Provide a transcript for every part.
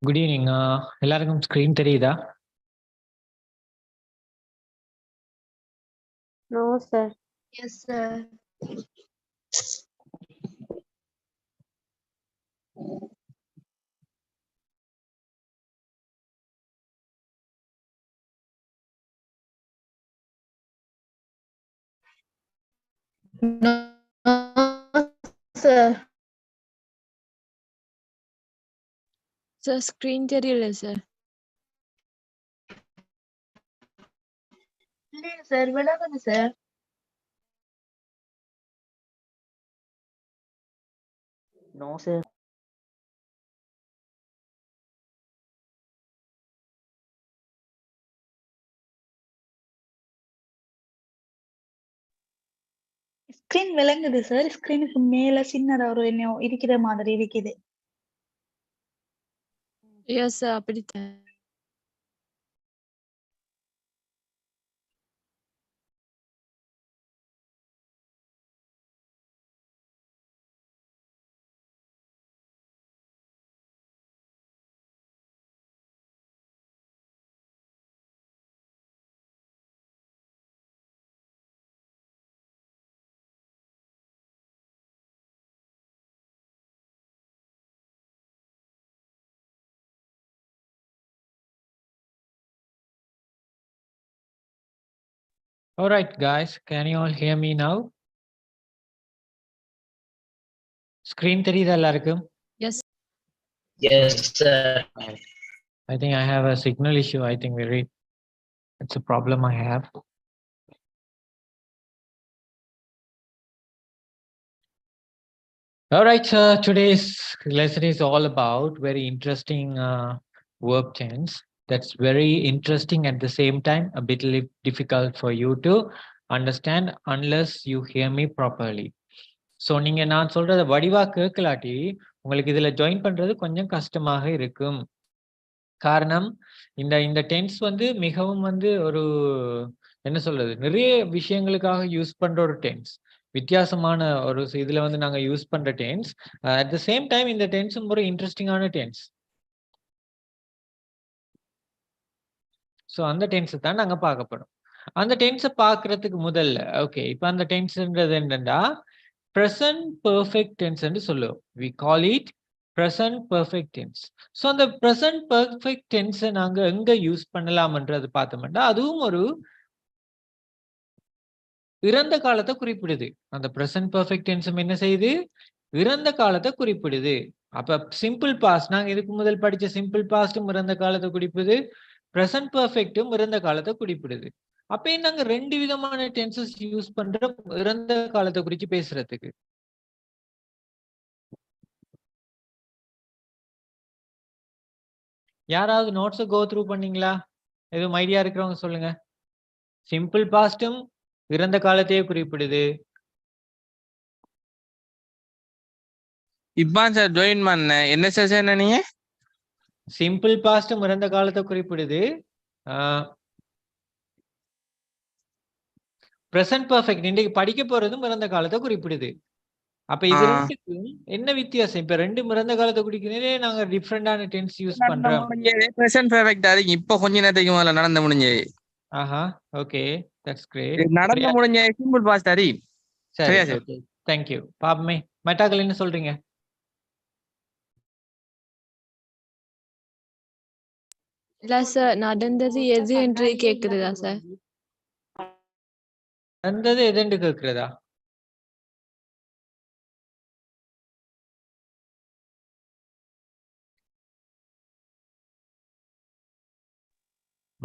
Good evening. எல்லாருக்கும் screen தெரியுதா? No, sir. Yes, sir. No, sir. Sir, screen தெரியல sir. இல்லையா சார், விளங்குது சார். No, sir. ஸ்கிரீன் விளங்குது சார். ஸ்கிரீனுக்கு மேல சின்னதா ஒரு என்ன இருக்கிற மாதிரி இருக்குது. Yes sir, அப்படித்தான். All right, guys, can you all hear me now? Screen தெரியுதா எல்லாருக்கும்? Yes. Yes, sir. I think I have a signal issue. I think it's a problem I have. All right, today's lesson is all about very interesting verb tense. That's very interesting at the same time, a bit difficult for you to understand unless you hear me properly. So நீங்க நான் சொல்றத வடிவா கேட்கலாட்டி உங்களுக்கு இதுல join பண்றது கொஞ்சம் கஷ்டமாக இருக்கும். காரணம் இந்த இந்த டென்ஸ் வந்து மிகவும் வந்து ஒரு என்ன சொல்றது, நிறைய விஷயங்களுக்காக யூஸ் பண்ற ஒரு டென்ஸ். வித்தியாசமான ஒரு இதுல வந்து நாங்க யூஸ் பண்ற tense. At the same time இந்த டென்ஸும் ஒரு இன்ட்ரெஸ்டிங்கான டென்ஸ். ஸோ அந்த டென்ஸை தான் நாங்க பார்க்க போறோம். அந்த டென்ஸை பார்க்கறதுக்கு முதல்ல ஓகே, இப்போ அந்த டென்ஸ்ன்றது என்னன்னா present perfect tense என்று சொல்லுவோம். We call it present perfect tense. So அந்த present perfect tense நாங்க எங்க யூஸ் பண்ணலாம்ன்றது பார்த்தோம்னா அதுவும் ஒரு இறந்த காலத்தை குறிப்பிடுது. அந்த present perfect tense என்ன செய்யுது? இறந்த காலத்தை குறிப்பிடுது. அப்ப சிம்பிள் பாஸ்ட் நாங்க இதுக்கு முதல் படிச்ச சிம்பிள் பாஸ்டும் இறந்த காலத்தை குறிப்பிடுது, present perfectும் இறந்த காலத்தை குறிப்பிடுது. அப்ப நாங்க ரெண்டு விதமான டென்சஸ் யூஸ் பண்ற இறந்த காலத்தை குறித்து பேசுறதுக்கு. யாராவது நோட்ஸை கோ த்ரூ பண்ணீங்களா? எதுவும் ஐடியா இருக்கிறவங்க சொல்லுங்க. சிம்பிள் பாஸ்டும் இறந்த காலத்தையே குறிப்பிடுது. இப்பான் சார் ஜாயின் பண்ண என்ன செஷன் நீங்க? சிம்பிள் பாஸ்டும் இறந்த காலத்தை குறிப்பிடுது. பிரசன்ட் பர்ஃபெக்ட் இன்னைக்கு படிக்க போறதும் இறந்த காலத்தை குறிப்பிடுது. அப்ப இது ரெண்டுக்கும் என்ன வித்தியாசம்? இப்ப ரெண்டு இறந்த காலத்தை குறிக்கிறதே நாங்க டிஃபரெண்டான டென்ஸ் யூஸ் பண்றோம். பிரசன்ட் பர்ஃபெக்ட் அது இப்போ கொஞ்ச நேரத்துக்கு முதல்ல நடந்து முடிஞ்சது. ஆஹா, ஓகே, தட்ஸ் கிரேட். நடந்து முடிஞ்ச சிம்பிள் பாஸ்ட் அது. சரியா சரி, தேங்க் யூ. பாப்பமே மெட்டாக்கள் என்ன சொல்றீங்க? இல்ல சார், நடந்தது எது என்று கேக்குறதா சார்? நடந்தது எதுன்னு கேக்குறதா?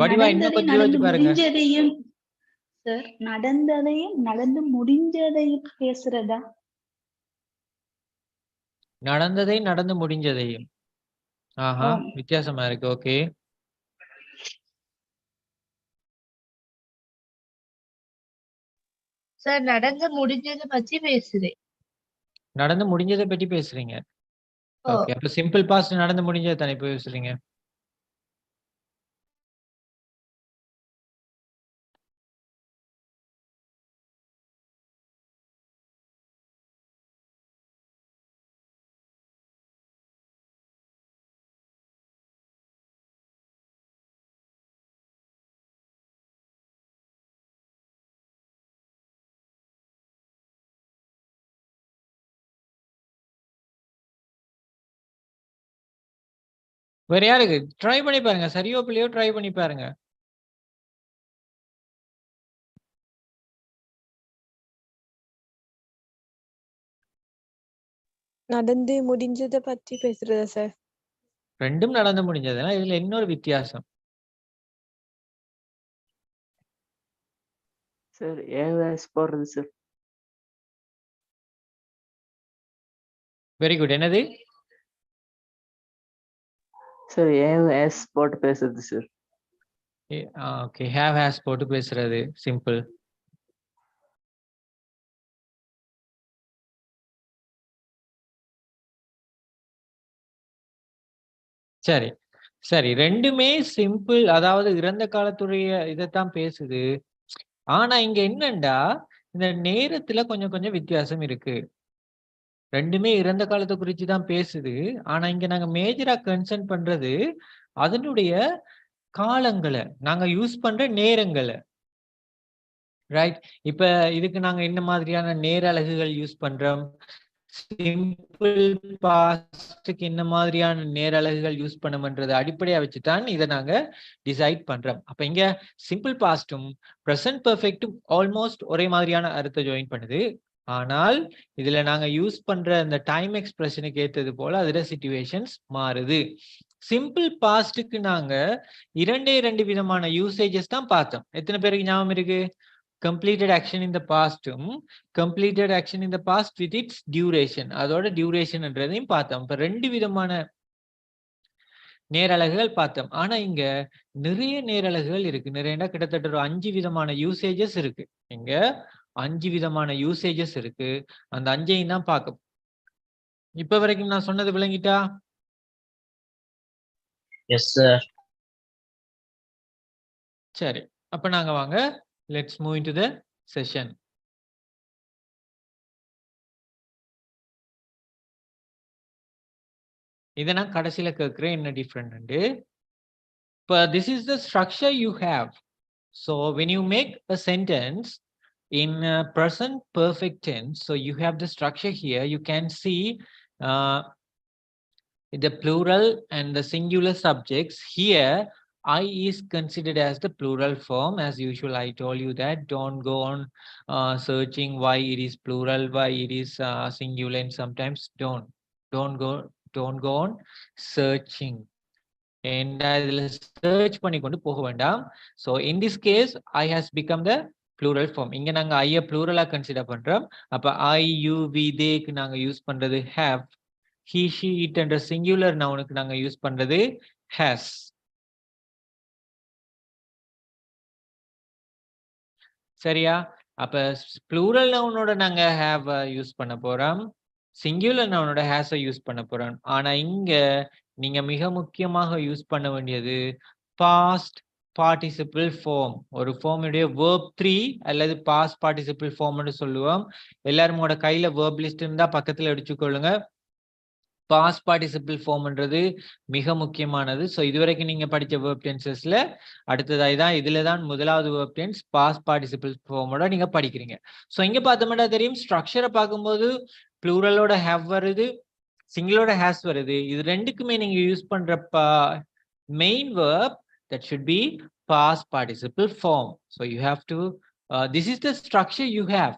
வடிவா இன்னும் கொஞ்சம் யோசிச்சு பாருங்க. சார், நடந்ததையும் நடந்து முடிஞ்சதையும் பேசுறதா? நடந்ததை நடந்து முடிஞ்சதையும். ஆஹா, வித்தியாசமா இருக்கு. ஓகே, சார், நடந்து முடிஞ்சதை பத்தி பேசுறேன். நடந்து முடிஞ்சதை பற்றி பேசுறீங்க. ஓகே, அப்ப சிம்பிள் பாஸ்ட் நடந்து முடிஞ்சதை தானே பேசுறீங்க. வேற யாருக்கு ட்ரை பண்ணி பாருங்க, சரியோ பிள்ளையோ ட்ரை பண்ணி பாருங்க. நடந்து முடிஞ்சதை பத்தி பேசுறதா சார்? ரெண்டும் நடந்து முடிஞ்சதுன்னா இதுல இன்னொரு வித்தியாசம். சார் ஏஎஸ் போடுறது சார். Very good. என்னது? சார் ஏஎஸ் போட்டு பேசுறது சார். ஓகே, ஹேவ் ஹேஸ் போட்டு பேசுறது சிம்பிள். சரி சரி, ரெண்டுமே சிம்பிள், அதாவது இறந்த காலத்துடைய இதைத்தான் பேசுது. ஆனா இங்க என்னண்டா இந்த நேரத்துல கொஞ்சம் கொஞ்சம் வித்தியாசம் இருக்கு. ரெண்டுமே இறந்த காலத்தை குறித்து தான் பேசுது. ஆனா இங்க நாங்க மேஜரா கன்சர்ன் பண்றது அதனுடைய காலங்களை, நாங்க யூஸ் பண்ற நேரங்களை. ரைட். இப்ப இதுக்கு நாங்க என்ன மாதிரியான நேர அலகுகள் யூஸ் பண்றோம், சிம்பிள் பாஸ்டுக்கு என்ன மாதிரியான நேர அலகுகள் யூஸ் பண்ணணும்ன்றதை அடிப்படையா வச்சுதான் இதை நாங்க டிசைட் பண்றோம். அப்ப இங்க சிம்பிள் பாஸ்டும் ப்ரெசன்ட் பெர்ஃபெக்டும் ஆல்மோஸ்ட் ஒரே மாதிரியான அர்த்தம் ஜாயின் பண்ணுது. ஆனால் இதுல நாங்க யூஸ் பண்ற அந்த டைம் எக்ஸ்பிரஷனுக்கு ஏத்தது போல அதுல சிச்சுவேஷன்ஸ் மாறுது. சிம்பிள் பாஸ்டுக்கு நாங்க இரண்டு விதமான யூசேஜஸ் தான் பார்த்தோம். எத்தனை பேருக்கு ஞாபகம் இருக்கு? completed action in the past completed action in the past with its duration, அதோட டியூரேஷன்ன்றதையும் பார்த்தோம். இப்ப ரெண்டு விதமான நேரலகுகள் பார்த்தோம். ஆனா இங்க நிறைய நேரலகுகள் இருக்கு. நிறைய கிட்டத்தட்ட ஒரு 5 விதமான யூசேஜஸ் இருக்கு. இங்க 5 விதமான யூசேஜஸ் இருக்கு. அந்த 5ஐயும் தான் பார்க்க. இப்ப வரைக்கும் நான் சொன்னது விளங்கிட்டா? Yes sir. சரி, அப்ப நாங்க வாங்க let's move into the session. இதை நான் கடைசியில கேட்கிறேன் என்ன different. But this is the structure you have. So when you make a sentence in present perfect tense, so you have the structure here. You can see the plural and the singular subjects. Here I is considered as the plural form. As usual, I told you that don't go on searching why it is plural, why it is singular, and sometimes don't go on searching. And search பண்ணிக்கொண்டு போக வேண்டாம். So in this case I has become the plural form. இங்க நாங்க I pluralா consider பண்றோம். அப்ப I, you, we, theyக்கு நாங்க use பண்றது have. He, she, it என்ற சிங்குலர் நவுனுக்கு நாங்க யூஸ் பண்றது has. சரியா? அப்ப plural நவுனோட நாங்க have யூஸ் பண்ண போறோம், சிங்குலர் நவுனோட has யூஸ் பண்ண போறோம். ஆனா இங்க நீங்க மிக முக்கியமாக யூஸ் பண்ண வேண்டியது past participle form. ஒரு ஃபார்முடைய verb 3 அல்லது past participle form னு சொல்லுவோம். எல்லாரும் கையில verb list இருந்தா பக்கத்துல எடுத்துக்கொள்ளுங்க. past participle formன்றது மிக முக்கியமானது. ஸோ இதுவரைக்கும் நீங்க படிச்ச verb tensesல அடுத்ததாய் தான் இதுல தான் முதலாவது verb tense past participle formோட நீங்க படிக்கிறீங்க. ஸோ இங்க பார்த்தோம்னா தெரியும், ஸ்ட்ரக்சரை பார்க்கும்போது ப்ளூரலோட have வருது, சிங்கிளோட has வருது. இது ரெண்டுக்குமே நீங்க யூஸ் பண்ற main verb that should be past participle form. So you have to this is the structure you have.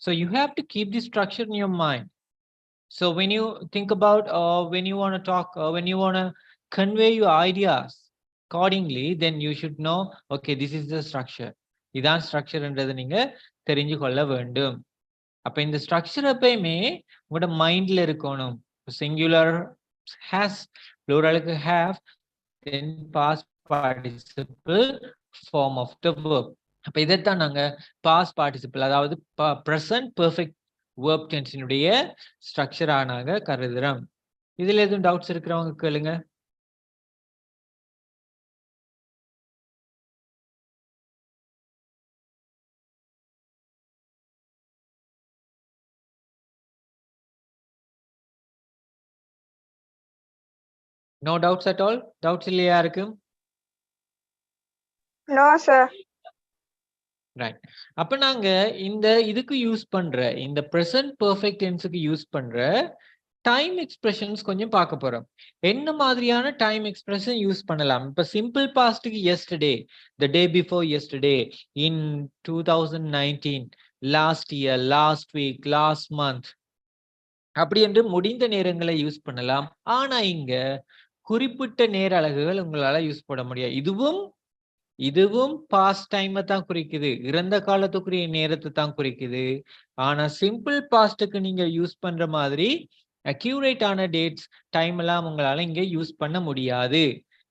So you have to keep this structure in your mind. So when you think about when you want to talk when you want to convey your ideas accordingly, then you should know, okay, this is the structure. இதான் ஸ்ட்ரக்சர்ன்றதை நீங்க தெரிஞ்சு கொள்ள வேண்டும். அப்ப இந்த structure எப்பயுமே உங்களோட மைண்ட்ல இருக்கணும். Singular has, pluralக்கு have, then past participle form of the verb. அப்ப இதைத்தான் நாங்க past participle, அதாவது present perfect verb tense-னுடைய ஸ்ட்ரக்சரா நாங்க கருதுறோம். இதுல எதுவும் டவுட்ஸ் இருக்கிறவங்க கேளுங்க. No doubts at all? Doubts இல்லையா இருக்கு? No sir. Right. அப்ப நாங்க இந்த இதுக்கு யூஸ் பண்ற இந்த present perfect tense-க்கு யூஸ் பண்ற டைம் எக்ஸ்பிரஷன்ஸ் கொஞ்சம் பார்க்க போறோம். என்ன மாதிரியான டைம் எக்ஸ்பிரஷன் யூஸ் பண்ணலாம்? இப்ப simple பாஸ்டுக்கு yesterday, the day before yesterday, in 2019, last year, last week, last month, அப்படி என்று முடிந்த நேரங்களை யூஸ் பண்ணலாம். ஆனா இங்க குறிப்பிட்ட நேர அலகுகள் உங்களால யூஸ் பண்ண முடியாது. இதுவும் பாஸ்ட் டைமை தான் குறிக்குது, இறந்த காலத்துக்குரிய நேரத்தை தான் குறிக்குது. ஆனா சிம்பிள் பாஸ்டுக்கு நீங்க யூஸ் பண்ற மாதிரி அக்யூரேட்டான டேட்ஸ் டைம் எல்லாம் உங்களால இங்க யூஸ் பண்ண முடியாது.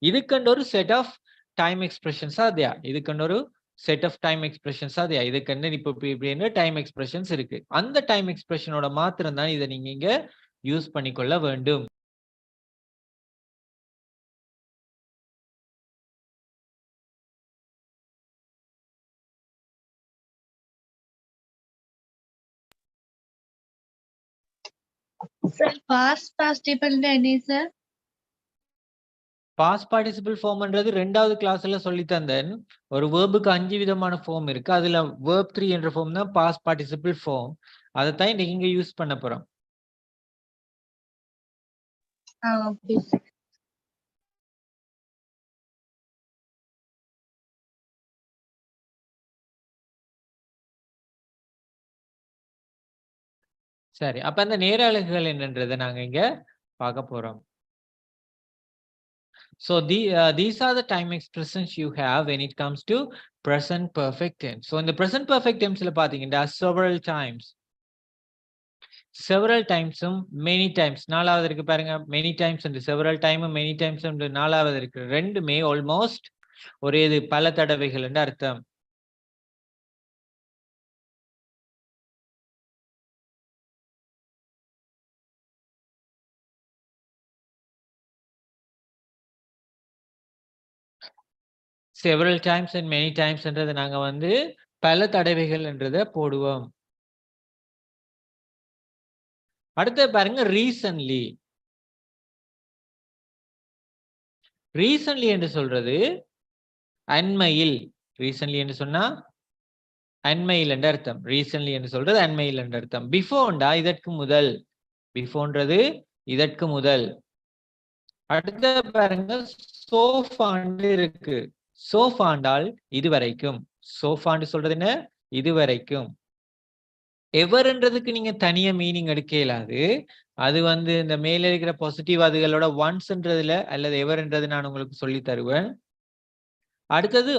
இதுக்கண்ட ஒரு செட் ஆஃப் டைம் எக்ஸ்பிரஷன்ஸா அதையா இதுக்கண்ட ஒரு செட் ஆஃப் டைம் எக்ஸ்பிரஷன்ஸ் அதையா இதுக்கண்ட இப்ப டைம் எக்ஸ்பிரஷன்ஸ் இருக்கு. அந்த டைம் எக்ஸ்பிரஷனோட மாத்திரம் தான் இதை நீங்க இங்க யூஸ் பண்ணிக்கொள்ள வேண்டும். சார் பாஸ்ட் பார்ட்டிசிபிள் என்ன சார்? பாஸ்ட் பார்ட்டிசிபிள் ஃபார்ம்ன்றது 2வது கிளாஸ்ல சொல்லி தந்தேன். ஒரு வேர்புக்கு 5 விதமான ஃபார்ம் இருக்கு. அதுல வேர்ப் 3 என்ற ஃபார்ம் தான் பாஸ்ட் பார்ட்டிசிபிள் ஃபார்ம். அதை தான் இன்னைக்கு இங்க யூஸ் பண்ண போறோம். Okay sir. சரி, அப்ப அந்த நேர அலகுகள் என்னன்றதை நாங்க இங்க பார்க்க போறோம். So these are the time expressions you have when it comes to present perfect tense. So in the present perfect tense la pathina several times, many times, நாலாவது இருக்கு பாருங்க, many times and several time, many times and நாலாவது இருக்கு. ரெண்டுமே almost ஒரே இது, பல தடவைகள் என்று அர்த்தம். several times and many times என்றது நாங்க வந்து பல தடவைகள் என்றதை போடுவோம். அடுத்து பாருங்க ரீசன்ட்லி. ரீசன்ட்லி என்று சொல்றது அண்மையில். ரீசன்ட்லி என்று சொன்னா அண்மையில் என்ற அர்த்தம். ரீசன்ட்லி என்று சொல்றது அண்மையில் என்ற அர்த்தம். பிஃபோர்ண்டா இதற்கு முதல். பிஃபோர்ன்றது இதற்கு முதல். அடுத்த பாருங்க சோஃபாண்டு இருக்கு. சோஃபாண்டால் இதுவரைக்கும். சோஃபாண்டு சொல்றது என்ன? இதுவரைக்கும். எவர்ன்றதுக்கு நீங்க தனியா மீனிங் எடுக்க இயலாது. அது வந்து இந்த மேல இருக்கிற பாசிட்டிவ் அதுகளோட ஒன்ஸ்ன்றதுல அல்லது எவர்ன்றது நான் உங்களுக்கு சொல்லி தருவேன். அடுத்தது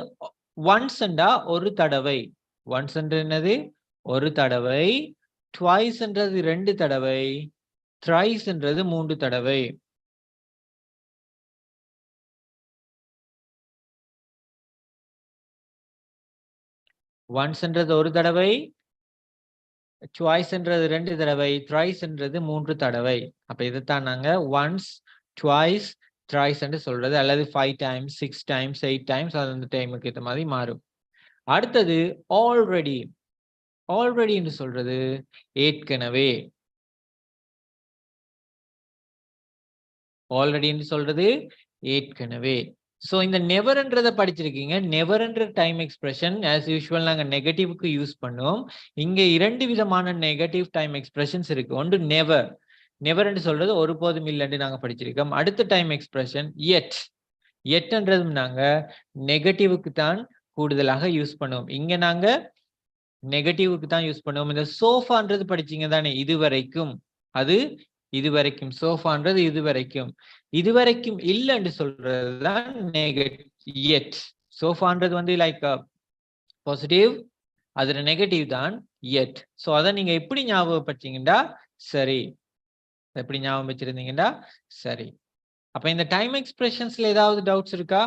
ஒன்ஸ்ண்டா ஒரு தடவை. ஒன்ஸ் என்னது? ஒரு தடவை. ட்வைஸ் என்றது 2 தடவை. த்ரைஸ் என்றது 3 தடவை. ஒன்ஸ் என்றது ஒரு தடவை, ட்வைஸ் என்றது 2 தடவை, த்ரைஸ் என்றது 3 தடவை. அப்ப இதைத்தான் நாங்க ஒன்ஸ், ட்வைஸ், த்ரைஸ் என்று சொல்றது. அல்லது 5 times, 6 times, 8 times, அது அந்த டைமுக்கு ஏற்ற மாதிரி மாறும். அடுத்தது ஆல்ரெடி. ஆல்ரெடி என்று சொல்றது ஏற்கனவே. ஆல்ரெடி என்று சொல்றது ஏற்கனவே. சோ இந்த நெவர்ன்றதை படிச்சிருக்கீங்க. நெவர்ன்ற டைம் எக்ஸ்பிரஷன் ஆஸ் யூஷுவல் நாங்க நெகட்டிவ்க்கு யூஸ் பண்ணுவோம். இங்க 2 விதமான நெகட்டிவ் டைம் எக்ஸ்பிரஷன்ஸ் இருக்கு. ஒன்று நெவர். நெவர் என்று சொல்றது ஒருபோதும் இல்லைன்னு நாங்க படிச்சிருக்கோம். அடுத்த டைம் எக்ஸ்பிரஷன் எட். எட்ன்றதும் நாங்க நெகட்டிவ்க்கு தான் கூடுதலாக யூஸ் பண்ணுவோம். இங்க நாங்க நெகட்டிவ்க்கு தான் யூஸ் பண்ணுவோம். இந்த சோஃபான்றது படிச்சீங்க தானே, இதுவரைக்கும். அது இதுவரைக்கும். சோஃபான்றது இதுவரைக்கும். இதுவரைக்கும் இல்லைன்னு சொல்றதுதான் நெகட்டிவ். சோஃபான்றது வந்து லைக் பாசிட்டிவ், அதுல நெகட்டிவ் தான் எட். சோ அதை நீங்க எப்படி ஞாபகப்படுத்தீங்கன்னா சரி. எப்படி ஞாபகம் வச்சிருந்தீங்கன்னா சரி. அப்ப இந்த டைம் எக்ஸ்பிரஷன்ஸ்ல ஏதாவது டவுட்ஸ் இருக்கா?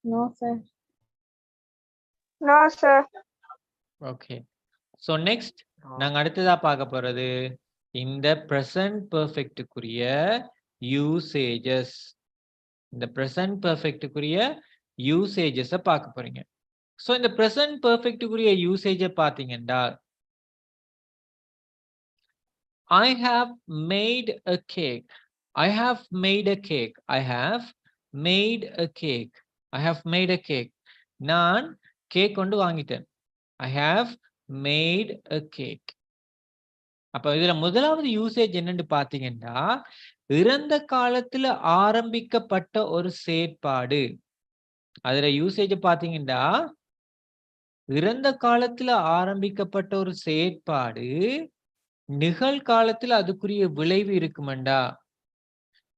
No, sir. No, sir. Okay. So next நாங்க அடுத்ததா பார்க்க போறது இந்த present perfectக்குரிய யூசேஜஸ். இந்த present perfectக்குரிய யூசேஜஸ பார்க்க போறீங்க. சோ இந்த present perfectக்குரிய யூசேஜ பாத்தீங்கன்னா I have made a cake. I have made a cake. I have made a cake. I have made a cake. நான் கேக் கொண்டு வாங்கிட்டேன். I have made a cake. அப்ப இதுல முதலாவது யூசேஜ் என்னன்னு பாத்தீங்கன்னா, இறந்த காலத்துல ஆரம்பிக்கப்பட்ட ஒரு செயற்பாடு. அதுல யூசேஜ் பாத்தீங்கன்னா, இறந்த காலத்துல ஆரம்பிக்கப்பட்ட ஒரு செயற்பாடு நிகழ்காலத்துல அதுக்குரிய விளைவு இருக்குமண்டா.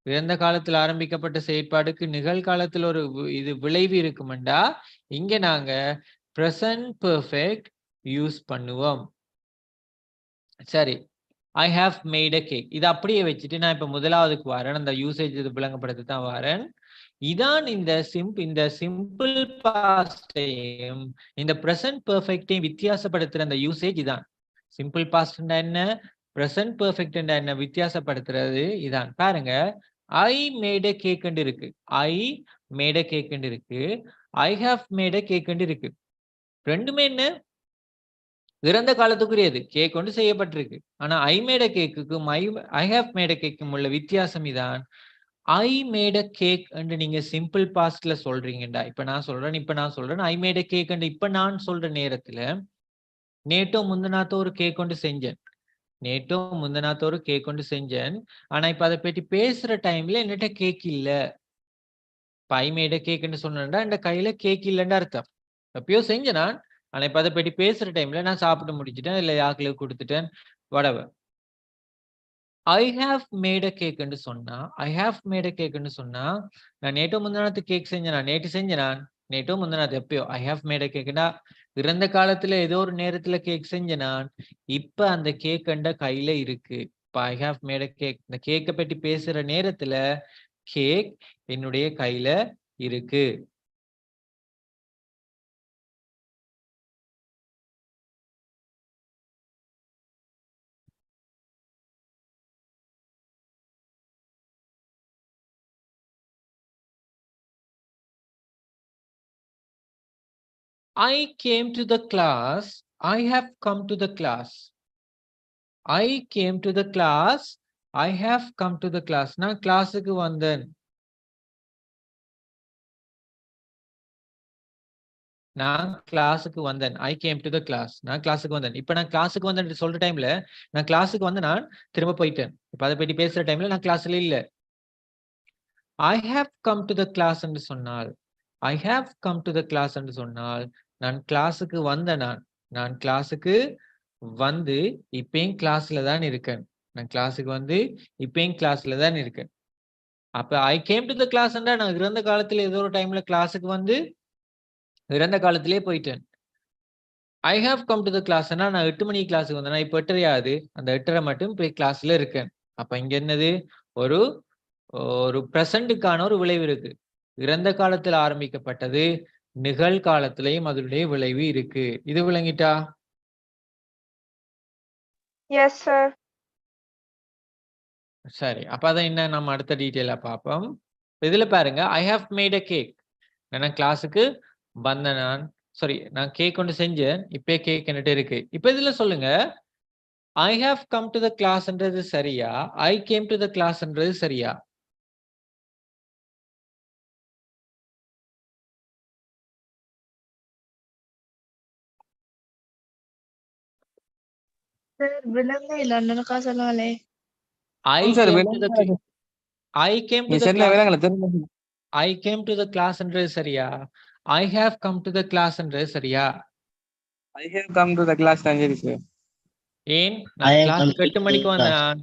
இறந்த காலத்துல ஆரம்பிக்கப்பட்ட செயற்பாடுக்கு நிகழ்காலத்துல ஒரு இது விளைவு இருக்குமண்டா, இங்க நாங்க present perfect யூஸ் பண்ணுவோம். சரி, I have made a cake. இது அப்படியே வச்சுட்டு நான் இப்ப முதலாவதுக்கு வரேன். அந்த யூசேஜ் இது விளங்கப்படுத்த தான் வரேன். இதான் இந்த சிம்பிள் பாஸ்டையும் இந்த present perfectையும் வித்தியாசப்படுத்துற அந்த யூசேஜ் இதான். சிம்பிள் பாஸ்ட் என்ன, present perfect என்ன வித்தியாசப்படுத்துறது இதான். பாருங்க, I made a cake இருக்கு, I made a cake இருக்கு, I have made a cake இருக்கு. ரெண்டுமே என்ன, இறந்த காலத்துக்குரியது, கேக் கொண்டு செய்யப்பட்டிருக்கு. ஆனா I made a cakeக்கும் I have made a cakeக்கும் உள்ள வித்தியாசம் இதான். I made a cake என்று நீங்க சிம்பிள் பாஸ்ட்ல சொல்றீங்கடா. இப்ப நான் சொல்றேன் I made a cake என்று இப்ப நான் சொல்ற நேரத்துல நேட்டோ முந்தநாத்தோ ஒரு கேக் கொண்டு செஞ்சேன். ஆனா இப்ப அதை பற்றி பேசுற டைம்ல என்னட்ட கேக் இல்ல. இப்ப I made a cake என்று சொன்னா என் கையில கேக் இல்லைன்னு அர்த்தம். எப்பயோ செஞ்சேன் நான், ஆனா இப்ப அதை பற்றி பேசுற டைம்ல நான் சாப்பிட்டு முடிச்சிட்டேன், இல்ல யாருக்கு கொடுத்துட்டேன், whatever. I have made a cake என்று சொன்னா, I have made a cake என்று சொன்னா, நான் நேட்டோ முந்தநாத்து கேக் செஞ்சேனா, நேட்டோ முந்தநாத்து எப்பயோ I have made a cakeனா இறந்த காலத்துல ஏதோ ஒரு நேரத்துல கேக் செஞ்சேனான், இப்ப அந்த கேக் என்ற கையில இருக்கு. இப்ப I have made a cake, இந்த கேக்கை பற்றி பேசுற நேரத்துல கேக் என்னுடைய கையில இருக்கு. I came to the class. I have come to the class. I came to the class. I have come to the class. நான் கிளாஸுக்கு வந்தேன். I came to the class. நான் கிளாஸுக்கு வந்தேன். இப்ப நான் கிளாஸுக்கு வந்தேன் சொல்ற டைம்ல நான் கிளாஸுக்கு வந்து நான் திரும்ப போயிட்டேன். இப்ப அதை பற்றி பேசுற டைம்ல நான் கிளாஸ்ல இல்ல. I have come to the class என்று சொன்னால், I have come to the class என்று சொன்னால் நான் கிளாஸுக்கு வந்தேன். நான் கிளாஸுக்கு வந்து இப்பயும் கிளாஸ்ல தான் இருக்கேன். நான் கிளாஸுக்கு வந்து இப்பயும் கிளாஸ்ல தான் இருக்கேன். அப்ப I came to the class என்றா நான் இறந்த காலத்துல ஏதோ ஒரு டைம்ல கிளாஸுக்கு வந்து இறந்த காலத்திலே போயிட்டேன். I have come to the class நான் 8 மணிக்கு கிளாஸுக்கு வந்தேன். இப்ப 8:30 அந்த 8:30 மட்டும் போய் கிளாஸ்ல இருக்கேன். அப்ப இங்க என்னது, ஒரு பிரசன்ட்டுக்கான ஒரு விளைவு இருக்கு. இறந்த காலத்தில் ஆரம்பிக்கப்பட்டது, நிகழ்காலத்திலையும் அதனுடைய விளைவு இருக்கு. இது விளங்கிட்டா? Yes sir. சரி, அப்ப அதான் என்ன நம்ம அடுத்த டீட்டெயிலா பார்ப்போம். இதுல பாருங்க, I have made a cake. நான் கிளாஸுக்கு வந்தேன். நான் கேக் கொண்டு செஞ்சேன், இப்பே கேக் என்கிட்ட இருக்கு. இப்ப இதுல சொல்லுங்க, I have come to the classன்றது சரியா, I came to the classன்றது சரியா? சார் விளங்க இல்ல அண்ணனுக்கா சொன்னாலே. I came to the class. I came to the classன்றது சரியா, I have come to the classன்றது சரியா? I have come to the class தான் சரி சார். ஏன் நான் கிளாஸ் 8 மணிக்கு வந்தேன்,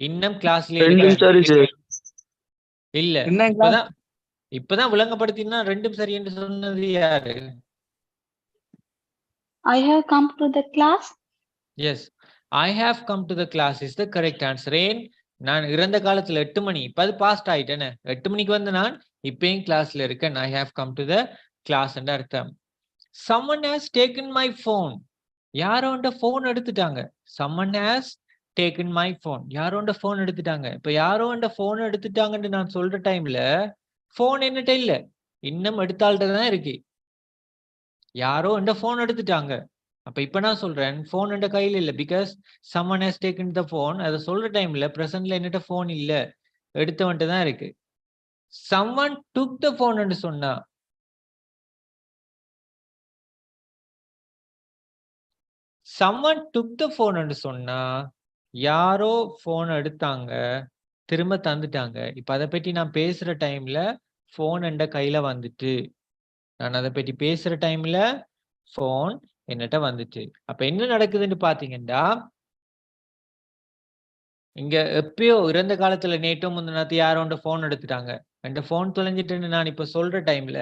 இன்னும் கிளாஸ்ல இல்ல. இப்பதான் விளங்கப்படுத்தினா ரெண்டும் சரி என்று சொன்னது யாரு? I have come to the class. Yes, I have come to the class is the correct answer. ஏன் நான் இறந்த காலத்துல 8 மணி, இப்ப அது பாஸ்ட் ஆயிட்டேன்னு. 8 மணிக்கு வந்து நான் இப்பயும் கிளாஸ்ல இருக்கேன். I have come to the class என்ற அர்த்தம். Someone has taken my phone. யாரோ அந்த போன் எடுத்துட்டாங்க. Someone has taken my phone. யாரோ அந்த போன் எடுத்துட்டாங்க. இப்ப யாரோ அந்த போன் எடுத்துட்டாங்கன்னு நான் சொல்ற டைம்ல போன் என்னட்ட இல்ல, இன்னும் எடுத்தாள்கிட்ட தான் இருக்கு. யாரோ அந்த போன் எடுத்துட்டாங்க. அப்ப இப்ப நான் சொல்றேன் போன் என்ற கையில இல்ல, because someone has taken the phone. அதை சொல்ற டைம்ல பிரசன்ட்ல என்னட்ட போன் இல்ல, எடுத்தவன்ட்டு தான் இருக்கு. someone took the phone ன்னு சொன்னா someone took the phone ன்னு சொன்னா யாரோ போன் எடுத்தாங்க திரும்ப தந்துட்டாங்க. இப்ப அதை பற்றி நான் பேசுற டைம்ல போன் என்ற கையில வந்துட்டு, நான் அதை பற்றி பேசுற டைம்ல போன் என்னட்ட வந்துட்டு. அப்ப என்ன நடக்குதுன்னு பாத்தீங்கன்னா, இங்க எப்பயோ இறந்த காலத்துல நேற்றோ முந்தினாத்து யாரோ போன் எடுத்துட்டாங்க. என் போன் தொலைஞ்சிட்டுன்னு நான் இப்ப சொல்ற டைம்ல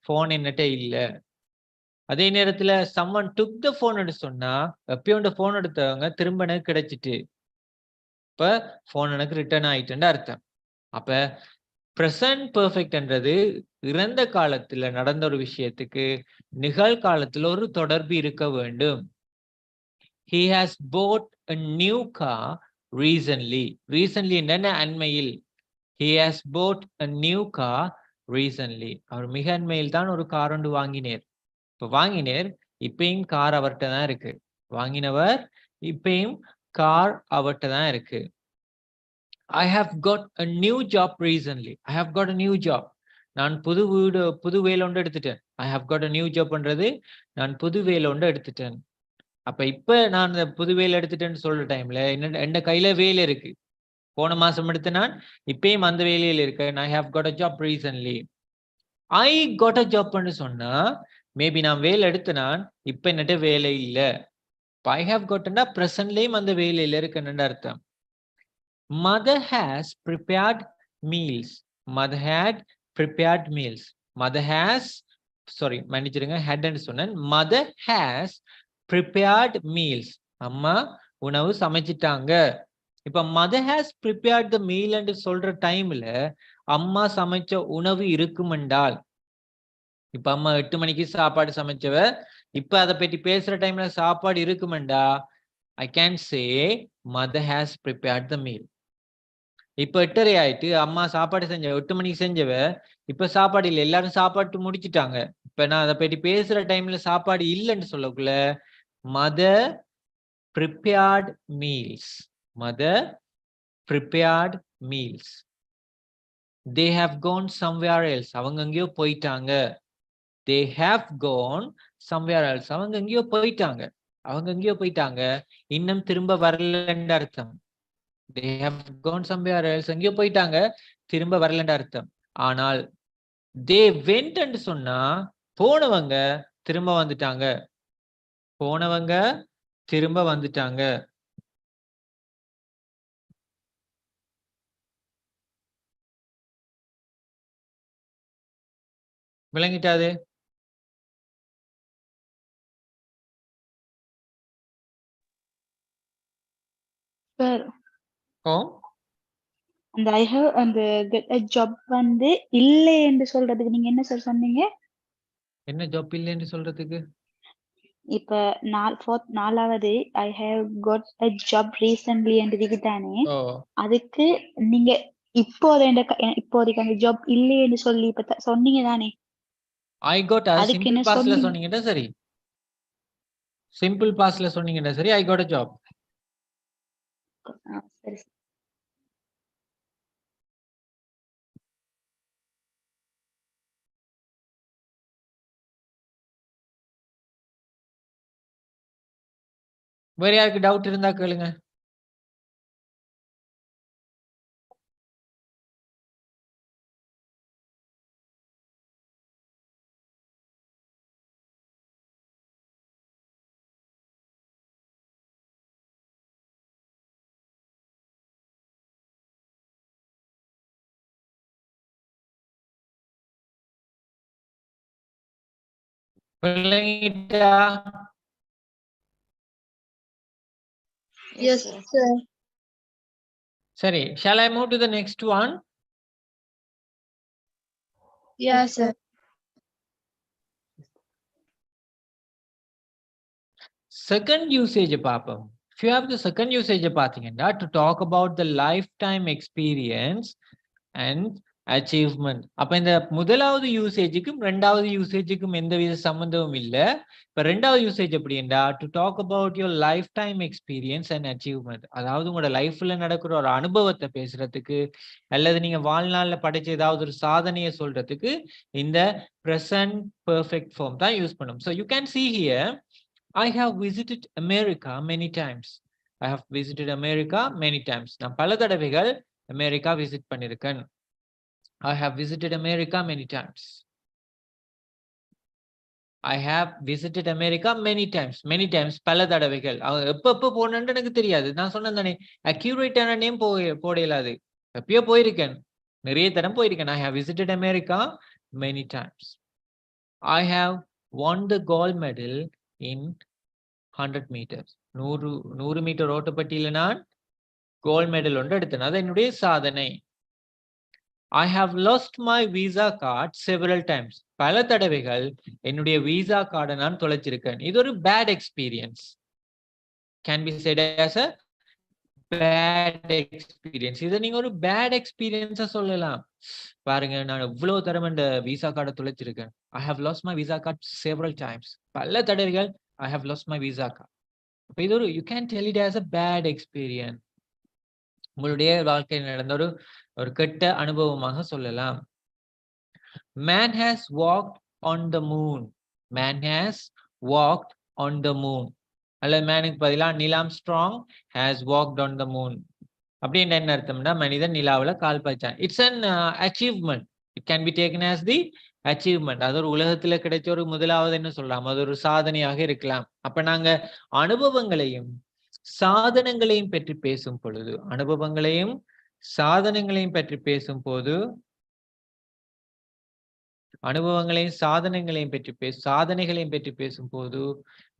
போன் என்னட்ட இல்ல. அதே நேரத்துல someone took the phone ன்னு சொன்னா எப்பயோ போன் எடுத்தவங்க திரும்ப எனக்கு கிடைச்சிட்டு, இப்ப போன் எனக்கு ரிட்டர்ன் ஆயிட்டுன்னு அர்த்தம். அப்ப பிரசன்ட் பெர்ஃபெக்ட்ன்றது இறந்த காலத்துல நடந்த ஒரு விஷயத்துக்கு நிகழ்காலத்துல ஒரு தொடர்பு இருக்க வேண்டும். He has bought a new car recently. Recently என்னென்ன அண்மையில்? He has bought a new car recently. அவர் மிக அண்மையில் தான் ஒரு கார் ஒன்று வாங்கினேர். இப்ப வாங்கினேர், இப்பயும் கார் அவர்கிட்ட தான் இருக்கு. வாங்கினவர் இப்பயும் கார் அவர்கிட்ட தான் இருக்கு. I have got a new job recently. I have got a new job. நான் புது வீடு புது வேலை ஒன்று எடுத்துட்டேன். I have got a new job பண்றது நான் புது வேலை ஒன்று எடுத்துட்டேன். அப்ப இப்ப நான் இந்த புது வேலை எடுத்துட்டேன்னு சொல்ற டைம்ல என்ன கையில வேலை இருக்கு. போன மாசம் எடுத்த நான் இப்பயும் அந்த வேலையில இருக்கேன். I have got a job recently. I got a job ன்னு சொன்னா மேபி நான் வேலை எடுத்த நான் இப்ப என்னட்ட வேலை இல்ல. I have gotten பிரசன்ட்லயும் அந்த வேலையில இருக்குன்னு அர்த்தம். Mother has prepared meals. Mother had prepared meals. Mother has, sorry, மன்னிச்சிடுங்க, had ன்னு சொன்னேன். Mother has prepared meals. அம்மா உணவு சமைச்சிட்டாங்க. இப்ப mother has prepared the meal என்று சொல்ற டைம்ல அம்மா சமைச்ச உணவு இருக்குமென்றால், இப்ப அம்மா 8 மணிக்கு சாப்பாடு சமைச்சவ இப்ப அதை பற்றி பேசுற டைம்ல சாப்பாடு இருக்குமெண்டா, I can say mother has prepared the meal. இப்ப 8:30 ஆயிட்டு அம்மா சாப்பாடு செஞ்ச 8 மணிக்கு செஞ்சவ இப்ப சாப்பாடு இல்லை, எல்லாரும் சாப்பாட்டு முடிச்சிட்டாங்க. இப்ப நான் அதை பற்றி பேசுற டைம்ல சாப்பாடு இல்லைன்னு சொல்லக்குள்ள mother prepared meals. Mother prepared meals. They have gone somewhere else. அவங்க எங்கேயோ போயிட்டாங்க. They have gone somewhere else. அவங்க எங்கேயோ போயிட்டாங்க. அவங்க எங்கேயோ போயிட்டாங்க இன்னும் திரும்ப வரலன்னு அர்த்தம். They have gone somewhere else. எங்கேயோ போயிட்டாங்க திரும்ப வரலன்னு அர்த்தம். ஆனால் they went ன்னு சொன்னா போனவங்க திரும்ப வந்துட்டாங்க. போனவங்க திரும்ப வந்துட்டாங்க. விளங்கிட்டாது? சார் ஓ, அந்த ஐ ஹவ் அந்த கெட் அ ஜாப் வந்து இல்லை என்று சொல்றதுக்கு நீங்க என்ன சார் சொன்னீங்க? என்ன ஜாப் இல்லைன்னு சொல்றதுக்கு? இப்ப நாலாவது I have got a job recently என்றதுக்கு தானே, ஓ, அதுக்கு நீங்க இப்போதைக்கு அந்த ஜாப் இல்லைன்னு சொல்லி இப்ப சொன்னீங்க தானே, I got a அதுக்கு simple என்ன pastல சொன்னீங்க? சொன்னீங்கன்னா சரி. சிம்பிள் பாஸ்ட்ல சொன்னீங்கன்னா சரி, I got a job. சரி. வேற யாருக்கு டவுட் இருந்தா கேளுங்க. விளங்கிட்டா? Yes, sir. சரி, shall I move to the next one? Yeah, sir. Second usage பாப்போம். If you have the second usage பாத்தீங்கன்னா, to talk about the lifetime experience and achievement. அப்ப இந்த முதலாவது யூசேஜுக்கும் ரெண்டாவது யூசேஜுக்கும் எந்தவித சம்பந்தமும் இல்ல. இப்ப ரெண்டாவது யூசேஜ் எப்படின்னா to talk about your life time experience and achievement. அதாவது உங்களோட லைஃப்ல நடக்கிற ஒரு அனுபவத்தை பேசுறதுக்கு அல்லது நீங்க வாழ்நாள்ல படைச்ச ஏதாவது ஒரு சாதனையை சொல்றதுக்கு இந்த present perfect form தான் யூஸ் பண்ணும். So you can see here I have visited America many times. I have visited America many times. நான் பல தடவைகள் அமெரிக்கா விசிட் பண்ணிருக்கேன். I have visited America many times. I have visited America many times. Many times பல தடவைகள். எப்ப போனேன்னு எனக்கு தெரியாது. நான் சொன்னேன் தானே அக்யூரேட்டான நேம் போடலாது. எப்பயோ போயிருக்கேன். நிறைய தரம் போயிருக்கேன். I have visited America many times. I have won the gold medal in 100 meters. 100 metre ஓட்டப்பட்டியில நான் கோல்ட் மெடல் ஒன்று எடுத்தேன். அது என்னுடைய சாதனை. I have lost my visa card several times. பல தடவைகள் என்னுடைய விசா கார்டை நான் தொலைச்சிருக்கேன். இது ஒரு bad experience. Can be said as a bad experience. இதை நீங்க ஒரு பேட் எக்ஸ்பீரியன்ஸா சொல்லலாம். பாருங்க, நான் எவ்வளவு தரம் இந்த விசா கார்டை தொலைச்சிருக்கேன். I have lost my visa card several times. பல தடவைகள் I have lost my visa card. அப்ப இது ஒரு you can tell it as a bad experience. உங்களுடைய வாழ்க்கையில் நடந்த ஒரு கெட்ட அனுபவமாக சொல்லலாம். Man has walked on the moon. Man has walked on the moon. அல்லது மேனுக்கு பதிலா Neil Armstrong has walked on the moon. அப்படின்னு என்ன அர்த்தம்னா மனிதன் நிலாவுல கால் பதிச்சான். It's an achievement. It can be taken as the achievement. அது ஒரு உலகத்துல கிடைச்ச ஒரு முதலாவது என்ன சொல்லலாம், அது ஒரு சாதனையாக இருக்கலாம். அப்ப நாங்க அனுபவங்களையும் சாதனங்களையும் பற்றி பேசும் பொழுது அனுபவங்களையும் சாதனங்களையும் பற்றி பேசும் போது அனுபவங்களையும் சாதனைகளையும் பற்றி பேசும்போது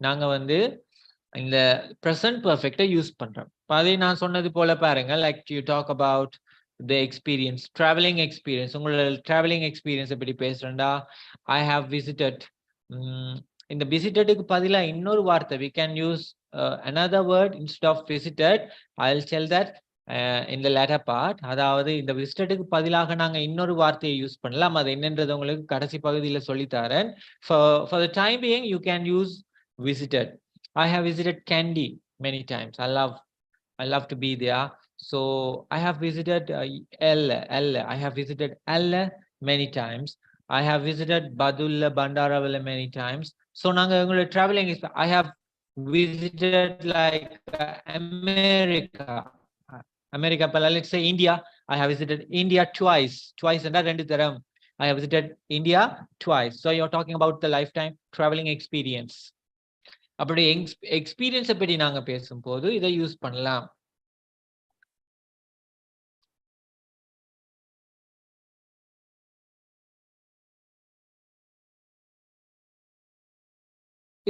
நாங்க இந்த present perfect யூஸ் பண்றோம். அதை நான் சொன்னது போல பாருங்க, like you talk about the experience, travelling experience. உங்களோட டிராவலிங் எக்ஸ்பீரியன்ஸ் எப்படி பேசுறேன்டா, ஐ ஹாவ் விசிட்டட். இந்த விசிட்டடுக்கு பதிலா இன்னொரு வார்த்தை we can use another word instead of visited. I'll tell that in the latter part. அதாவது இந்த விசிட்டடுக்கு பதிலாக நாங்க இன்னொரு வார்த்தையை யூஸ் பண்ணலாம். அது என்னன்றது உங்களுக்கு கடைசி பகுதியில் சொல்லித்தரேன். For the time being you can use visited. I have visited Kandy many times. I love to be there. So I have visited I have visited Ella many times. I have visited Badulla Bandaravilla many times. So நாங்க உங்களோட traveling I have visited like America, but let's say India. I have visited India twice and rendu tharam. I have visited India twice. So you're talking about the lifetime traveling experience. அப்படி எக்ஸ்பீரியன்ஸை பற்றி நாங்க பேசும்போது இதை use பண்ணலாம்.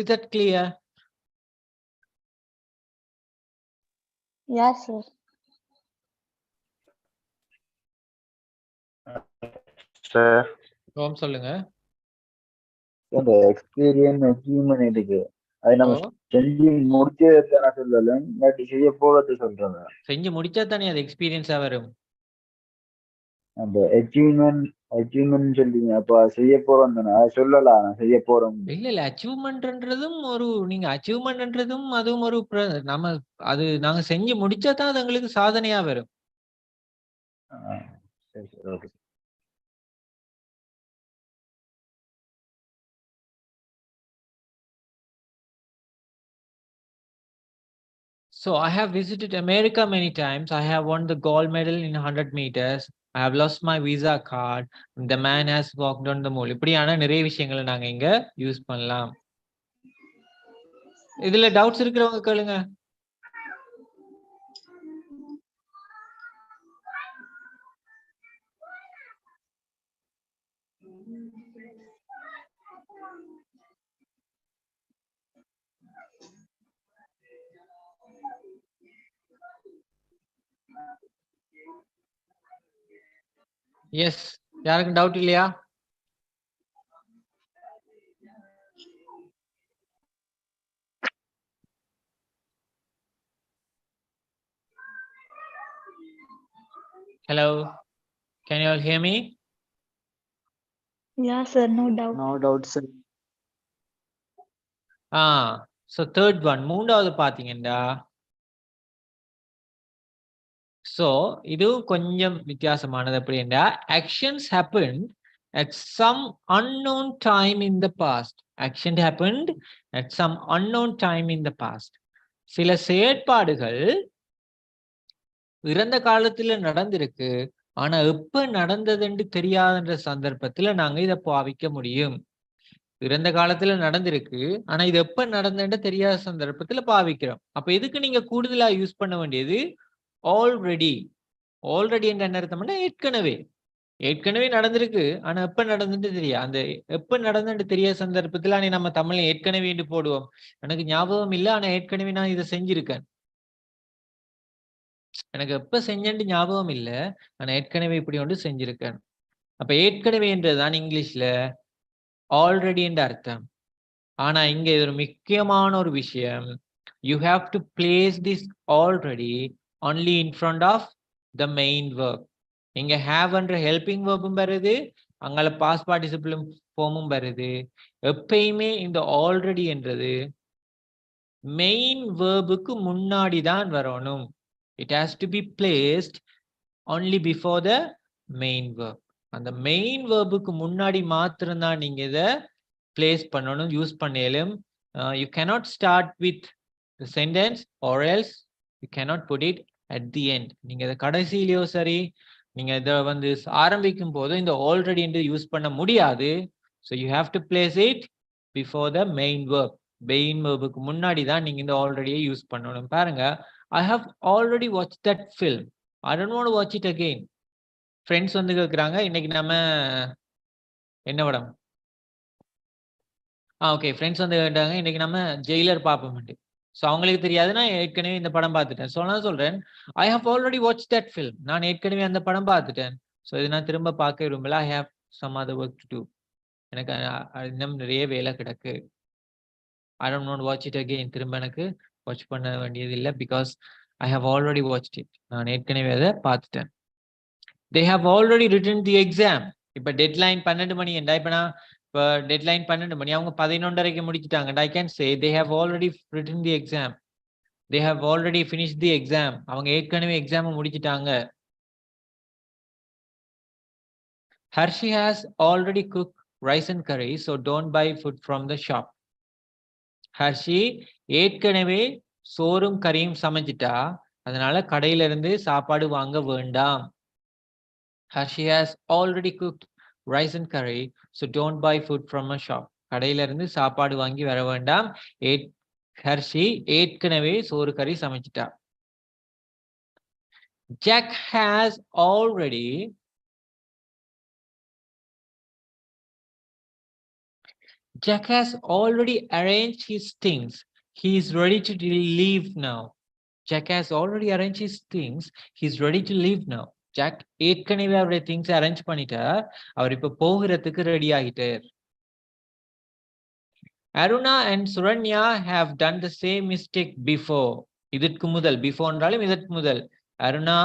Is that clear? Yes, sir. Sir ஓம் சொல்லுங்க. இந்த எக்ஸ்பீரியன்ஸ் அச்சீவ்மெண்ட் இருக்கு, அது நம்ம செஞ்சு முடிச்சதை நான் சொல்லல, பட் செய்ய போறது சொல்றேன். செஞ்சு முடிச்சா தானே அது எக்ஸ்பீரியன்ஸா வரும். அந்த அச்சீவ்மெண்ட் சொல்றீங்க, அப்ப செய்ய போறோம் தானே, அதை சொல்லலாம். நான் செய்ய போறோம் இல்ல அச்சீவ்மெண்ட்ன்றதும் நீங்க அச்சீவ்மெண்ட்ன்றதும் அதுவும் ஒரு நம்ம அது நாங்க செஞ்சு முடிச்சா தான் அது எங்களுக்கு சாதனையா வரும். சரி sir, okay. So I have visited America many times. I have won the gold medal in 100 meters. I have lost my visa card. The man has walked on the moon. இப்படியான நிறைய விஷயங்களை நாங்க இங்க யூஸ் பண்ணலாம். இதுல doubts இருக்கிறவங்க கேளுங்க. S, யாருக்கும் டவுட் இல்லையா? Hello, Can you all hear me? Yeah, sir, no doubt. No doubt, sir. So third one, மூன்றாவது பாத்தீங்கன்னா, so இது கொஞ்சம் வித்தியாசமானது. அப்படின்னா, actions happened at some unknown time in the past. Action happened at some unknown time in the past. சில செயற்பாடுகள் இறந்த காலத்துல நடந்திருக்கு, ஆனா எப்ப நடந்ததுன்னு தெரியாதுன்ற சந்தர்ப்பத்துல நாங்க இதை பாவிக்க முடியும். இறந்த காலத்துல நடந்திருக்கு, ஆனா இது எப்ப நடந்ததுன்னு தெரியாத சந்தர்ப்பத்துல பாவிக்கிறோம். அப்ப இதுக்கு நீங்க கூடுதலா யூஸ் பண்ண வேண்டியது ஆல்ரெடி. ஆல்ரெடி என்ற என்ன அர்த்தம்னா ஏற்கனவே. ஏற்கனவே நடந்திருக்கு, ஆனா எப்ப நடந்துட்டு தெரியாது. அந்த எப்ப நடந்துட்டு தெரியாத சந்தர்ப்பத்துல நம்ம தமிழ்ல ஏற்கனவே என்று போடுவோம். எனக்கு ஞாபகம் இல்லை, ஆனா ஏற்கனவே நான் இதை செஞ்சிருக்கேன். எனக்கு எப்ப செஞ்சேன்னு ஞாபகம் இல்லை, ஆனா ஏற்கனவே இப்படி ஒன்று செஞ்சிருக்கேன். அப்ப ஏற்கனவே என்றதுதான் இங்கிலீஷ்ல ஆல்ரெடி என்ற அர்த்தம். ஆனா இங்க இது ஒரு முக்கியமான ஒரு விஷயம். You have to place this already only in front of the main verb. இங்க have என்ற helping verbும் வருது, அங்கால past participle formும் வருது. எப்பயுமே இந்த already என்றது மெயின் வேர்புக்கு முன்னாடி தான் வரணும். It has to be placed only before the main verb. அந்த மெயின் வேர்புக்கு முன்னாடி மாத்திரம்தான் நீங்க இதை பிளேஸ் பண்ணணும், use பண்ணலும். You cannot start with the sentence or else you cannot put it at the end. நீங்க இதை கடைசியிலயோ சரி, நீங்க இதை வந்து ஆரம்பிக்கும் போது இந்த ஆல்ரெடி என்று யூஸ் பண்ண முடியாது. So you have to place it before the main verb. Main வேர்புக்கு முன்னாடி தான் நீங்க இந்த ஆல்ரெடியை யூஸ் பண்ணணும். பாருங்க, I have already watched that film. I don't want to watch it again. Friends வந்து கேட்குறாங்க, இன்னைக்கு நம்ம என்ன படம்? ஓகே, ஃப்ரெண்ட்ஸ் வந்து கேட்டாங்க இன்னைக்கு நம்ம ஜெயிலர் பார்ப்போம்ட்டு. ஸோ அவங்களுக்கு தெரியாது நான் ஏற்கனவே இந்த படம் பார்த்துட்டேன். ஸோ நான் சொல்றேன், I have already watch that film. நான் ஏற்கனவே அந்த படம் பார்த்துட்டேன். ஸோ இது நான் திரும்ப பார்க்க விரும்பல. I have some other work to do. எனக்கு இன்னும் நிறைய வேலை கிடக்கு. I don't want watch it again. திரும்ப எனக்கு வாட்ச் பண்ண வேண்டியது இல்லை, because I have already watch it. நான் ஏற்கனவே அதை பார்த்துட்டேன். They have already written the exam. இப்ப டெட்லைன் 12 மணி என்றா, இப்ப நான் இப்போ டெட்லைன் 12 மணி, அவங்க 11:30 முடிச்சிட்டாங்க. I can say they have already written the exam. They have already finished the exam. அவங்க ஏற்கனவே எக்ஸாம் முடிச்சிட்டாங்க. Hershey has already cooked rice and curry, so don't buy food from the shop. Hershey ஏற்கனவே சோறும் கறியும் சமைச்சிட்டா, அதனால கடையில இருந்து சாப்பாடு வாங்க வேண்டாம். Hershey has already cooked rice and curry, so don't buy food from a shop. கடையில இருந்து சாப்பாடு வாங்கி வர வேண்டாம். Hershey ஏற்கனவே சோறு கறி சமைச்சிட்டா. Jack has already arranged his things. He is ready to leave now. Jack has already arranged his things. He is ready to leave now. Jack ஏற்கனவே அவருடைய திங்ஸ் அரேஞ்ச் பண்ணிட்டார். அவர் இப்ப போகிறதுக்கு ரெடி ஆகிட்டார். Aruna and Saranya have done the same mistake before. இதற்கு முதல், before என்றாலும் இதற்கு முதல். Aruna,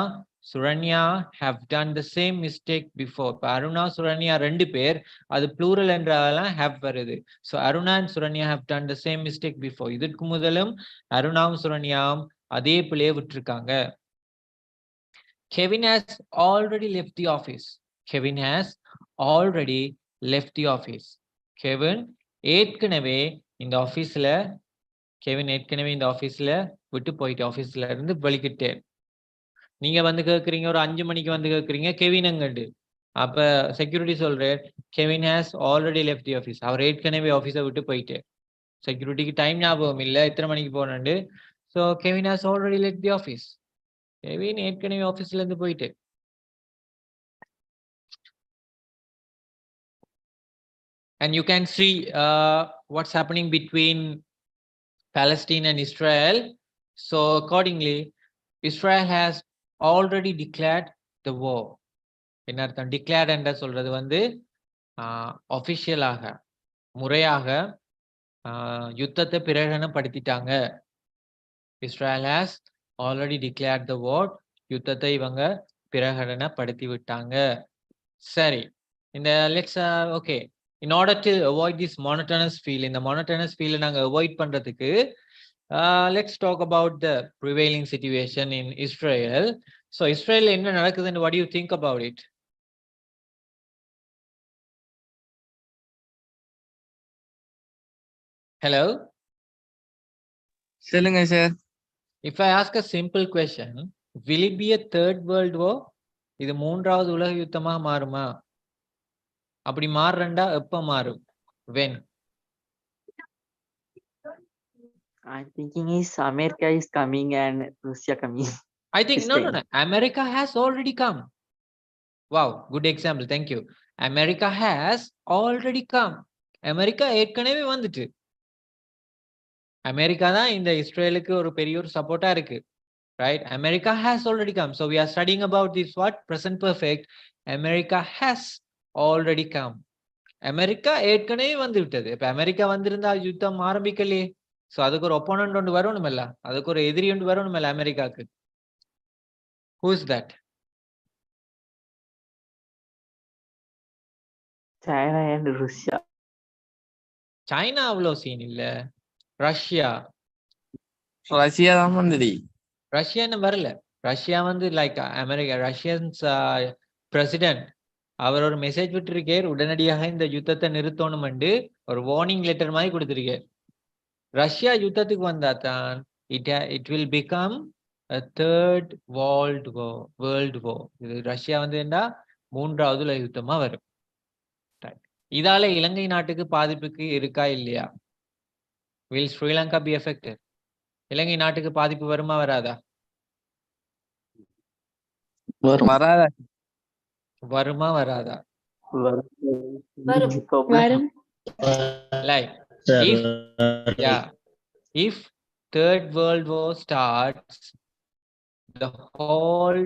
சுரண்யா have done the same mistake before. இப்ப அருணா சுரண்யா ரெண்டு பேர், அது ப்ளூரல் என்றாலும் have வருது. So Aruna and சுரண்யா have done the same mistake before. இதற்கு முதலும் அருணாவும் சுரண்யாவும் அதே பிள்ளையை விட்டுருக்காங்க. Kevin has already left the office. Kevin has already left the office. Kevin ஏற்கனவே இந்த ஆபீஸ்ல விட்டு போயிட்டு, ஆபீஸ்ல இருந்து வெளிக்கிட்டே. நீங்க வந்து கேக்குறீங்க, ஒரு 5 மணிக்கு வந்து கேக்குறீங்க கெவின் எங்கண்டு. அப்ப செக்யூரிட்டி சொல்றார், Kevin has already left the office. அவர் ஏற்கனவே ஆபீஸை விட்டு போயிட்டு. செக்யூரிட்டிக்கு டைம் ஞாபகம் இல்லை எத்தனை மணிக்கு போனேன்னு. So Kevin has already left the office. Kevin ஏற்கனவே ஆபீஸ்ல இருந்து போயிட்டு. And you can see what's happening between Palestine and Israel. So accordingly, Israel has already declared the war. என்ன அர்த்தம்? declared என்ற சொல்றது வந்து ஒபிஷியலாக, முறையாக யுத்தத்தை பிரகடனப்படுத்திட்டாங்க. Israel has already declared the war. யுத்தத்தை இவங்க பிரகடனப்படுத்தி விட்டாங்க. சரி. இந்த let's okay. In order to avoid this monotonous feel, இந்த monotonous feel நாங்க avoid பண்றதுக்கு let's talk about the prevailing situation in Israel. So Israel என்ன நடக்குதுன்னு what do you think about it? Hello? சொல்லுங்க sir. If I ask a simple question, will it be a third world war? இது மூன்றாவது உலக யுத்தமா மாறுமா? அப்படி மாறுறண்டா எப்ப மாறும்? When? I'm thinking is America is coming and Russia coming. I think This no. time. America has already come. Wow, good example. Thank you. America has already come. America ஏற்கனவே வந்துட்டு. America தான் இந்த இஸ்ரேலுக்கு ஒரு பெரிய ஒரு சப்போர்ட்டா இருக்கு. Right? America has already come. So we are studying about this what? Present perfect. America has already come. America ஏற்கனவே வந்து விட்டது. இப்ப அமெரிக்கா வந்திருந்தா யுத்தம் ஆரம்பிக்கலையே. சோ அதுக்கு ஒரு ஒப்போனன்ட் ஒன்று வரணுமில்ல, அதுக்கு ஒரு எதிரி ஒன்று வரணுமில்ல அமெரிக்காக்கு. Who is that? China and Russia. China அவ்வளோ சீன் இல்ல. ரஷ்யா. ரஷ்யா தான் வந்தது. ரஷ்யான்னு வரல. ரஷ்யா வந்து லைக் அமெரிக்கா ரஷ்யன்ஸ் பிரசிடென்ட் அவர் ஒரு மெசேஜ் விட்டுருக்கார், உடனடியாக இந்த யுத்தத்தை நிறுத்தணும்னு ஒரு வார்னிங் லெட்டர் மாதிரி கொடுத்திருக்கார். ரஷ்யா யுத்தத்துக்கு வந்தா தான் it will become a third world war. இது ரஷ்யா வந்து என்ன மூன்றாவது உலக யுத்தமா வரும். இதால இலங்கை நாட்டுக்கு பாதிப்புக்கு இருக்கா இல்லையா? Will Sri Lanka be affected? இலங்கை நாட்டுக்கு பாதிப்பு வருமா வராதா? வராதா? வருமா வராதா? வரும். Like if third world war starts, the whole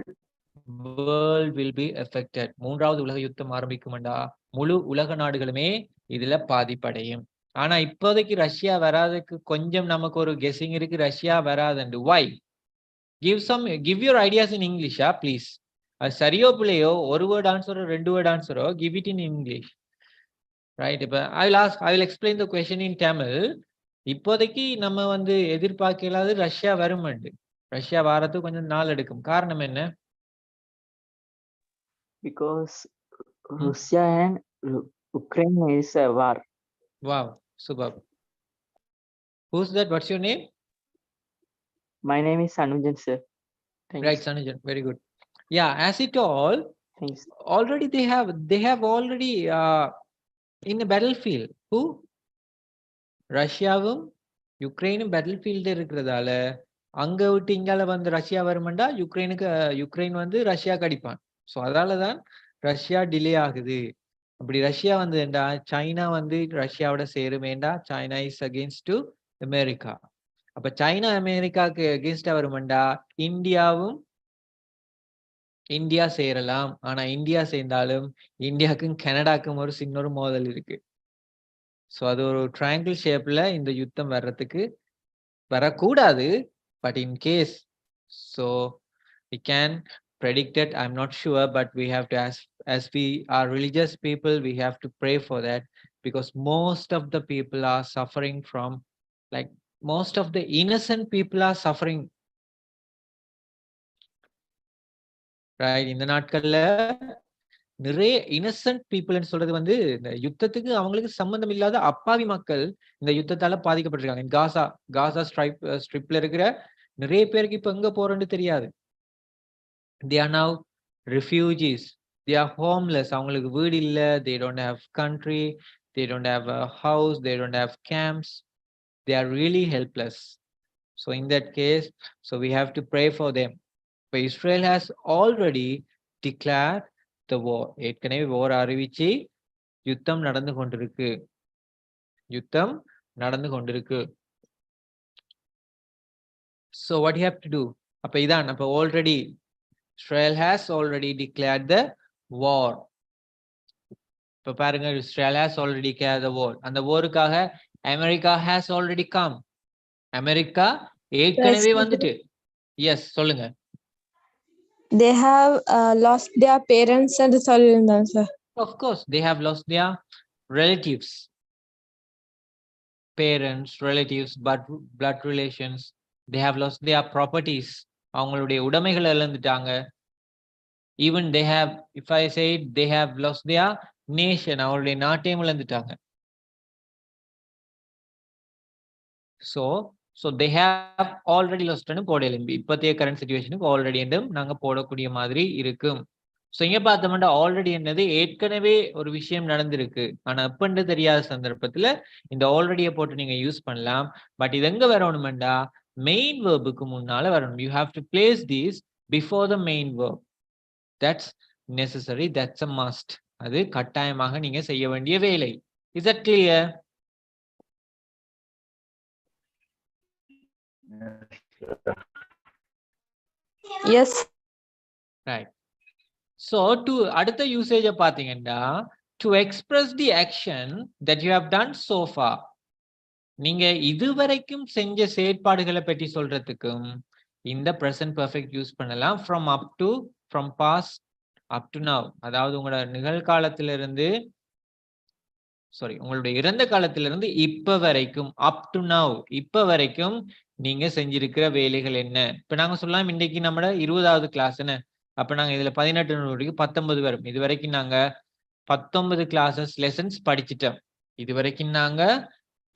world will be affected. மூன்றாவது உலக யுத்தம் ஆரம்பிக்கும்டா முழு உலக நாடுகளுமே இதுல பாதிப்படையும். ஆனா இப்போதைக்கு ரஷ்யா வராதுக்கு கொஞ்சம் நமக்கு ஒரு கெஸிங் இருக்கு, Russia வராதுண்டு. Why? Give your ideas in English, please. அது சரியோ பிள்ளையோ, ஒரு வேர்ட் ஆன்சரோ ரெண்டு word ஆன்சரோ, give it in English. Right? இப்ப I will explain the question in Tamil. இப்போதைக்கு நம்ம வந்து எதிர்பார்க்கலாது ரஷ்யா வருமண்டு. ரஷ்யா வாரத்துக்கு கொஞ்சம் நாள் எடுக்கும். காரணம் என்ன? Because Russia and Ukraine is a war. Wow, superb. Who's that? What's your name? My name is Anujan, sir. Thanks. Right, Sanujan. Very good. Yeah, as it all, Thanks. already they have already in the battlefield. Who? ரஷ்யாவும் யுக்ரைனும் battle field இருக்கிறதால அங்க விட்டு இங்கால வந்து Russia வருமெண்டா Ukraine வந்து ரஷ்யாக்கு அடிப்பான். So அதாலதான் Russia delay ஆகுது. அப்படி ரஷ்யா வந்துண்டா சைனா வந்து ரஷ்யாவோட சேருமேண்டா China is against to America. அப்ப சைனா அமெரிக்காவுக்கு அகேன்ஸ்டா வருமெண்டா இந்தியா சேரலாம். ஆனா இந்தியா சேர்ந்தாலும் இந்தியாவுக்கும் கனடாக்கும் ஒரு சின்ன ஒரு மோதல் இருக்கு. ஸோ அது ஒரு ட்ரையாங்கிள் ஷேப்ல இந்த யுத்தம் வரக்கூடாது. But in case, so we can predict it. I'm not sure, but we have to as we are religious people, we have to pray for that, because most of the people are suffering from, like most of the innocent people are suffering. Right? இந்த நாட்கள்ல நிறைய Innocent பீப்புள்னு சொல்றது வந்து இந்த யுத்தத்துக்கு அவங்களுக்கு சம்பந்தம் இல்லாத அப்பாவி மக்கள் இந்த யுத்தத்தால பாதிக்கப்பட்டிருக்காங்க. காசா ஸ்ட்ரிப்ல இருக்கிற நிறைய பேருக்கு இப்ப எங்க போறோம்னு தெரியாது. They are now refugees. They are homeless. அவங்களுக்கு வீடு இல்ல. They don't have country. They don't have a house. They don't have camps. They are really helpless. So in that case, so we have to pray for them. But Israel has already declared the war. ஏற்கனவே war அறிவிச்சு யுத்தம் நடந்து கொண்டிருக்கு. So what you have to do? அப்ப இதான் அப்ப already Israel has already declared the war. இப்ப பாருங்க, Israel has already declared the war. அந்த வாருக்காக America has already come. America ஏற்கனவே வந்துட்டு. எஸ், சொல்லுங்க. they have lost their parents என்று சொல்லியிருந்தாங்க sir. Of course, they have lost their relatives, parents, relatives, but blood relations. They have lost their properties. அவங்களுடைய உடைமைகளை இழந்துட்டாங்க. Even they have, if I say it, they have lost their nation. அவங்களுடைய நாட்டையும் இழந்துட்டாங்க. So they have already lost ன்னு போடலாம். இப்போதைய current சிச்சுவேஷனுக்கு already என்றும் நாங்க போடக்கூடிய மாதிரி இருக்கும். ஸோ இங்க பார்த்தோம்னா ஆல்ரெடி என்னது ஏற்கனவே ஒரு விஷயம் நடந்திருக்கு. ஆனா எப்பன்னு தெரியாத சந்தர்ப்பத்துல இந்த ஆல்ரெடியை போட்டு நீங்க யூஸ் பண்ணலாம். பட் இது எங்க வரணும்டா மெயின் வேர்புக்கு முன்னால வரணும். You have to place these before the main verb. That's necessary, that's a must. அது கட்டாயமாக நீங்க செய்ய வேண்டிய வேலை. Is that clear? Yes. Right. So to அடுத்த யூசேஜை பார்த்தீங்கன்னா to express the action that you have done so far. நீங்க இதுவரைக்கும் செஞ்ச செயற்பாடுகளை பற்றி சொல்றதுக்கும் இந்த present perfect யூஸ் பண்ணலாம். from past up to now. அதாவது உங்களோட நிகழ்காலத்திலிருந்து உங்களுடைய இறந்த காலத்திலிருந்து இப்ப வரைக்கும் up to now, இப்ப வரைக்கும் நீங்க செஞ்சிருக்கிற வேலைகள் என்ன. இப்ப நாங்க சொல்லலாம் இன்னைக்கு நம்மளோட 20வது கிளாஸ் என்ன, அப்ப நாங்க இதுல 18 வரைக்கும் 19 வரும். இது வரைக்கும் நாங்க 19 கிளாஸஸ் லெசன்ஸ் படிச்சிட்டோம். இது வரைக்கும் நாங்க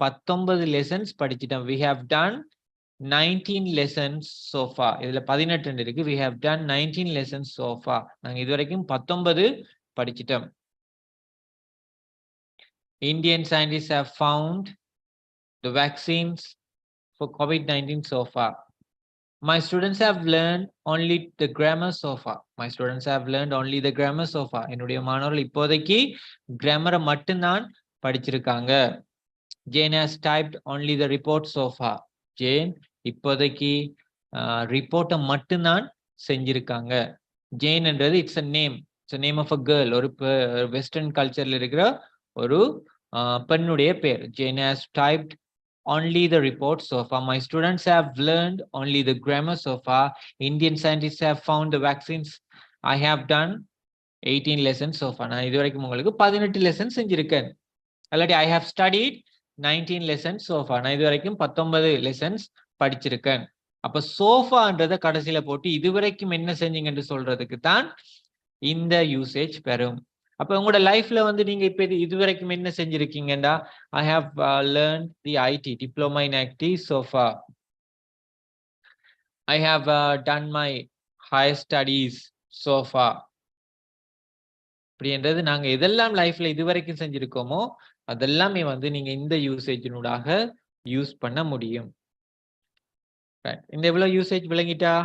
19 lessons படிச்சிட்டோம். we have done 19 lessons so far. இதுல 18 இருக்கு. we have done 19 lessons so far. நாங்க இது வரைக்கும் 19 படிச்சிட்டோம். Indian scientists have found the vaccines for COVID-19 so far. My students have learned only the grammar so far. My students have learned only the grammar so far. என்னுடைய மாணவர்கள் இப்போதைக்கு கிராமரை மட்டும்தான் படிச்சிருக்காங்க. Jane has typed only the report so far. Jane இப்போதைக்கு ரிப்போர்ட்டை மட்டும்தான் செஞ்சிருக்காங்க. Jane என்றது it's a name. It's a name of a girl. ஒரு வெஸ்டர்ன் கல்ச்சர்ல இருக்கிற ஒரு பெண்ணுடைய பேர். Jane has typed only the report so far. My students have learned only the grammar so far. Indian scientists have found the vaccines. I have done 18 lessons so far. நான் இதுவரைக்கும் உங்களுக்கு 18 lessons செஞ்சிருக்கேன். அல்லாட்டி I have studied 19 lessons so far. நான் இதுவரைக்கும் 19 lessons படிச்சிருக்கேன். அப்ப சோஃபான்றத கடைசியில போட்டு இதுவரைக்கும் என்ன செஞ்சீங்கன்னு சொல்றதுக்கு தான் இந்த யூசேஜ் பெறும். அப்ப உங்களோட லைஃப்ல வந்து நீங்க இப்ப இதுவரைக்கும் என்ன செஞ்சிருக்கீங்கடா? I have learned the IT diploma in IT so far. I have done my higher studies so far. அப்படின்றது நாங்க எதெல்லாம் லைஃப்ல இதுவரைக்கும் செஞ்சிருக்கோமோ அதெல்லாமே வந்து நீங்க இந்த யூசேஜினூடாக யூஸ் பண்ண முடியும். இந்த எவ்வளவு யூசேஜ் விளங்கிட்டா?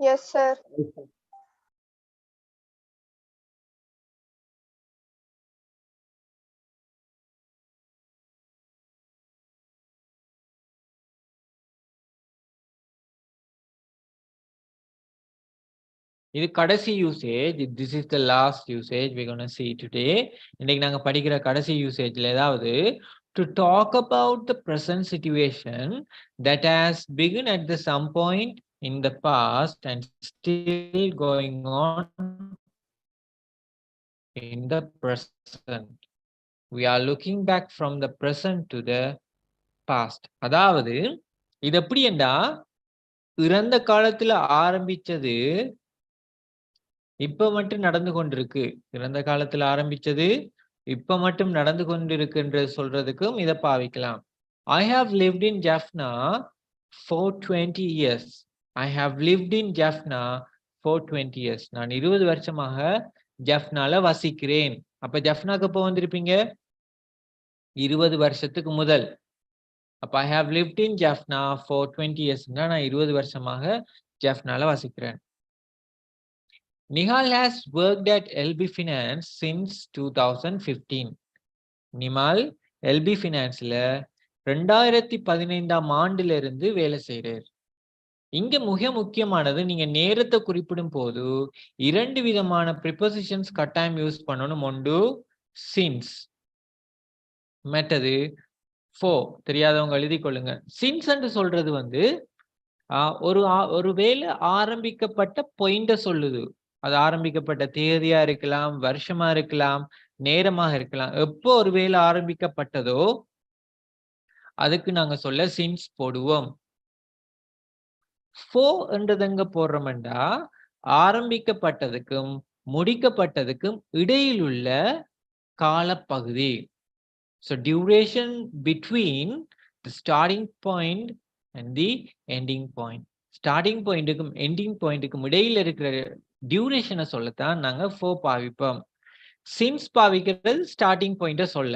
Yes, sir. இது கடைசி usage. This is the last usage we're going to see today. இன்னைக்கு நாங்க படிக்கிற கடைசி யூசேஜ்ல ஏதாவது to talk about the present situation that has begun at the some point in the past and still going on in the present. We are looking back from the present to the past. அதாவது இது எப்படி என்றா இறந்த காலத்துல ஆரம்பிச்சது இப்ப மட்டும் நடந்து கொண்டிருக்கு. இறந்த காலத்துல ஆரம்பிச்சது இப்ப மட்டும் நடந்து கொண்டிருக்குன்றது சொல்றதுக்கும் இதை பாவிக்கலாம். I have lived in Jaffna for 20 years. I have lived in Jaffna for 20 years. நான் 20 வருஷமாக ஜஃப்னால வசிக்கிறேன். அப்ப ஜஃப்னாக்கு எப்போ வந்திருப்பீங்க? 20 வருஷத்துக்கு முதல். அப்ப I have lived in Jaffna for 20 years. நான் 20 வருஷமாக ஜஃப்னால வசிக்கிறேன். Nihal has worked at LB Finance since 2015. Nimal LB Financeல 2015ஆம் ஆண்டுல இருந்து வேலை செய்றார். இங்க மிக முக்கியமானது நீங்க நேரத்தை குறிப்பிடும் போது 2 விதமான prepositions கட்டாயம் யூஸ் பண்ணணும். ஒன்று since, மற்றது 4 தெரியாதவங்க எழுதி கொள்ளுங்க. சின்ஸ் என்று சொல்றது வந்து ஒரு வேலை ஆரம்பிக்கப்பட்ட பாயிண்ட சொல்லுது. அது ஆரம்பிக்கப்பட்ட தேதியா இருக்கலாம், வருஷமா இருக்கலாம், நேரமாக இருக்கலாம். எப்போ ஒரு வேலை ஆரம்பிக்கப்பட்டதோ அதுக்கு நாங்க சொல்ல சின்ஸ் போடுவோம். 4 என்றது எங்க போடுறோம்டா ஆரம்பிக்கப்பட்டதுக்கும் முடிக்கப்பட்டதுக்கும் இடையில் உள்ள காலப்பகுதி. So duration between the starting point and the ending point. Starting பாயிண்ட்டுக்கும் எண்டிங் பாயிண்ட்டுக்கும் இடையில இருக்கிற டியூரேஷனை சொல்லத்தான் நாங்க 4 பாவிப்போம். சின்ஸ் பாவிக்கிறது ஸ்டார்டிங் பாயிண்ட சொல்ல.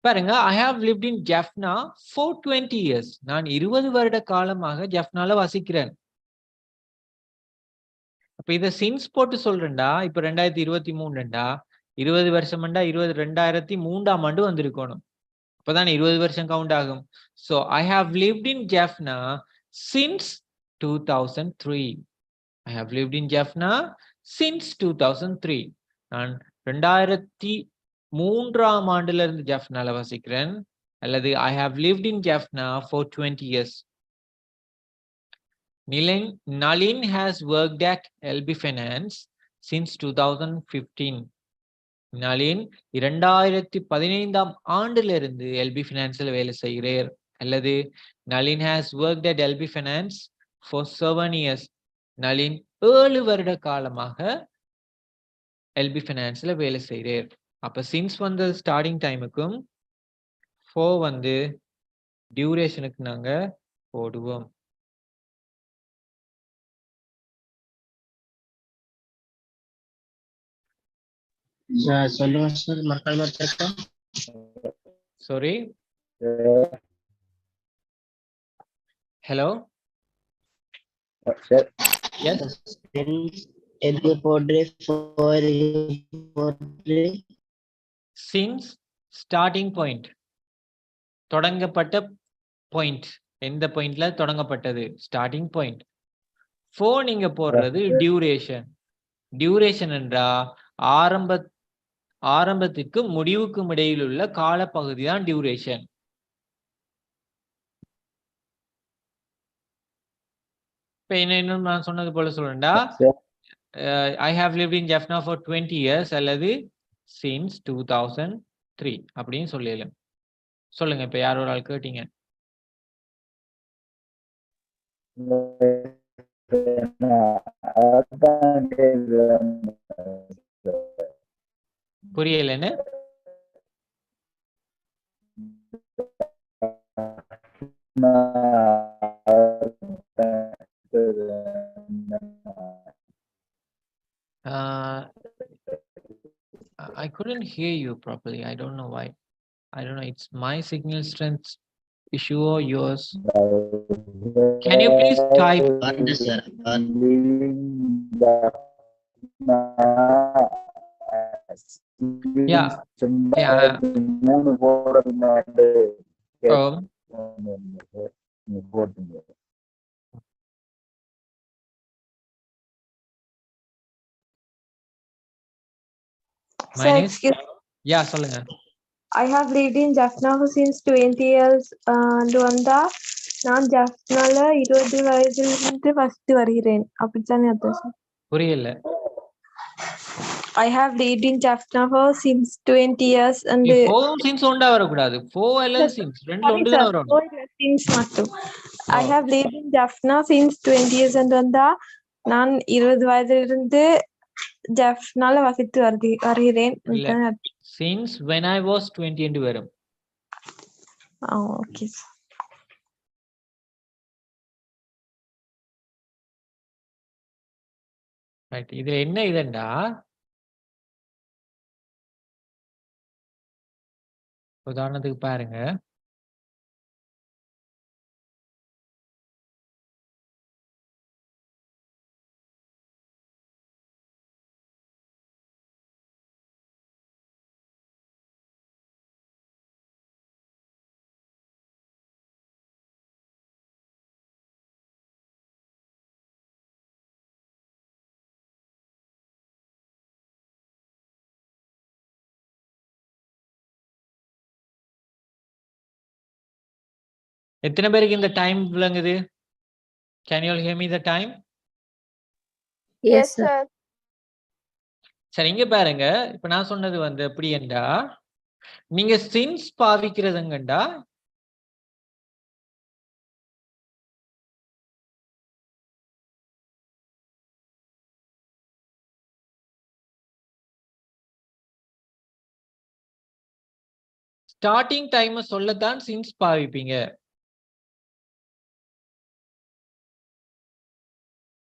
பாருங்க, I have lived in Jaffna for 20 years. நான் 20 வருட காலமாக ஜஃப்னால வசிக்கிறேன். அப்ப இத சின்ஸ் போட்டு சொல்றேன்டா. இப்ப 2023 20 வருஷம்டா 2003ஆம் ஆண்டு வந்திருக்கணும். அப்பதான் 20 வருஷம் கவுண்ட் ஆகும். So I have lived in Jaffna since 2003. I have lived in Jaffna since 2003. நான் 2003ஆம் ஆண்டுல இருந்து ஜஃப்னால வசிக்கிறேன். அல்லது I have lived in Jaffna for 20 years. Nalin has worked at LB Finance since 2015. Nalin 2015ஆம் ஆண்டுல இருந்து எல்பி பினான்ஸ்ல வேலை செய்கிறார். அல்லது Nalin has worked at LB Finance for 7 years. Nalin 7 வருட காலமாக எல்பி பினான்ஸ்ல வேலை செய்கிறார். அப்ப சின்ஸ் வந்து ஸ்டார்டிங் டைமுக்கும் 4 வந்து டியூரேஷனுக்கு நாங்க போடுவோம். சொல்லுங்க சார், மறக்காம கேட்க. Sorry. Hello. Sir. Yes. எது போடுறே போடுறே Since ஸ்டார்டிங் பாயிண்ட் தொடங்கப்பட்ட பாயிண்ட் எந்த பாயிண்ட்ல தொடங்கப்பட்டது ஸ்டார்டிங் பாயிண்ட். 4 நீங்க போடுறது டியூரேஷன். டியூரேஷன் என்றா ஆரம்பத்திற்கும் முடிவுக்கும் இடையில் உள்ள காலப்பகுதி தான் டியூரேஷன். இப்ப என்ன நான் சொன்னது போல சொல்றேன்டா, I have lived in Jaffna for 20 years அல்லது since 2003 அப்படின்னு சொல்லலாம். சொல்லுங்க, இப்ப யார் ஒரு ஆள் கேட்டீங்க? புரியலன்னு? I couldn't hear you properly. I don't know why. I don't know. It's my signal strength issue or yours. Can you please type? Yeah. Sir, excuse. Yeah, சொல்லுங்க. I have lived in Jaffna since 20 years. வந்தா நான் ஜாஃப்னால 20 வயதிலிருந்து first வருகிறேன். அப்படித்தானே அர்த்தம் sir? புரியல. I have lived in Jaffna since 20 years and since ஒண்டா வரக்கூடாது. 4 அல்லது since ரெண்டுல ஒன்று தான் வரணும். since மட்டும். I have lived in Jaffna since 20 years and வந்தா நான் 20 வயதிலிருந்து ஜாஃப்னால வசித்து வருகிறேன். Since when I was 20 என்று வரும். ஓகே. ரைட். இதுல என்ன இதண்டா, உதாரணத்துக்கு பாருங்க, எத்தனை பேருக்கு இந்த டைம் விளங்குது? Can you all hear me the time? Yes, sir. சரி, இங்க பாருங்க. இப்ப நான் சொன்னது வந்து எப்படி என்றா, நீங்க since பாவிக்கிறதுங்கண்டா ஸ்டார்டிங் டைம் சொல்லத்தான் since பாவிப்பீங்க.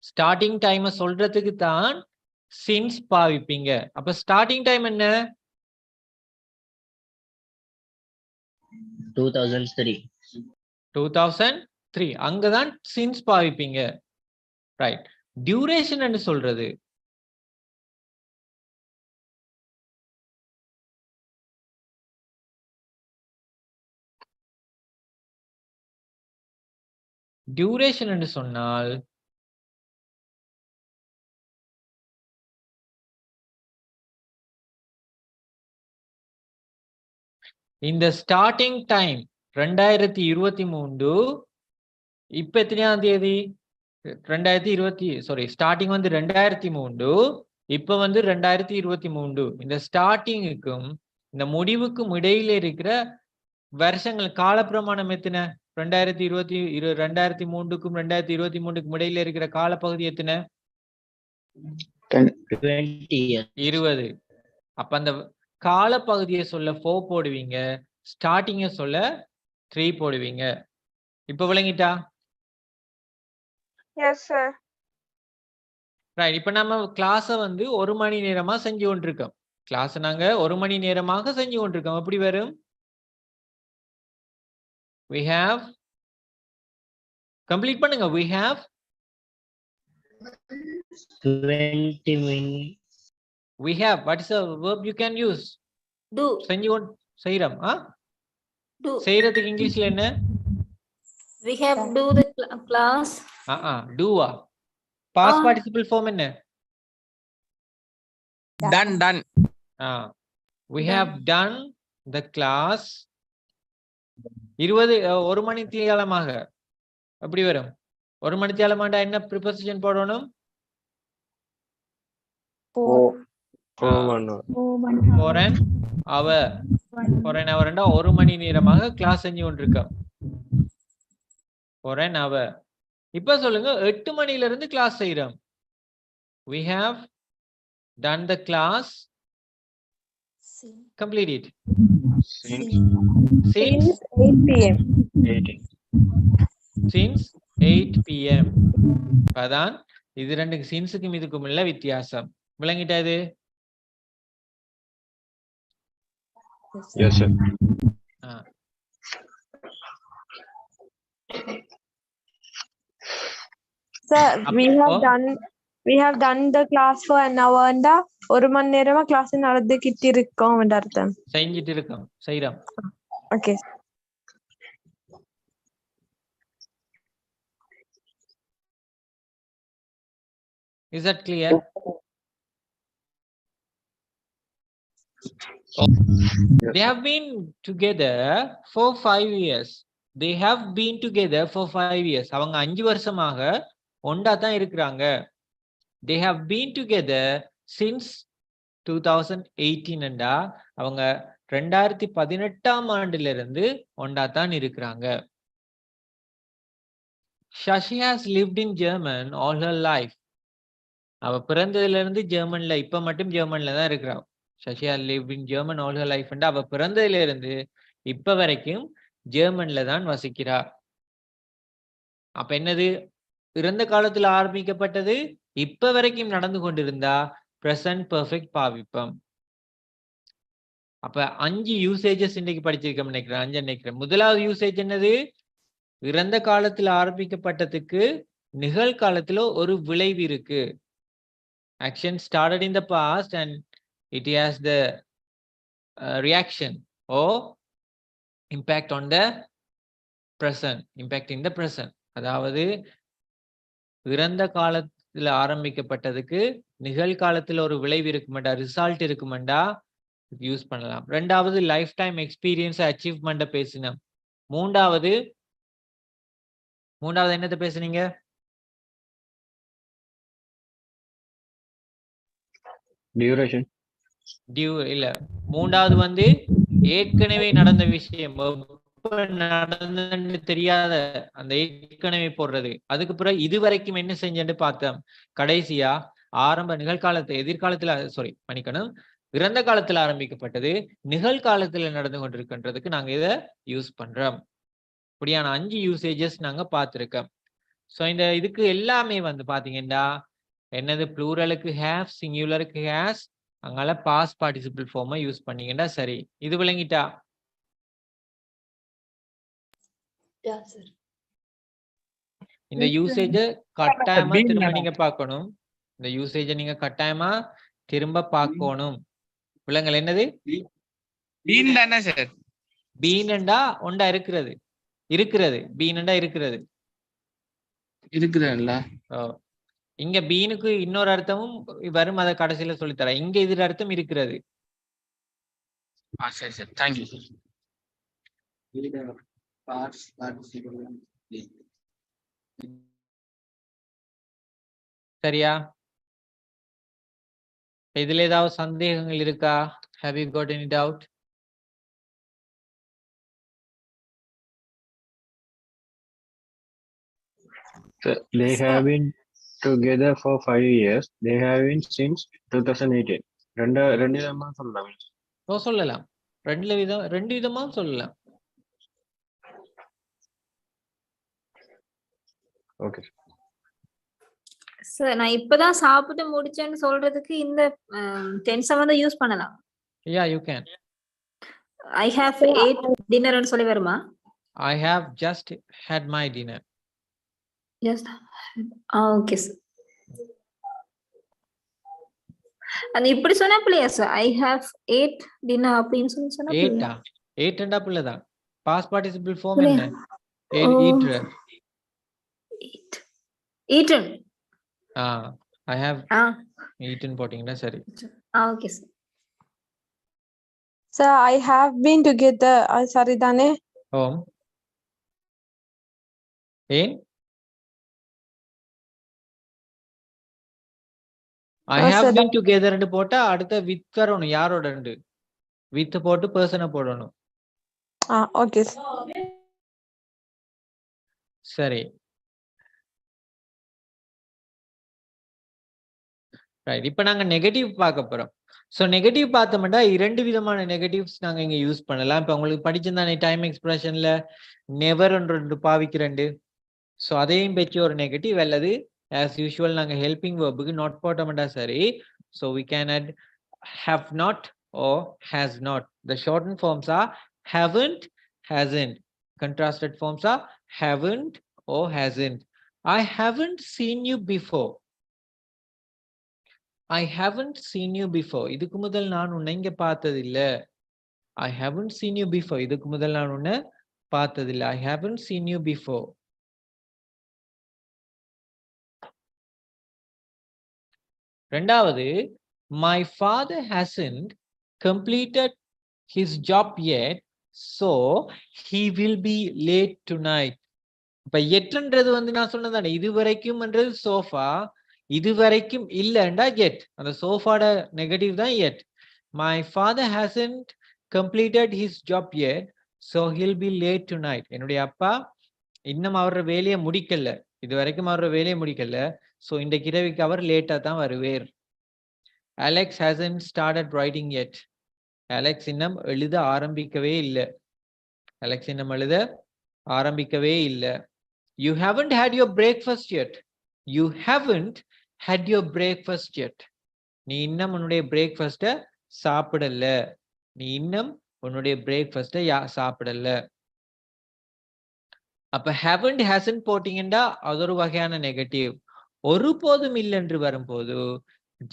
ஸ்டார்டிங் டைம் சொல்றதுக்கு தான் since பாவிப்பீங்க. அப்ப ஸ்டார்டிங் டைம் என்ன? 2003. 2003. அங்கதான் since பாவிப்பீங்க. ரைட். டியூரேஷன் என்று சொல்றது டியூரேஷன் என்று சொன்னால் இந்த ஸ்டார்டிங் டைம் 2023 இப்ப எத்தனையாம் தேதி? 2020 ஸ்டார்டிங் வந்து 2003, இப்ப வந்து 2023. இந்த ஸ்டார்டிங்குக்கும் இந்த முடிவுக்கும் இடையில இருக்கிற வருஷங்கள் காலப்பிரமாணம் எத்தனை? 2023க்கும் 2023க்கும் இடையில இருக்கிற காலப்பகுதி எத்தனை? 20 years. 20. அப்ப அந்த காலப்பகுதியை சொல்ல 4 போடுவீங்க, ஸ்டார்டிங்க சொல்ல 3 போடுவீங்க. இப்ப விளங்கிட்டா? Yes, sir. ரைட். இப்ப நம்ம கிளாஸ வந்து 1 மணி நேரமா செஞ்சு கொண்டிருக்கோம். கிளாஸ் நாங்க 1 மணி நேரமாக செஞ்சு கொண்டிருக்கோம். எப்படி வரும்? We have complete பண்ணுங்க. We have 20 minutes. we have what is a verb you can use? Do. செஞ்சு செய்றோம். Do. செய்யறதுக்கு இங்கிலீஷ்ல என்ன? We have do the class. doவா? past participle form என்ன? done. We have done the class 1 மணி தியாலமாக. எப்படி வரும்? 1 மணி தியாலமாண்டா என்ன preposition போடணும்? For an hour. For an hour என்றா 1 மணி நேரமாக கிளாஸ் செஞ்சு கொண்டிருக்கோம். For an hour. இப்ப சொல்லுங்க, 8 மணில இருந்து கிளாஸ் செய்றோம். We have done the class. Complete it. Since 8 p.m. Since 8 p.m. அதான் இது ரெண்டுக்கு சின்ஸுக்கும் இதுக்கும் உள்ள வித்தியாசம். விளங்கிட்டா இது? Yes, sir. Sir, we have done the class for an hour and 1 மணி நேரமா கிளாஸ் நடந்துகிட்டு இருக்கோம் என்ற அர்த்தம். செஞ்சிட்டு இருக்கோம், செய்றோம். Okay. Is that clear? They have been together for 5 years. They have been together for 5 years. அவங்க 5 வருஷமாக ஒண்டா தான் இருக்கிறாங்க. They have been together since 2018 என்றா அவங்க 2018ஆம் ஆண்டுல இருந்து ஒண்டா தான் இருக்கிறாங்க. Shashi has lived in German all her life. அவ பிறந்ததுல இருந்து ஜெர்மன்ல, இப்ப மட்டும் ஜெர்மன்ல தான் இருக்கிறா. Shashi has lived in German all her life என்றா அவ பிறந்ததுல இருந்து இப்ப வரைக்கும் ஜெர்மன்ல தான் வசிக்கிறா. அப்ப என்னது? இறந்த காலத்துல ஆரம்பிக்கப்பட்டது, இப்ப வரைக்கும் நடந்து கொண்டிருந்தா பிரசன்ட் பெர்ஃபெக்ட் பாவிப்பம். அப்ப 5 யூசேஜஸ் இன்னைக்கு படிச்சிருக்கோம் நினைக்கிறேன். 5 நினைக்கிறேன். முதலாவது யூசேஜ் என்னது? இறந்த காலத்துல ஆரம்பிக்கப்பட்டதுக்கு நிகழ்காலத்துல ஒரு விளைவு இருக்கு. Action started in the past and it has the reaction or impact on the present. Impact in the present. அதாவது இறந்த காலத்துல ஆரம்பிக்கப்பட்டதுக்கு நிகழ்காலத்துல ஒரு விளைவு இருக்குமெண்டா, ரிசல்ட் இருக்குமெண்டா யூஸ் பண்ணலாம். ரெண்டாவது லைஃப் டைம் எக்ஸ்பீரியன்ஸ் அச்சீவ்மெண்ட்டை பேசினோம். மூன்றாவது மூன்றாவது என்னத்தை பேசுனீங்க? Duration. இல்ல, மூன்றாவது வந்து ஏற்கனவே நடந்த விஷயம், நடந்ததுன்னு தெரியாத அந்த ஏற்கனவே போடுறது. அதுக்கு பிறகு இதுவரைக்கும் என்ன செஞ்சேன்னு பார்த்தோம். கடைசியா ஆரம்ப நிகழ்காலத்தை எதிர்காலத்துல மன்னிக்கணும், இறந்த காலத்துல ஆரம்பிக்கப்பட்டது நிகழ்காலத்துல நடந்து கொண்டிருக்கின்றதுக்கு நாங்க இதை யூஸ் பண்றோம். இப்படியான 5 யூசேஜஸ் நாங்க பார்த்திருக்கோம். ஸோ இந்த இதுக்கு எல்லாமே வந்து பாத்தீங்கன்னா என்னது, ப்ளூரலுக்கு ஹேவ், சிங்குலருக்கு ஹேஸ், அங்கால பாஸ்ட் பார்ட்டிசிபிள் ஃபார்மை யூஸ் பண்ணீங்கன்னா சரி. இது விளங்கிட்டா? இந்த யூசேஜ கட்டாயமா திரும்ப நீங்க பார்க்கணும். இந்த யூசேஜ நீங்க கட்டாயமா திரும்ப பார்க்கணும். விலங்கல் என்னது? பீன் தானே சார்? பீனண்டா ஒண்டா இருக்கிறது, பீனண்டா இருக்கிறது இருக்குதுல்ல. இங்க பீனுக்கு இன்னொரு அர்த்தமும் வரும், அதை கடைசியில சொல்லித்தரேன். இங்க இது அர்த்தம் இருக்கிறது. சரி சார், தேங்க்யூ சார். சரியா? இதுல ஏதாவது சந்தேகங்கள் இருக்கா? Have you got any doubt? So they have been together for 5 years. They have been since 2018. ரெண்டு விதமா சொல்லலாம். சொல்லலாம். ரெண்டு விதமா சொல்லலாம். ஓகே சார், நான் இப்பதான் சாப்பிட்டு முடிச்சேன்னு சொல்றதுக்கு இந்த டென்ஸை வந்து யூஸ் பண்ணலாம். Yeah, you can. I have ate dinner ன்னு சொல்லி வருமா? I have just had my dinner. Yes. Okay sir. அது இப்படி சொன்னா பிள்ளையா sir? I have ate dinner அப்படின்னு சொன்னா ஏட்டா? ஏட்டண்டா பிள்ளைதான். பாஸ்ட் பார்ட்டிசிபிள் ஃபார்ம் என்ன? eater. Eaten. I have eaten போட்டீங்கன்னா சரி. Okay sir. Sir, I have been together. Sorry தானே? ஏன்? I have been together ன்னு போட்டா அடுத்த with வரணும். யாரோட ரெண்டு? with போட்டு பர்சனை போடணும். ஓகே சரி. ரைட். இப்போ நாங்க நெகட்டிவ் பார்க்க போறோம். ஸோ நெகட்டிவ் பார்த்தோம்னா 2 விதமான நெகட்டிவ்ஸ் நாங்க இங்க யூஸ் பண்ணலாம். இப்போ உங்களுக்கு படிச்சிருந்தானே டைம் எக்ஸ்பிரஷன்ல நெவர் ஒன்று பாவிக்கிறண்டு. ஸோ அதையும் வச்சு ஒரு நெகட்டிவ் அல்லது ஆஸ் யூஷுவல் நாங்க ஹெல்பிங் வேர்புக்கு நாட் போட்டோம்னா சரி. So we can add have not or has not. The shortened forms are haven't, hasn't. Contrasted forms are haven't or hasn't. I haven't seen you before. I haven't seen you before. இதுக்கு முதல் நான் உன்னை இங்க பார்த்ததில்ல. I haven't seen you before. இதுக்கு முதல் நான் உன்னை பார்த்ததில்ல. I haven't seen you before. ரெண்டாவது, my father hasn't completed his job yet, so he will be late tonight. இப்ப எட்ன்றது வந்து நான் சொன்னதானே இதுவரைக்கும்ன்றது சோஃபா, இதுவரைக்கும் இல்லைண்டா yet. அந்த சோஃபாட நெகட்டிவ் தான் yet. My father hasn't completed his job yet, so he'll be late tonight. என்னுடைய அப்பா இன்னும் அவரோட வேலையை முடிக்கல, இது வரைக்கும் அவரோட வேலையை முடிக்கல. ஸோ இந்த இரவுக்கு அவர் லேட்டா தான் வருவேர். Alex hasn't started writing yet. Alex இன்னும் எழுத ஆரம்பிக்கவே இல்லை. Alex இன்னும் எழுத ஆரம்பிக்கவே இல்லை. You haven't had your breakfast yet. You haven't had your breakfast yet. நீ இன்னும் உன்னுடைய பிரேக்ஃபாஸ்ட சாப்பிடல. நீ இன்னும் உன்னுடைய பிரேக்ஃபாஸ்ட சாப்பிடல. அப்ப haven't hasn't போட்டீங்கன்னா அது ஒரு வகையான நெகட்டிவ். ஒருபோதும் இல்லை என்று வரும்போது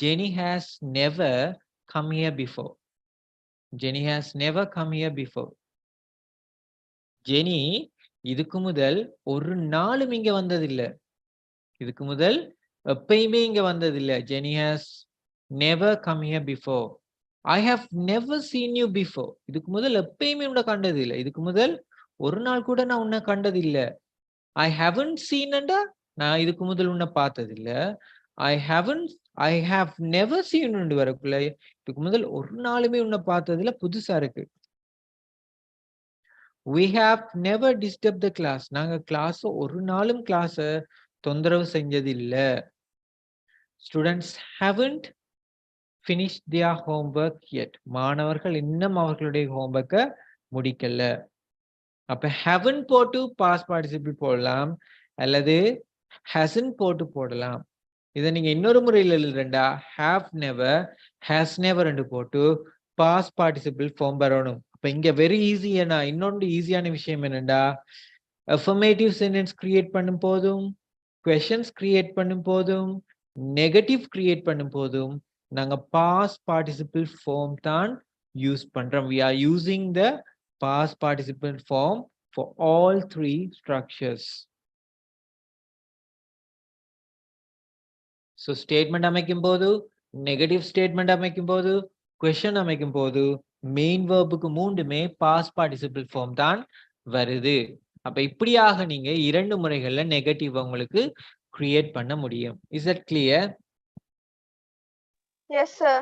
Jenny has never come here before. Jenny has never come here before. Jenny இதுக்கு முதல் ஒரு நாளும் இங்க வந்ததில்லை. இதுக்கு முதல் எப்பயுமே இங்க வந்ததில்லை. Jenny has never come here before. I have never seen you before. இதுக்கு முதல் எப்பயுமே உன்னை கண்டதில்லை. இதுக்கு முதல் ஒரு நாள் கூட நான் உன்னை கண்டதில்லை. ஐ ஹேவன்ட் சீன்டா நான் இதுக்கு முதல் உன்னை பார்த்தது இல்ல. ஐ ஹாவ் நெவர் சீன் வரக்குள்ள இதுக்கு முதல் ஒரு நாளுமே உன்னை பார்த்ததுல புதுசா இருக்கு. we have never disturbed the class. நாங்க கிளாஸ் ஒரு நாளும் கிளாஸ தொந்தரவு செஞ்சது இல்ல. Students haven't finished their homework yet. மாணவர்கள் இன்னும் அவர்களுடைய ஹோம்வொர்க்கை முடிக்கல. அப்ப haven't போட்டு past participle போடலாம் அல்லது hasn't போட்டு போடலாம். இதை நீங்க இன்னொரு முறையில் எழுதுறா have never, has never என்று போட்டு past participle form வரணும். அப்ப இங்க வெரி ஈஸியா இன்னொன்று ஈஸியான விஷயம் என்னண்டா affirmative sentence கிரியேட் பண்ணும் போதும் questions கிரியேட் பண்ணும் போதும் நெகட்டிவ் கிரியேட் பண்ணும் போதும் நாங்க past participle form தான் யூஸ் பண்றோம். we are using the past participle form for all three structures. so statement அமைக்கும் போது நெகட்டிவ் ஸ்டேட்மெண்ட் அமைக்கும் போது question அமைக்கும் போது மெயின் வேர்புக்கு மூன்றுமே past participle form தான் வருது. அப்ப இப்படியாக நீங்க இரண்டு முறைகள்ல நெகட்டிவ் உங்களுக்கு கிரியேட் பண்ண முடியும். Is that clear? Yes, sir.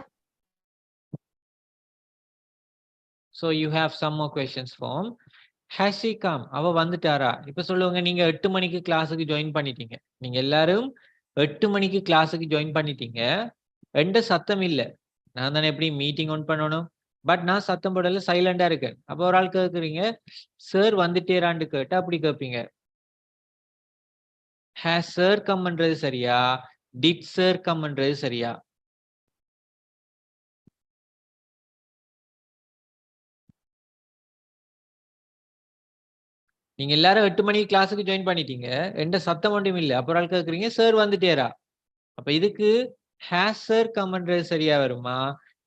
So you have some more questions from has she come? அவ வந்துட்டாரா? இப்ப சொல்லுவாங்க நீங்க 8 மணிக்கு கிளாஸுக்கு ஜாயின் பண்ணிட்டீங்க. நீங்க எல்லாரும் 8 மணிக்கு கிளாஸுக்கு ஜாயின் பண்ணிட்டீங்க. எந்த சத்தம் இல்ல. நான் தானே எப்படி மீட்டிங் ஆன் பண்ணணும். பட் நான் சத்தம் போடல, சைலண்டா இருக்கேன். அப்ப ஒரு ஆள் கேக்குறீங்க சார் வந்துட்டேரான்னு கேட்டா அப்படி கேட்பீங்க. has sir come பண்றது சரியா? did sir come பண்றது சரியா? நீங்க எல்லாரும் 8 மணிக்கு கிளாஸுக்கு ஜாயின் பண்ணிட்டீங்க. எந்த சத்தம் ஒன்றும் இல்லை. அப்புறம் ஆள் கேட்குறீங்க சார் வந்துட்டேரா? அப்ப இதுக்கு ஹேஸ் சார் கம்ன்றது சரியா வருமா?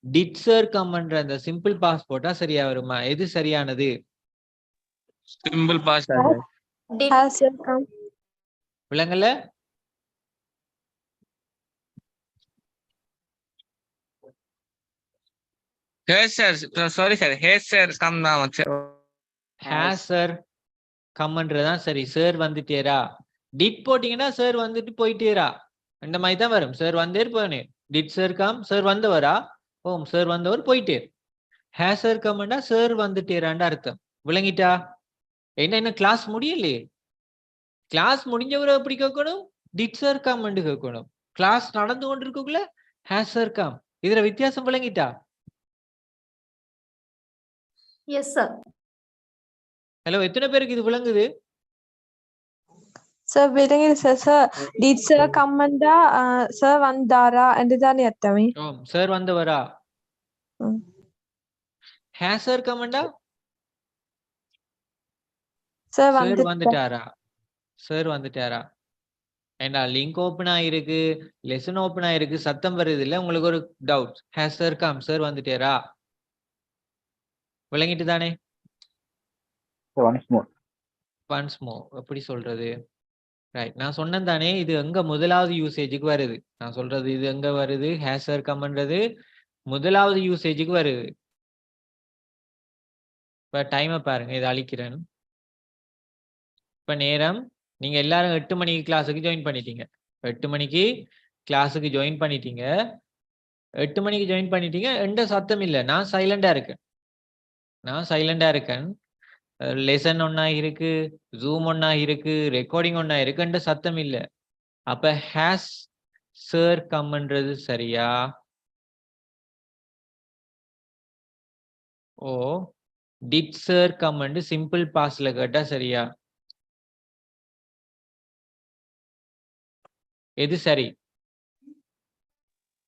டிட் சார் கம்ன்ற அந்த சிம்பிள் பாஸ் போட்டா சரியா வருமா? எது சரியானது? Simple pass. Has sir come? விளங்கல? Yes sir, sorry sir, yes sir come down. Has sir கம்ன்றதான் சரி. சார் வந்துட்டேரா? டிட் போட்டீங்கன்னா சார் வந்துட்டு போயிட்டேரா இந்த மாதிரி தான் வரும். சார் வந்தேர் போனேன். Did sir come? சார் வந்தவரா? ஓம் சார் வந்தவர் போயிட்டேர். ஹேஸ் சார் கம்னா சார் வந்துட்டேரான்னு அர்த்தம். விளங்கிட்டா? என்ன கிளாஸ் முடியலையே. கிளாஸ் முடிஞ்சவரை எப்படி கேட்கணும்? டிட் சார் கம் கேட்கணும். கிளாஸ் நடந்து கொண்டு இருக்கக்குள்ள ஹேஸ் சார் கம். இதுல வித்தியாசம் விளங்கிட்டா? Yes sir. ஹலோ, எத்தனை பேருக்கு இது விளங்குது? Sir, விளங்குது sir. Sir, did sir come ண்டா sir வந்தாரா என்றுதானே அர்த்தமே. சார் வந்தவரா? ஹேஸ் சார் கம்ண்டா சார் வந்துட்டாரா? சார் வந்துட்டாரா? ஏண்டா லிங்க் ஓப்பன் ஆயிருக்கு, லெசன் ஓப்பன் ஆயிருக்கு, சத்தம் வருது இல்ல, உங்களுக்கு ஒரு doubt. Has sir come? Sir வந்துட்டாரா? விளங்கிட்டு தானே? ஒன்ஸ் மோர் எப்படி சொல்றது? ரைட், நான் சொன்னேன் தானே இது எங்க முதலாவது யூசேஜுக்கு வருது. நான் சொல்றது இது எங்க வருது? ஹேஸ் சார் கம்ன்றது முதலாவது யூசேஜுக்கு வருது. இப்ப டைமை பாருங்க, இதை அழிக்கிறேன். இப்ப நேரம் நீங்க எல்லாரும் 8 மணிக்கு கிளாஸுக்கு ஜாயின் பண்ணிட்டீங்க. 8 மணிக்கு கிளாஸுக்கு ஜாயின் பண்ணிட்டீங்க. 8 மணிக்கு ஜாயின் பண்ணிட்டீங்க. எந்த சத்தம் இல்லை. நான் சைலண்டா இருக்கேன். லெசன் ஒன்னா இருக்கு, ஜூம் ஒன்னா இருக்கு, ரெக்கார்டிங் ஒன்னா இருக்கு, எந்த சத்தம் இல்லை. அப்ப ஹேஸ் சார் கம்ன்றது சரியா? ஓ டிட் சார் கம்ன்னு சிம்பிள் பாஸ்ல கேட்டா சரியா? எது சரி?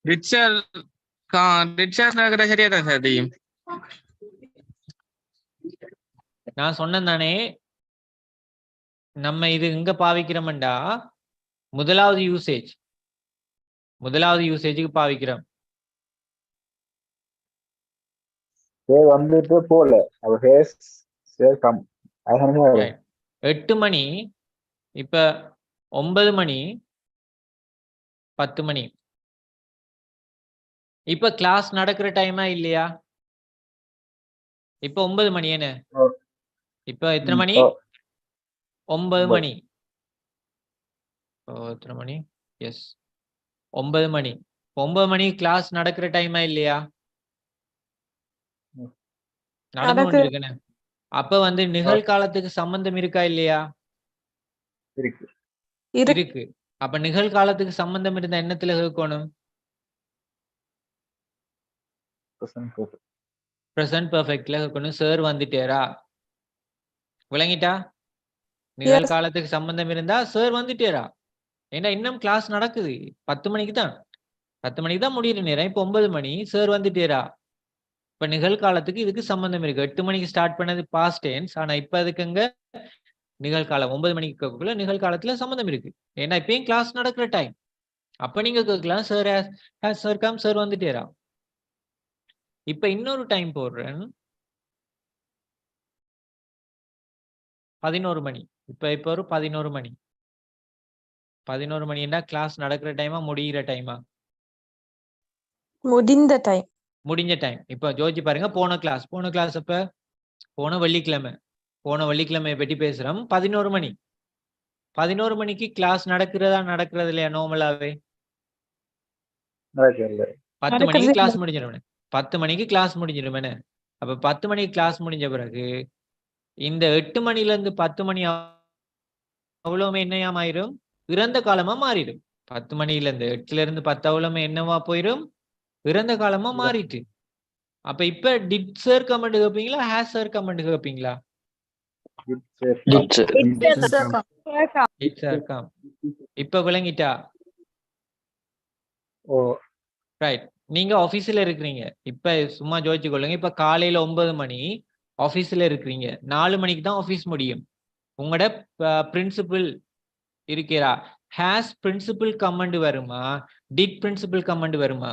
ரிச்சர் கேட்டா சரியா தான் சார் தெரியும். நான் சொன்னேன் தானே நம்ம இது எங்க பாவிக்கிறோம்டா முதலாவது யூசேஜுக்கு பாவிக்கிறோம். வந்துட்டு போல 8 மணி, இப்ப 9 மணி, 10 மணி. இப்ப கிளாஸ் நடக்கிற டைமா இல்லையா? இப்ப 9 மணி. என்ன இப்ப எத்தனை மணி? 9 மணி. எத்தனை மணி? எஸ் 9 மணி. 9 மணி கிளாஸ் நடக்கிற டைமா இல்லையா? நடந்து நடக்குது. கொண்டிருக்கேன்னு. அப்ப வந்து நிகழ்காலத்துக்கு சம்பந்தம் இருக்கா இல்லையா? இருக்கு. இருக்கு. அப்ப நிகழ்காலத்துக்கு சம்பந்தம் இருந்தா என்னத்துல இருக்கணும்? பிரசன்ட் பெர்ஃபெக்ட்ல இருக்கணும். சார் வந்துட்டேரா? விளங்கிட்டா? நிகழ்காலத்துக்கு சம்பந்தம் இருந்தா சார் வந்துட்டேரா? ஏன்னா இன்னும் கிளாஸ் நடக்குது. 10 மணிக்கு தான். 10 மணிக்கு தான் முடியிற நேரம். இப்ப 9 மணி சார் வந்துட்டேரா? இப்ப நிகழ்காலத்துக்கு இதுக்கு சம்பந்தம் இருக்கு. 8 மணிக்கு ஸ்டார்ட் பண்ணது பாஸ்ட் டென்ஸ். ஆனா இப்ப அதுக்குங்க நிகழ்காலம் 9 மணிக்கு நிகழ்காலத்துல சம்பந்தம் இருக்கு. ஏன்னா இப்பயும் கிளாஸ் நடக்கிற டைம். அப்ப நீங்க கேட்கலாம் சார் கம் சார் வந்துட்டேரா? இப்ப இன்னொரு டைம் போடுறேன். 11 மணி. இப்ப ஒரு 11 மணி. 11 மணின்னா கிளாஸ் நடக்கிற டைமா முடியிற டைமா? முடிந்த டைம். முடிஞ்ச டைம். இப்ப ஜோதிச்சு பாருங்க. போன கிளாஸ் அப்ப போன வெள்ளிக்கிழமையை பற்றி பேசுறோம். 11 மணி. 11 மணிக்கு கிளாஸ் நடக்கிறது இல்லையா நார்மலாவே? 10 மணிக்கு கிளாஸ் முடிஞ்சிடும். 10 மணிக்கு கிளாஸ் முடிஞ்சிடும். அப்ப 10 மணிக்கு கிளாஸ் முடிஞ்ச பிறகு இந்த 8 மணில இருந்து 10 மணி அவ்வளவுமே என்னையாமாயிரும்? இறந்த காலமா மாறிடும். 10 மணில இருந்து 8ல இருந்து 10 அவ்வளவுமே என்னவா போயிரும்? இறந்த காலமா மாறிட்டு. அப்ப இப்ப டிட் சார் கமெண்ட் கேட்பீங்களா? ஹேஸ் சார் கமெண்ட் கேட்பீங்களா? இப்ப விளங்கிட்டா? ரைட். நீங்க ஆபீஸ்ல இருக்கிறீங்க. இப்ப சும்மா ஜோதிச்சு கொள்ளுங்க. இப்ப காலையில 9 மணி ஆபீஸ்ல இருக்கிறீங்க. 4 மணிக்கு தான் ஆபீஸ் முடியும். உங்களோட பிரின்சிபல் இருக்கிறா? ஹேஸ் பிரின்சிபல் கமெண்ட் வருமா? டிட் பிரின்சிபல் கமெண்ட் வருமா?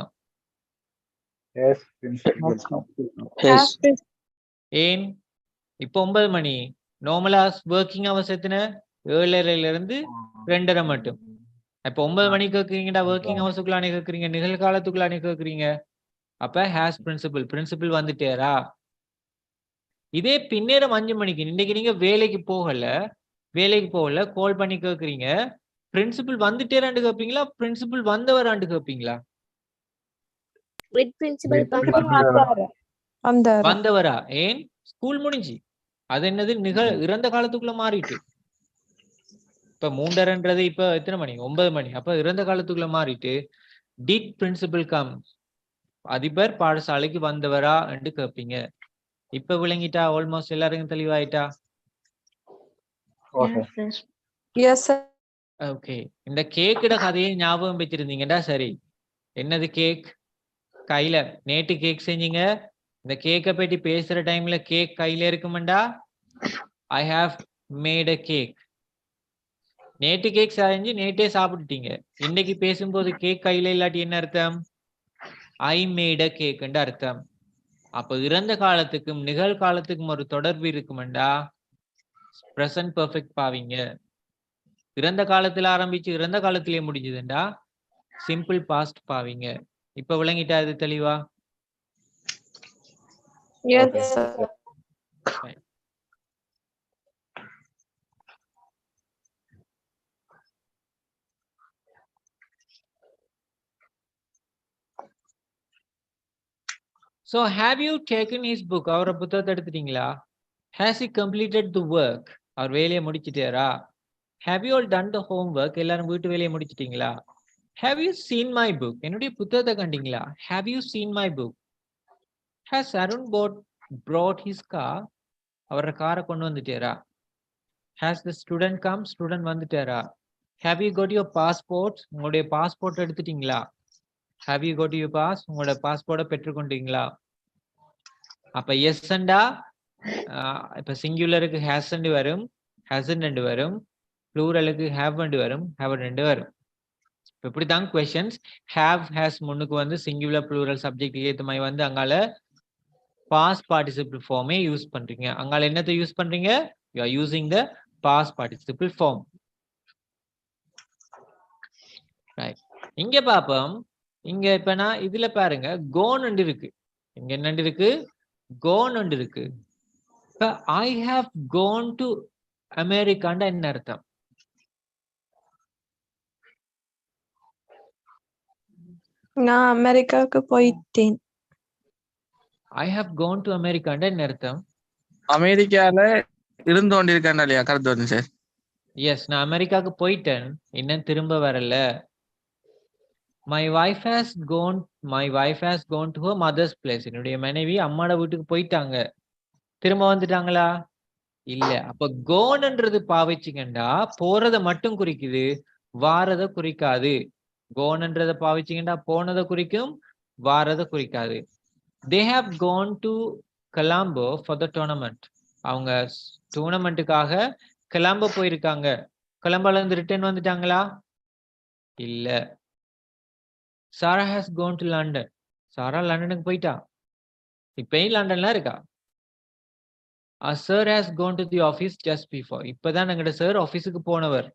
ஏன்? இப்ப 9 மணி. நார்மலா ஒர்க்கிங் ஹவர்ஸ் எத்தனை? 7:30 இருந்து 2:30 மட்டும். இப்ப 9 மணிக்கு கேட்குறீங்கடா, ஒர்க்கிங் ஹவர்ஸுக்குள்ளானே கேட்குறீங்க, நிகழ்காலத்துக்குள்ளானே கேட்குறீங்க. அப்ப ஹேஸ் பிரின்சிபல் வந்துட்டேரா? இதே பின்னேரம் 5 மணிக்கு இன்னைக்கு நீங்க வேலைக்கு போகல கால் பண்ணி கேட்குறீங்க, பிரின்சிபல் வந்துட்டேரான்னு கேட்பீங்களா? பிரின்சிபல் வந்தவரான்னு கேட்பீங்களா? வந்தவரா? ஏன்? ஸ்கூல் முடிஞ்சு. அது என்னது? இறந்த காலத்துக்குள்ள மாறிட்டு. இப்ப 3:30ன்றது இப்ப எத்தனை மணி? 9 மணி. அப்ப இறந்த காலத்துக்குள்ள மாறிட்டு டிட் பிரின்சிபல் கம்? அதிபர் பாடசாலைக்கு வந்தவரா என்று கேட்பீங்க. இப்ப விளங்கிட்டா? ஆல்மோஸ்ட் எல்லாருக்கும் தெளிவாயிட்டா? ஓகே. இந்த கேக்கோட கதையை ஞாபகம் வச்சிருந்தீங்கடா சரி. என்னது கேக்? கையில நேற்று கேக் செஞ்சீங்க. இந்த கேக்கை பற்றி பேசுற டைம்ல கேக் கையில இருக்குமெண்டா I have made a cake. நேற்று கேக் செஞ்சு நேற்றே சாப்பிட்டுட்டீங்க. இன்னைக்கு பேசும்போது கேக் கையில இல்லாட்டி என்ன அர்த்தம்? ஐ மேட் அ கேக்ன்ற அர்த்தம். அப்ப இறந்த காலத்துக்கும் நிகழ்காலத்துக்கும் ஒரு தொடர்பு இருக்குமெண்டா பிரசன்ட் பெர்ஃபெக்ட் பாவீங்க. இறந்த காலத்துல ஆரம்பிச்சு இறந்த காலத்திலேயே முடிஞ்சதுண்டா சிம்பிள் பாஸ்ட் பாவீங்க. இப்ப விளங்கிட்டா? இது தெளிவா? So have you taken his book? அவர புத்தகத்தை எடுத்துட்டீங்களா? Has he completed the work? அவர் வேலையை முடிச்சிட்டாரா? Have you all done the homework? எல்லாரும் வீட்டு வேலையை முடிச்சிட்டீங்களா? Have you seen my book? என்னுடைய புத்தகத்தை கண்டீங்களா? Have you seen my book? Has Arun brought his car? அவர காரை கொண்டு வந்துட்டாரா? Has the student come? Student வந்துட்டாரா? Have you got your passport? உங்களுடைய பாஸ்போர்ட் எடுத்துட்டீங்களா? Have you got your pass? உங்களோட பாஸ்போர்ட்டை பெற்றுக்கொண்டீங்களா? அப்ப எஸ் அண்டா இப்ப சிங்குலருக்கு ஹேஸ் அண்டு வரும், ஹேசன் ரெண்டு வரும், ப்ளூரலுக்கு ஹேவ் அண்டு வரும், ஹேவ் ரெண்டு வரும். இப்படிதான் கொஸ்டின்ஸ். ஹேவ் ஹேஸ் முன்னுக்கு வந்து சிங்குலர் ப்ளூரல் சப்ஜெக்ட் ஏற்ற மாதிரி வந்து அங்கால பாஸ்ட் பார்ட்டிசிபிள் ஃபார்மே யூஸ் பண்றீங்க. அங்கால என்னத்தை யூஸ் பண்றீங்க? You are using the past participle form. Right. இங்க பாப்போம். இங்க இப்ப நான் இதுல பாருங்க கோன் இருக்கு. இங்க என்ன இருக்கு? கோன் இருக்கு. இப்ப ஐ ஹாவ் கோன் டு அமெரிக்காண்டா என்ன அர்த்தம்? நான் அமெரிக்காவுக்கு போயிட்டேன். I have gone to America என்ன அர்த்தம்? அமெரிக்கால இருந்து கொண்டிருக்கேன் இல்லையா? கருத்து வந்து சார். எஸ், நான் அமெரிக்காவுக்கு போயிட்டேன், இன்னும் திரும்ப வரல. My wife has gone to her mother's place. என்னுடைய மனைவி அம்மாட வீட்டுக்கு போயிட்டாங்க, திரும்ப வந்துட்டாங்களா? இல்ல. அப்ப கோன்ன்றது பாவிச்சிங்கண்டா போறத மட்டும் குறிக்குது, வாரத குறிக்காது. கோன்ன்றத பாவிச்சிங்கண்டா போனதை குறிக்கும், வாரத குறிக்காது. They have gone to Colombo for the tournament. அவங்க டூர்னமெண்ட்டுக்காக கொலம்போ போயிருக்காங்க. கொலம்போல இருந்து ரிட்டர்ன் வந்துட்டாங்களா? இல்ல. Sarah has gone to London. சாரா லண்டனுக்கு போயிட்டா, இப்பயும் லண்டன்ல இருக்கா. A sir has gone to the office just before. இப்பதான் எங்கட சார் ஆபீஸுக்கு போனவர்,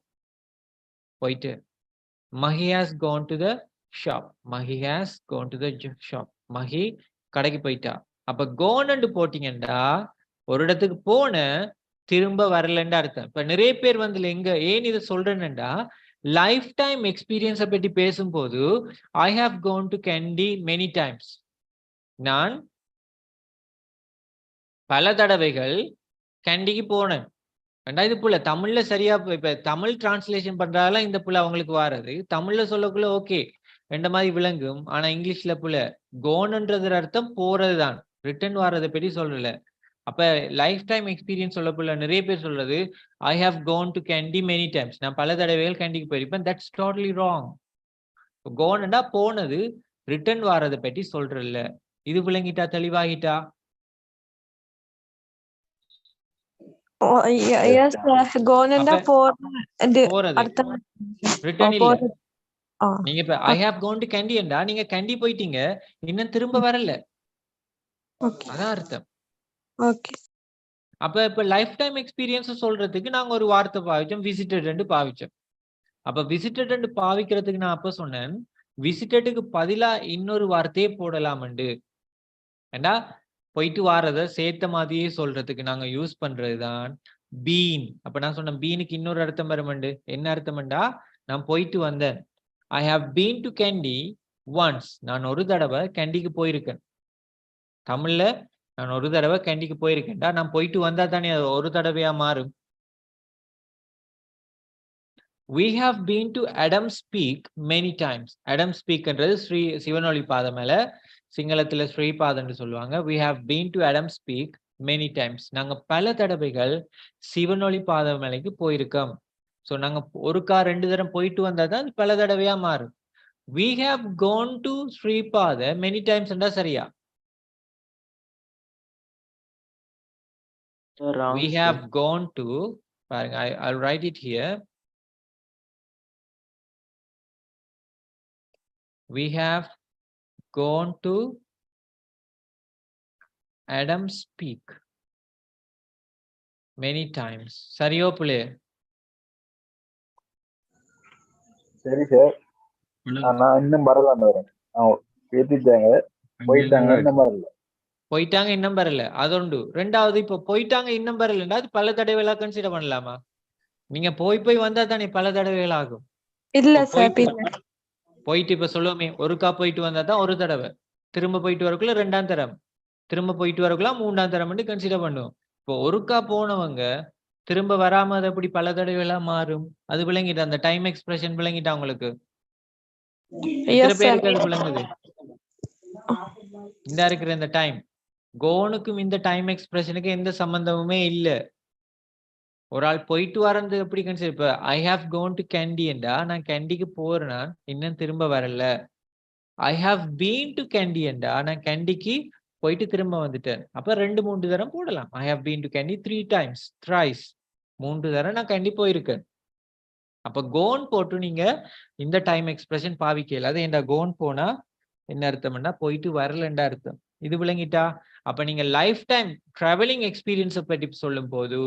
போயிட்டு. Mahi has gone to the shop. Mahi has gone to the shop. Mahi கடைக்கு போயிட்டா. அப்ப கோன்னு போட்டீங்கன்னா ஒரு இடத்துக்கு போன திரும்ப வரலன்னு அர்த்தம். இப்ப நிறைய பேர் வந்து எங்க ஏன் இதை சொல்றேன்னுடா, லைஃப் டைம் எக்ஸ்பீரியன்ஸை பற்றி பேசும்போது I have gone to Kandy many times, நான் பல தடவைகள் கேண்டிக்கு போனேன். ரெண்டாவது புள்ள தமிழ்ல சரியா இப்ப தமிழ் டிரான்ஸ்லேஷன் பண்றதால இந்த புள்ள அவங்களுக்கு வாரது, தமிழ்ல சொல்லக்குள்ள ஓகே ரெண்ட மாதிரி விளங்கும். ஆனா இங்கிலீஷ்ல புள்ள கோன்ன்றது அர்த்தம் போறதுதான், ரிட்டர்ன் வாரதை பற்றி சொல்லல. அப்ப லைஃப் டைம் எக்ஸ்பீரியன்ஸ் சொல்லக்குள்ள நிறைய பேர் சொல்றது I have gone to Kandy many times, நான் பல தடவைகள் கேண்டிக்கு போயிருப்பேன். That's totally wrong. கோன்டா போனது, ரிட்டர்ன் வாரதை பற்றி சொல்றல. இது விளங்கிட்டா, தெளிவாகிட்டா? எஸ் கோனண்டா போறது அர்த்தம், ரிட்டர்ன் இல்ல. நீங்க இப்ப I have gone to Kandy என்றா நீங்க கேண்டி போயிட்டீங்க, இன்னும் திரும்ப வரல, அதான் அர்த்தம். ஓகே. அப்ப இப்ப லைஃப் டைம் எக்ஸ்பீரியன்ஸ் சொல்றதுக்கு நாங்க ஒரு வார்த்தை பாவிச்சோம், விசிட்டட் பாவிச்சோம். அப்ப விசிட்டட் பாவிக்கிறதுக்கு நான் அப்ப சொன்னேன், விசிட்டடுக்கு பதிலா இன்னொரு வார்த்தையே போடலாம்ண்டு. ஏண்டா போயிட்டு வாரத சேர்த்த மாதிரியே சொல்றதுக்கு நாங்க யூஸ் பண்றதுதான் பீன். அப்ப நான் சொன்னேன் பீனுக்கு இன்னொரு அர்த்தம் வருமண்டு. என்ன அர்த்தம்டா, நான் போயிட்டு வந்தேன். ஐ have been to candy once, நான் ஒரு தடவை கேண்டிக்கு போயிருக்கேன். தமிழ்ல நான் ஒரு தடவை கேண்டிக்கு போயிருக்கேன்டா, நான் போயிட்டு வந்தா தானே ஒரு தடவையா மாறும். We have been to Adams Peak many times. Adams Peakன்றது Sri சிவனொளி பாதை மேல, சிங்களத்துல ஸ்ரீபாதன்னு சொல்லுவாங்க. We have been to Adams Peak many times. நாங்க பல தடவைகள் சிவனொளி பாதை மேலைக்கு போயிருக்கோம். ஸோ நாங்க ஒருக்கா ரெண்டு தடவை போயிட்டு வந்தா தான் பல தடவையா மாறும். We have gone to ஸ்ரீபாதை many times என்றா சரியா? We have gone to, பாருங்க, I'll write it here. We have gone to Adams Peak many times. சரியோ புள்ளே? சரி சார், நான் இன்னும் வரலான்னு வரேன். பேசிட்டாங்க, போயிட்டாங்க, இன்னும் வரல. போயிட்டாங்க இன்னும் வரல, அதொண்டு. ரெண்டாவது, இப்ப போயிட்டாங்க இன்னும் வரலண்டா அது பல தடவைகளா கன்சிடர் பண்ணலாமா? நீங்க போய் வந்தா தானே பல தடவைகள் ஆகும். இல்ல சார், போயிட்டு இப்ப சொல்லுவோமே ஒருக்கா போயிட்டு வந்தா தான் ஒரு தடவை, திரும்ப போயிட்டு வரக்குள்ள ரெண்டாம் தரம், திரும்ப போயிட்டு வரக்குள்ள மூன்றாம் தரம் கன்சிடர் பண்ணுவோம். இப்போ ஒருக்கா போனவங்க திரும்ப வராம அது எப்படி பல தடவைகளா மாறும்? அது விளங்கிட்டு அந்த டைம் எக்ஸ்பிரஷன் விளங்கிட்டா உங்களுக்கு? எத்தனை பேருக்கு அது விளங்குது? இந்த இருக்கிற இந்த டைம் கோனுக்கும் இந்த டைம் எக்ஸ்பிரஷனுக்கு எந்த சம்பந்தமுமே இல்ல. ஒரு ஆள் போயிட்டு வரது எப்படி கன்சிடர்? இப்ப I have gone to Kandy என்றா நான் கேண்டிக்கு போறேன், இன்னும் திரும்ப வரல. I have been to Kandy என்றா நான் கேண்டிக்கு போயிட்டு திரும்ப வந்துட்டேன். அப்ப 2-3 தரம் போடலாம். ஐ have been to candy 3 times, thrice, 3 தரம் நான் கேண்டி போயிருக்கேன். அப்ப கோன் போட்டு நீங்க இந்த டைம் எக்ஸ்பிரஷன் பாவிக்கல. அது என்ன கோன் போனா என்ன அர்த்தம்னா போயிட்டு வரலன்ற அர்த்தம். இது விளங்கிட்டா? அப்ப நீங்க லைஃப் டைம் டிராவலிங் எக்ஸ்பீரியன்ஸை பற்றி சொல்லும் போது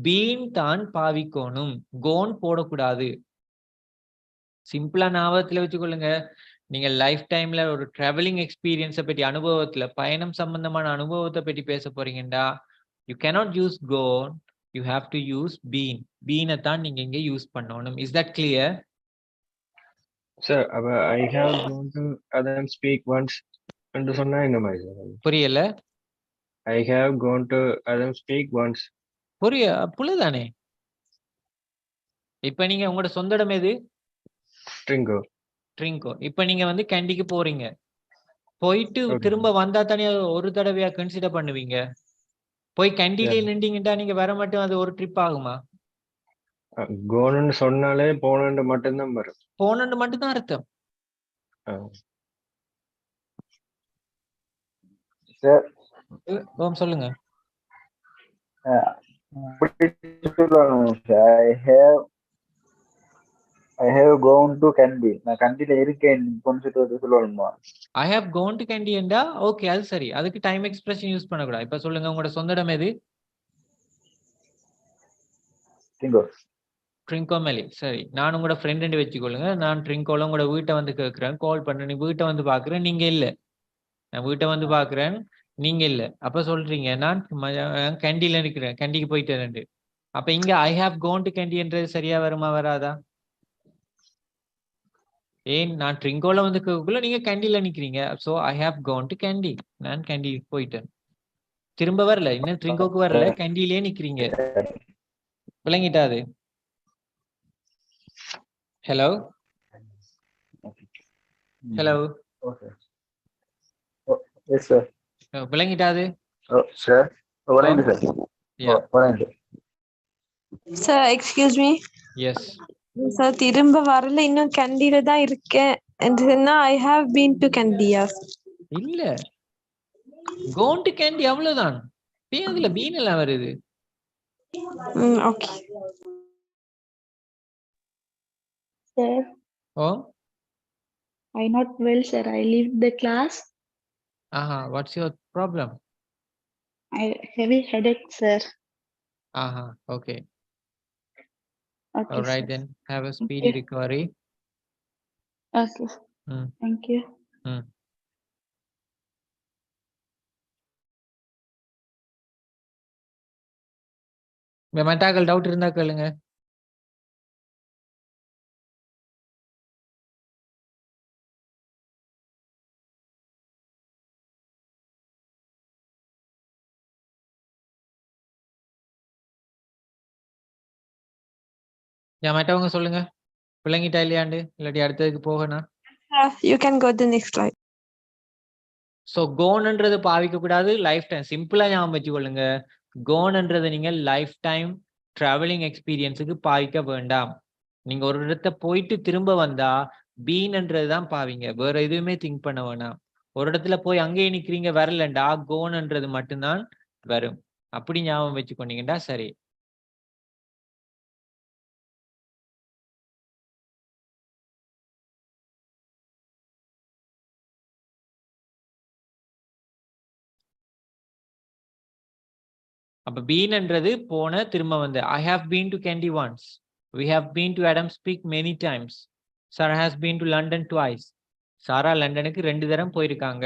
பீன் தான் பாவிக்கணும், கோன் போடக்கூடாது. சிம்பிளா ஞாபகத்துல வச்சுக்கொள்ளுங்க. நீங்க லைஃப் டைம்ல ஒரு டிராவலிங் எக்ஸ்பீரியன்ஸை பற்றி, அனுபவத்துல பயணம் சம்பந்தமான அனுபவத்தை பற்றி பேச போறீங்கடா, you cannot use gone, you have to use been. பீனை தான் நீங்க இங்க யூஸ் பண்ணணும். Is that clear? Sir, I have gone to Adam speak once. என்று சொன்னா என்ன மாதிரி சார்? புரியல. I have gone to Adam speak once. புள்ளதானே. இப்ப நீங்க உங்களோட சொந்த இடம் எது? Trinco. ட்ரிங்கோ. இப்ப நீங்க வந்து கேண்டிக்கு போறீங்க. போயிட்டு திரும்ப வந்தா தானே ஒரு தடவையா கன்சிடர் பண்ணுவீங்க. போய் கேண்டிலே நின்றீங்கட்டா நீங்க வர மட்டும் அது ஒரு ட்ரிப் ஆகுமா? கோன்னு சொன்னாலே போனன்னு மட்டும்தான் வரும். போனன்னு மட்டும்தான் அர்த்தம். சார் சொல்லுங்க. I have gone to Kandy. நான் கண்டில இருக்கேன் கொஞ்சம் சொல்லணுமா? I have gone to Kandy என்றா ஓகே அது சரி. அதுக்கு டைம் எக்ஸ்பிரஷன் யூஸ் பண்ணக்கூடாது. இப்ப சொல்லுங்க உங்களோட சொந்த இடம் எது? ட்ரிங்கோமேலி. சரி, நான் உங்களோட ஃப்ரெண்ட் வச்சுக்கொள்ளுங்க. நான் ட்ரிங்கோல உங்களோட வீட்டை வந்து கேட்கிறேன், கால் பண்ண, நீ வீட்டை வந்து பாக்குறேன், நீங்க இல்ல. நான் வீட்டை வந்து பாக்குறேன், நீங்க இல்ல. அப்ப சொல்றீங்க நான் கேண்டில இருக்கிறேன், கேண்டிக்கு போயிட்டேன். அப்ப இங்க I have gone to Kandy என்றது சரியா வருமா வராதா? ஏன் நான் ட்ரிங்கோல வந்து கேட்கக்குள்ள நீங்க கேண்டில நிக்கிறீங்க. So I have gone to Kandy, நான் கேண்டி போயிட்டேன். திரும்ப வரல, இன்னும் ட்ரிங்கோக்கு வரல, கேண்டிலே நிக்கிறீங்க. விளங்கிட்டாது? Hello hello. Yes sir. விளங்கிட்டாது? சார் வரேன் சார். வரேன் sir. Excuse me. Yes sir, திரும்ப வரல, இன்னும் கேண்டில தான் இருக்கேன் என்று சொன்னா ஐ ஹாவ் பீன் டு கேண்டியா? இல்ல, கோன் டு கேண்டி அவ்வளவுதான். அதுல பீன் எல்லாம் வருது. Okay Sir, I not well, sir. I leave the class. What's your problem? I heavy headache, sir. Okay. Okay, All right sir. then. Have a speedy recovery. Okay. Thank you. மெட்டாக்கள் doubt இருந்தா கேளுங்க. மற்றவங்க சொல்லுங்க, விளங்கிட்டா இல்லையாண்டு, இல்லாட்டி அடுத்ததுக்கு போகணும். You can go to the next slide. So கோன்ன்றது பாவிக்க கூடாது, லைஃப் டைம். சிம்பிளா ஞாபகம் வச்சுக்கொள்ளுங்க, கோன்ன்றது நீங்க லைஃப் டைம் டிராவலிங் எக்ஸ்பீரியன்ஸுக்கு பாவிக்க வேண்டாம். நீங்க ஒரு இடத்த போயிட்டு திரும்ப வந்தா பீன்ன்றது தான் பாவீங்க, வேற எதுவுமே திங்க் பண்ண வேணாம். ஒரு இடத்துல போய் அங்கேயே நிக்கிறீங்க வரலண்டா கோன்ன்றது மட்டும்தான் வரும். அப்படி ஞாபகம் வச்சுக்கொண்டீங்கடா சரி. அப்ப பீன்ன்றது போன திரும்ப வந்து. I have been to Kandy once. We have been to Adams Peak many times. Sarah has been to London twice. சாரா லண்டனுக்கு 2 தரம் போயிருக்காங்க.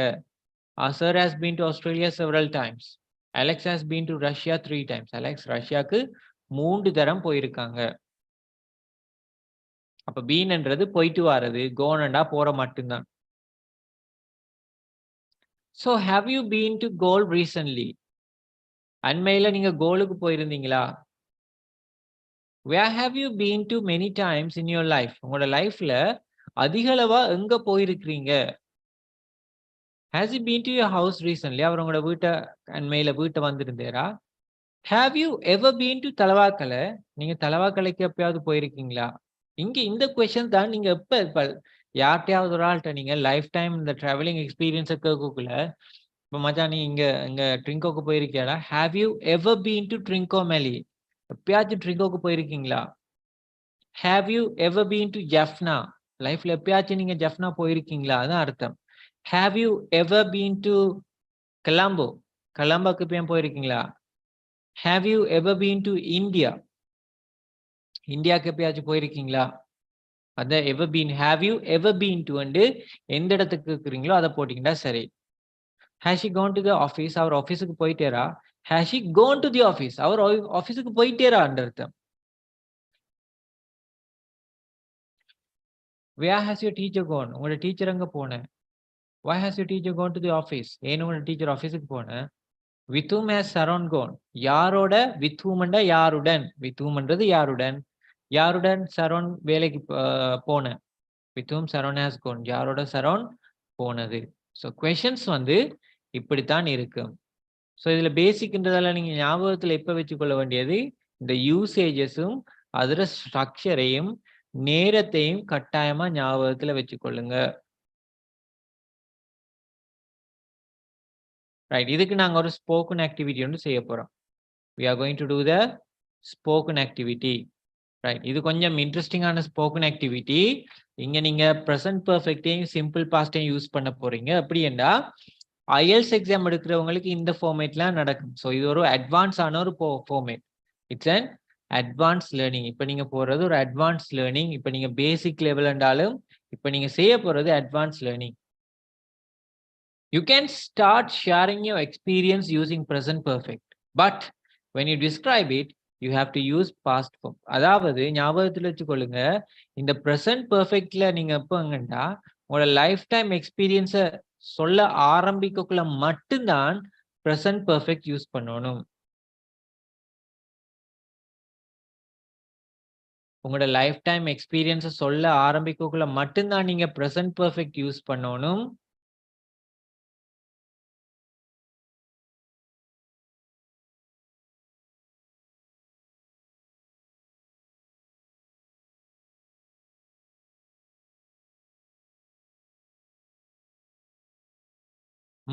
Sir has been to Australia several times. Alex has been to Russia 3 times. Alex ரஷ்யாக்கு 3 தரம் போயிருக்காங்க. அப்ப பீன்ன்றது போயிட்டு வாரது, கோனண்டா போற மட்டும்தான். So have you been to Galle recently? அண்மையில நீங்க கோலுக்கு போயிருந்தீங்களா? Where have you been to many times in your life? உங்களோட லைஃப்ல அதிகளவா எங்க போயிருக்கீங்க? Has he been to your house recently? அவர் உங்களோட வீட்டை அண்மையில வீட்டை வந்திருந்தேரா? Have you ever been to Talawakelle? நீங்க தலவாக்கலைக்கு எப்பயாவது போயிருக்கீங்களா? இங்க இந்த கொஸ்டின் தான் நீங்க எப்ப யார்கிட்டயாவது ஒரு ஆள்கிட்ட நீங்க லைஃப் டைம் இந்த டிராவலிங் எக்ஸ்பீரியன்ஸை கேட்கக்குள்ள, இப்போ மச்சான் நீ இங்க ட்ரிங்கோக்கு போயிருக்கியாடா? Have you ever been to Trincomalee? எப்பயாச்சும் ட்ரிங்கோக்கு போயிருக்கீங்களா? Have you ever been to Jaffna? லைஃப்ல எப்பயாச்சும் நீங்க ஜஃப்னா போயிருக்கீங்களா? அதான் அர்த்தம். Have you ever been to Colombo? கொலம்போக்கு போயிருக்கீங்களா? Have you ever been to India? இந்தியாவுக்கு எப்பயாச்சும் போயிருக்கீங்களா? அதான் ever been. Have you ever been to வந்து எந்த இடத்துக்கு இருக்கிறீங்களோ அதை போட்டீங்கன்னா சரி. Has she gone to the office? அவர் ஆபீஸுக்கு போயிட்டேரா? Has she gone to the office? அவர் ஆபீஸுக்கு போயிட்டேரா என்ற அர்த்தம். Where has your teacher gone? உங்களோட டீச்சர் அங்க போன. Why has your teacher gone to the office? ஏன் உங்களோட டீச்சர் ஆஃபீஸுக்கு போன? With whom has Saron gone? யாரோட? With whom ண்டா யாருடன்? With whom ன்றது யாருடன்? யாருடன் சரோன் வேலைக்கு போன? With whom Saron has gone? யாரோட சரோன் போனது? ஸோ questions வந்து இப்படித்தான் இருக்கும். ஸோ இதுல பேசிக்ன்றதால நீங்க ஞாபகத்துல எப்ப வச்சுக்கொள்ள வேண்டியது இந்த யூசேஜஸும் அதோட ஸ்ட்ரக்சரையும் நேரத்தையும் கட்டாயமா ஞாபகத்துல வச்சுக்கொள்ளுங்க. ரைட், இதுக்கு நாங்க ஒரு ஸ்போக்கன் ஆக்டிவிட்டி ஒன்று செய்ய போறோம். we are going to do the spoken activity. Right, இது கொஞ்சம் இன்ட்ரெஸ்டிங்கான ஸ்போக்கன் ஆக்டிவிட்டி. இங்க நீங்க ப்ரெசன்ட் பெர்ஃபெக்டையும் சிம்பிள் பாஸ்டையும் யூஸ் பண்ண போறீங்க. அப்படி என்றா IELTS எக்ஸாம் எடுக்கிறவங்களுக்கு இந்த ஃபார்மேட்லாம் நடக்கும். ஸோ இது ஒரு அட்வான்ஸ் ஆன ஒரு format. It's an advance learning. இப்போ நீங்க போறது ஒரு அட்வான்ஸ் லேர்னிங். இப்போ நீங்க பேசிக் லெவல் என்றாலும் இப்போ நீங்க செய்ய போறது advance learning. You can start sharing your experience using present perfect, but when you describe it, you have to use past form. அதாவது ஞாபகத்துல வச்சுக்கொள்ளுங்க, இந்த present perfectல நீங்க எப்பங்கண்டா உங்களோட லைஃப் டைம் எக்ஸ்பீரியன்ஸை சொல்ல ஆரம்பிக்கக்குள்ள மட்டும்தான் present perfect யூஸ் பண்ணணும். உங்களோட லைஃப் டைம் எக்ஸ்பீரியன்ஸை சொல்ல ஆரம்பிக்கக்குள்ள மட்டும்தான் நீங்க present perfect யூஸ் பண்ணணும்.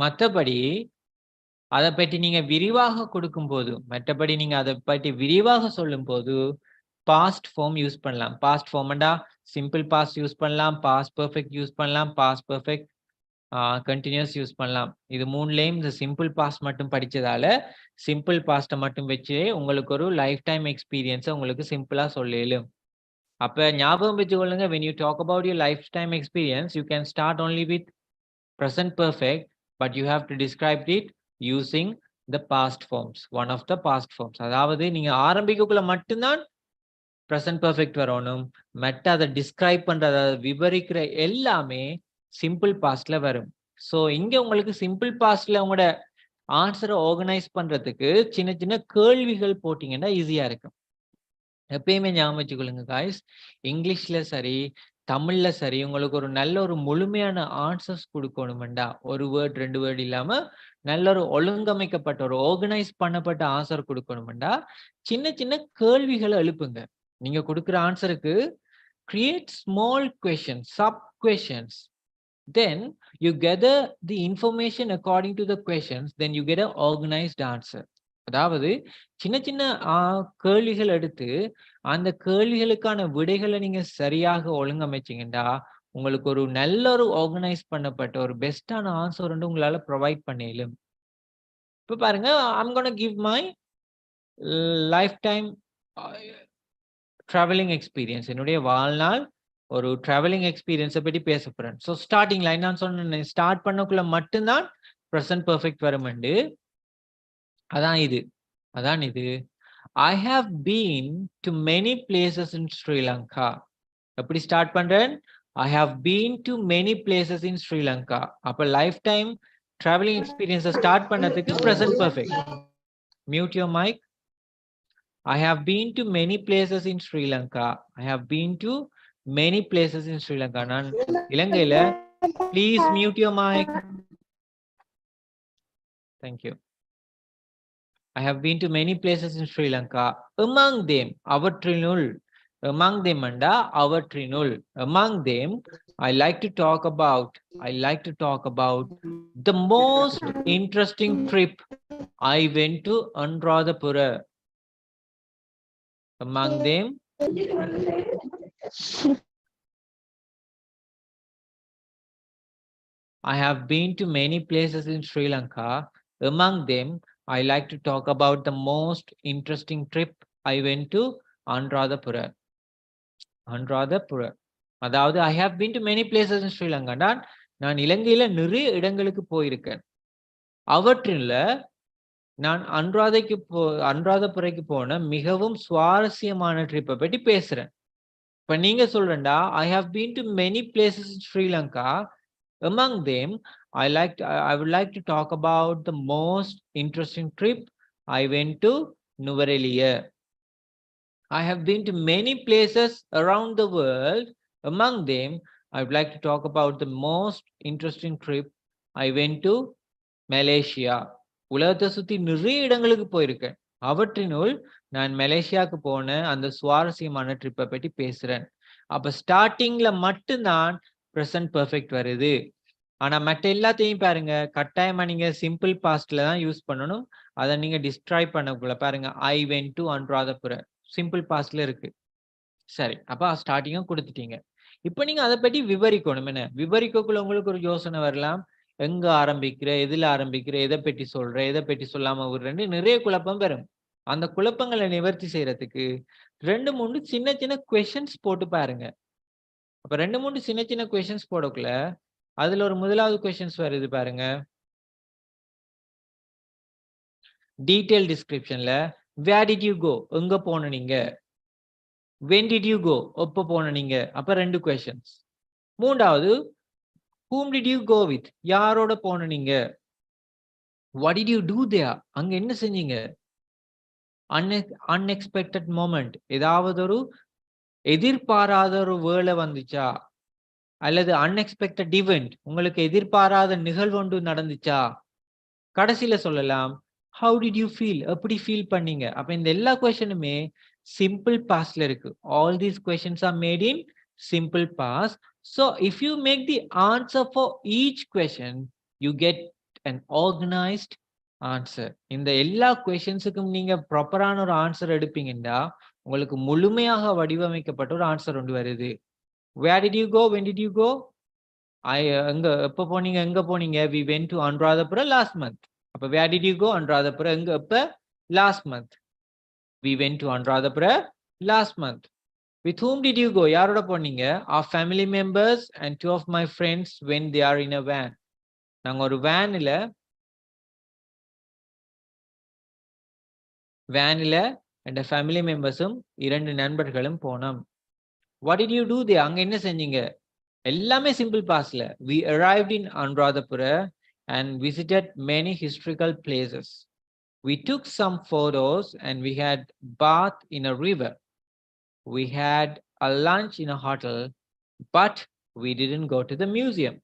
மற்றபடி அதை பற்றி நீங்க விரிவாக கொடுக்கும் போது, மற்றபடி நீங்க அதை பற்றி விரிவாக சொல்லும் போது பாஸ்ட் ஃபார்ம் யூஸ் பண்ணலாம். பாஸ்ட் ஃபார்ம்டா சிம்பிள் பாஸ்ட் யூஸ் பண்ணலாம், பாஸ்ட் பெர்ஃபெக்ட் யூஸ் பண்ணலாம், பாஸ்ட் பெர்ஃபெக்ட் கண்டினியூஸ் யூஸ் பண்ணலாம். இது மூணுலேயும் இந்த சிம்பிள் பாஸ்ட் மட்டும் படிச்சதால சிம்பிள் பாஸ்ட்டை மட்டும் வச்சு உங்களுக்கு ஒரு லைஃப் டைம் எக்ஸ்பீரியன்ஸை உங்களுக்கு சிம்பிளா சொல்லலும். அப்ப ஞாபகம் வச்சுக்கொள்ளுங்க, when you talk about your lifetime experience, you can start only with present perfect, but you have to describe it using the past forms, one of the past forms. அதாவது நீங்க ஆரம்பிக்கக்குள்ள மட்டும்தான் present perfect வரணும். மற்ற அதை describe பண்றது, அதை விவரிக்கிற எல்லாமே simple பாஸ்ட்ல வரும். ஸோ இங்க உங்களுக்கு சிம்பிள் பாஸ்ட்ல உங்களோட ஆன்சரை ஆர்கனைஸ் பண்றதுக்கு சின்ன சின்ன கேள்விகள் போட்டீங்கன்னா ஈஸியா இருக்கும். எப்பயுமே ஞாபகம் வச்சுக்கொள்ளுங்க காய்ஸ், இங்கிலீஷ்ல சரி தமிழ்ல சரி உங்களுக்கு ஒரு நல்ல ஒரு முழுமையான ஆன்சர்ஸ் கொடுக்கணுமெண்டா, ஒரு வேர்ட் 2 வேர்ட் இல்லாம நல்ல ஒரு ஒழுங்கமைக்கப்பட்ட ஒரு ஆர்கனைஸ் பண்ணப்பட்ட ஆன்சர் கொடுக்கணுமெண்டா சின்ன சின்ன கேள்விகளை எழுப்புங்க. நீங்க கொடுக்குற ஆன்சருக்கு create small questions, sub questions, then you gather the information according to the questions, then you get an organized answer. அதாவது சின்ன சின்ன கேள்விகள் எடுத்து அந்த கேள்விகளுக்கான விடைகளை நீங்க சரியாக ஒழுங்கமைச்சீங்கடா உங்களுக்கு ஒரு நல்ல ஒரு ஆர்கனைஸ் பண்ணப்பட்ட ஒரு பெஸ்டான ஆன்சர் வந்து உங்களால ப்ரொவைட் பண்ணிடலும். இப்ப பாருங்க, I'm going to give my lifetime traveling experience. என்னுடைய வாழ்நாள் ஒரு டிராவலிங் எக்ஸ்பீரியன்ஸை பற்றி பேச போறேன். ஸோ ஸ்டார்டிங் லைன் நான் சொன்னேன், ஸ்டார்ட் பண்ணக்குள்ள மட்டும்தான் ப்ரெசன்ட் பெர்ஃபெக்ட் வருமெண்டு. அதான் இது. I have been to many places in Sri Lanka. எப்படி ஸ்டார்ட் பண்றேன்? I have been to many places in Sri Lanka. அப்ப லைஃப் டைம் டிராவலிங் எக்ஸ்பீரியன்ஸை ஸ்டார்ட் பண்ணதுக்கு present perfect. Mute your mic. I have been to many places in Sri Lanka. I have been to many places in Sri Lanka. நான் இலங்கையில. Please mute your mic. Thank you. I have been to many places in Sri Lanka. Among them, அவற்றினுள். Among them anda அவற்றினுள். Among them, I like to talk about the most interesting trip I went to Anuradhapura. Among them, I have been to many places in Sri Lanka. Among them, I like to talk about the most interesting trip I went to Anuradhapura. அதாவது I have been to many places in Sri Lanka. நான் இலங்கையில நிறைய இடங்களுக்கு போயிருக்கேன். அவற்றில நான் அனுராதபுரைக்கு போன மிகவும் சுவாரஸ்யமான ட்ரிப்பை பற்றி பேசுறேன். இப்ப நீங்க சொல்றேன்டா, I have been to many places in Sri Lanka. Among them, I would like to talk about the most interesting trip I went to Nuvareliya. I have been to many places around the world. Among them, I would like to talk about the most interesting trip I went to Malaysia. உலகத்தை சுத்தி நிறைய இடங்களுக்கு போயிருக்கேன். அவற்றினுள் நான் மலேசியாவுக்கு போன அந்த சுவாரஸ்யமான ட்ரிப்பை பற்றி பேசுறேன். அப்ப ஸ்டார்டிங்ல மட்டும்தான் ப்ரெசன்ட் பெர்ஃபெக்ட் வருது. ஆனா மற்ற எல்லாத்தையும் பாருங்க, கட்டாயமா நீங்க சிம்பிள் பாஸ்ட்ல தான் யூஸ் பண்ணணும். அதை நீங்க டிஸ்ட்ராய் பண்ணக்குள்ள பாருங்க, I went to Anuradhapura simple பாஸ்ட்ல இருக்கு. சரி, அப்ப ஸ்டார்டிங்கும் கொடுத்துட்டீங்க. இப்ப நீங்க அதை பற்றி விவரிக்கணும். என்ன விவரிக்கக்குள்ள உங்களுக்கு ஒரு யோசனை வரலாம், எங்க ஆரம்பிக்கிற, எதுல ஆரம்பிக்கிற, எதை பற்றி சொல்ற, எதை பற்றி சொல்லாம விடுறேன்னு நிறைய குழப்பம் வரும். அந்த குழப்பங்களை நிவர்த்தி செய்யறதுக்கு 2-3 சின்ன சின்ன கொஸ்டின்ஸ் போட்டு பாருங்க. அப்ப 2-3 சின்ன சின்ன கொஸ்டின்ஸ் போடக்குள்ள அதுல ஒரு முதலாவது கொஸ்டின்ஸ் வருது பாருங்க. டீடைல் டிஸ்கிரிப்ஷன்ல வேர் டிட் யூ கோ, எங்க போன நீங்க, when did you go, எப்போ போன நீங்க, அப்ப 2 கொஸ்டின்ஸ். மூன்றாவது whom did you go with, யாரோட போன நீங்க, what did you do there, அங்க என்ன செஞ்சீங்க, unexpected moment, ஏதாவது ஒரு எதிர்பாராத ஒரு வேளை வந்துச்சா, அல்லது அன்எக்ஸ்பெக்டட் இவெண்ட், உங்களுக்கு எதிர்பாராத நிகழ்வு ஒன்று நடந்துச்சா. கடைசியில சொல்லலாம் how did you feel, எப்படி ஃபீல் பண்ணீங்க. அப்ப இந்த எல்லா கொஸ்டினுமே சிம்பிள் பாஸ்ட்ல இருக்கு. all these questions are made in simple past. So if you make the answer for each question, you get an organized answer. இந்த எல்லா கொஸ்டின்ஸுக்கும் நீங்க ப்ராப்பரான ஒரு ஆன்சர் எடுப்பீங்கன்னா உங்களுக்கு முழுமையாக வடிவமைக்கப்பட்ட ஒரு ஆன்சர் ஒன்று வருது. where did you go, when did you go, எங்க எப்போ போனீங்க, எங்க போனீங்க, we went to Anuradhapura last month. அப்ப where did you go, Anuradhapura எங்க எப்ப, last month. we went to Anuradhapura last month. with whom did you go, யாரோட போனீங்க, our family members and 2 of my friends when they are in a van. நாங்க ஒரு வேன்ல என்ற family மெம்பர்ஸும் 2 நண்பர்களும் போனோம். what did you do there, அங்க என்ன செஞ்சீங்க, எல்லாமே சிம்பிள் பாஸ்ட்ல. we arrived in Anuradhapura and visited many historical places. we took some photos and we had bath in a river. we had a lunch in a hotel, but we didn't go to the museum.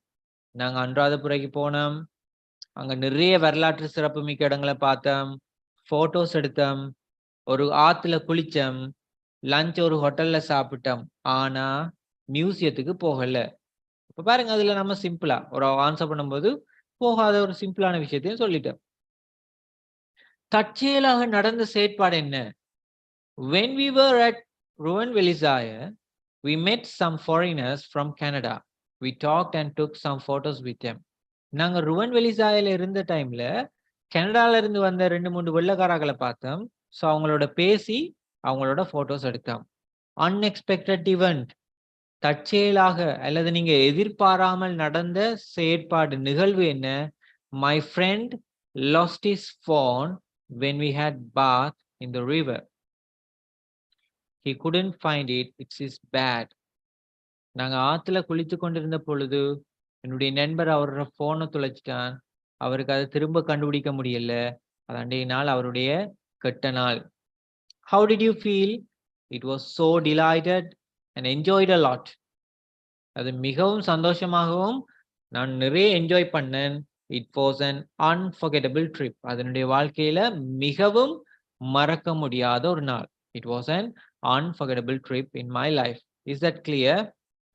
நாங்க அனுராதபுரைக்கு போனோம், அங்க நிறைய வரலாற்று சிறப்பு மிக்க இடங்களை பார்த்தோம், photos எடுத்தோம், ஒரு ஆத்துல குளிச்சோம், லஞ்ச் ஒரு ஹோட்டல்ல சாப்பிட்டோம், ஆனா மியூசியத்துக்கு போகல. இப்ப பாருங்க, அதுல நம்ம சிம்பிளா ஒரு ஆன்சர் பண்ணும்போது போகாத ஒரு சிம்பிளான விஷயத்தையும் சொல்லிட்டோம். தற்செயலாக நடந்த செயற்பாடு என்ன, when we were at Ruwanvelizaya, we met some foreigners from Canada. we talked and took some photos with them. நாங்க ருவன்வெளிசாயில இருந்த டைம்ல கனடால இருந்து வந்த 2-3 வெள்ளக்காரர்களை பார்த்தோம். ஸோ அவங்களோட பேசி அவங்களோட போட்டோஸ் எடுத்தோம். அன்எக்ஸ்பெக்டட் இவெண்ட், தற்செயலாக அல்லது நீங்க எதிர்பாராமல் நடந்த செயற்பாடு நிகழ்வு என்ன, my friend lost his phone when we had bath in the river. he couldn't find it, it's his bad. நாங்க ஆத்துல குளித்து கொண்டிருந்த பொழுது என்னுடைய நண்பர் அவரோட போனை தொலைச்சிட்டான், அவருக்கு அதை திரும்ப கண்டுபிடிக்க முடியல, அது அன்றைய நாள் அவருடைய கெட்ட நாள். how did you feel, it was so delighted and enjoyed a lot. அது மிகவும் சந்தோஷமாகவும் நான் நிறைய என்ஜாய் பண்ணேன். it was an unforgettable trip. அதனுடைய வாழ்க்கையில மிகவும் மறக்க முடியாத ஒரு நாள். it was an unforgettable trip in my life. is that clear?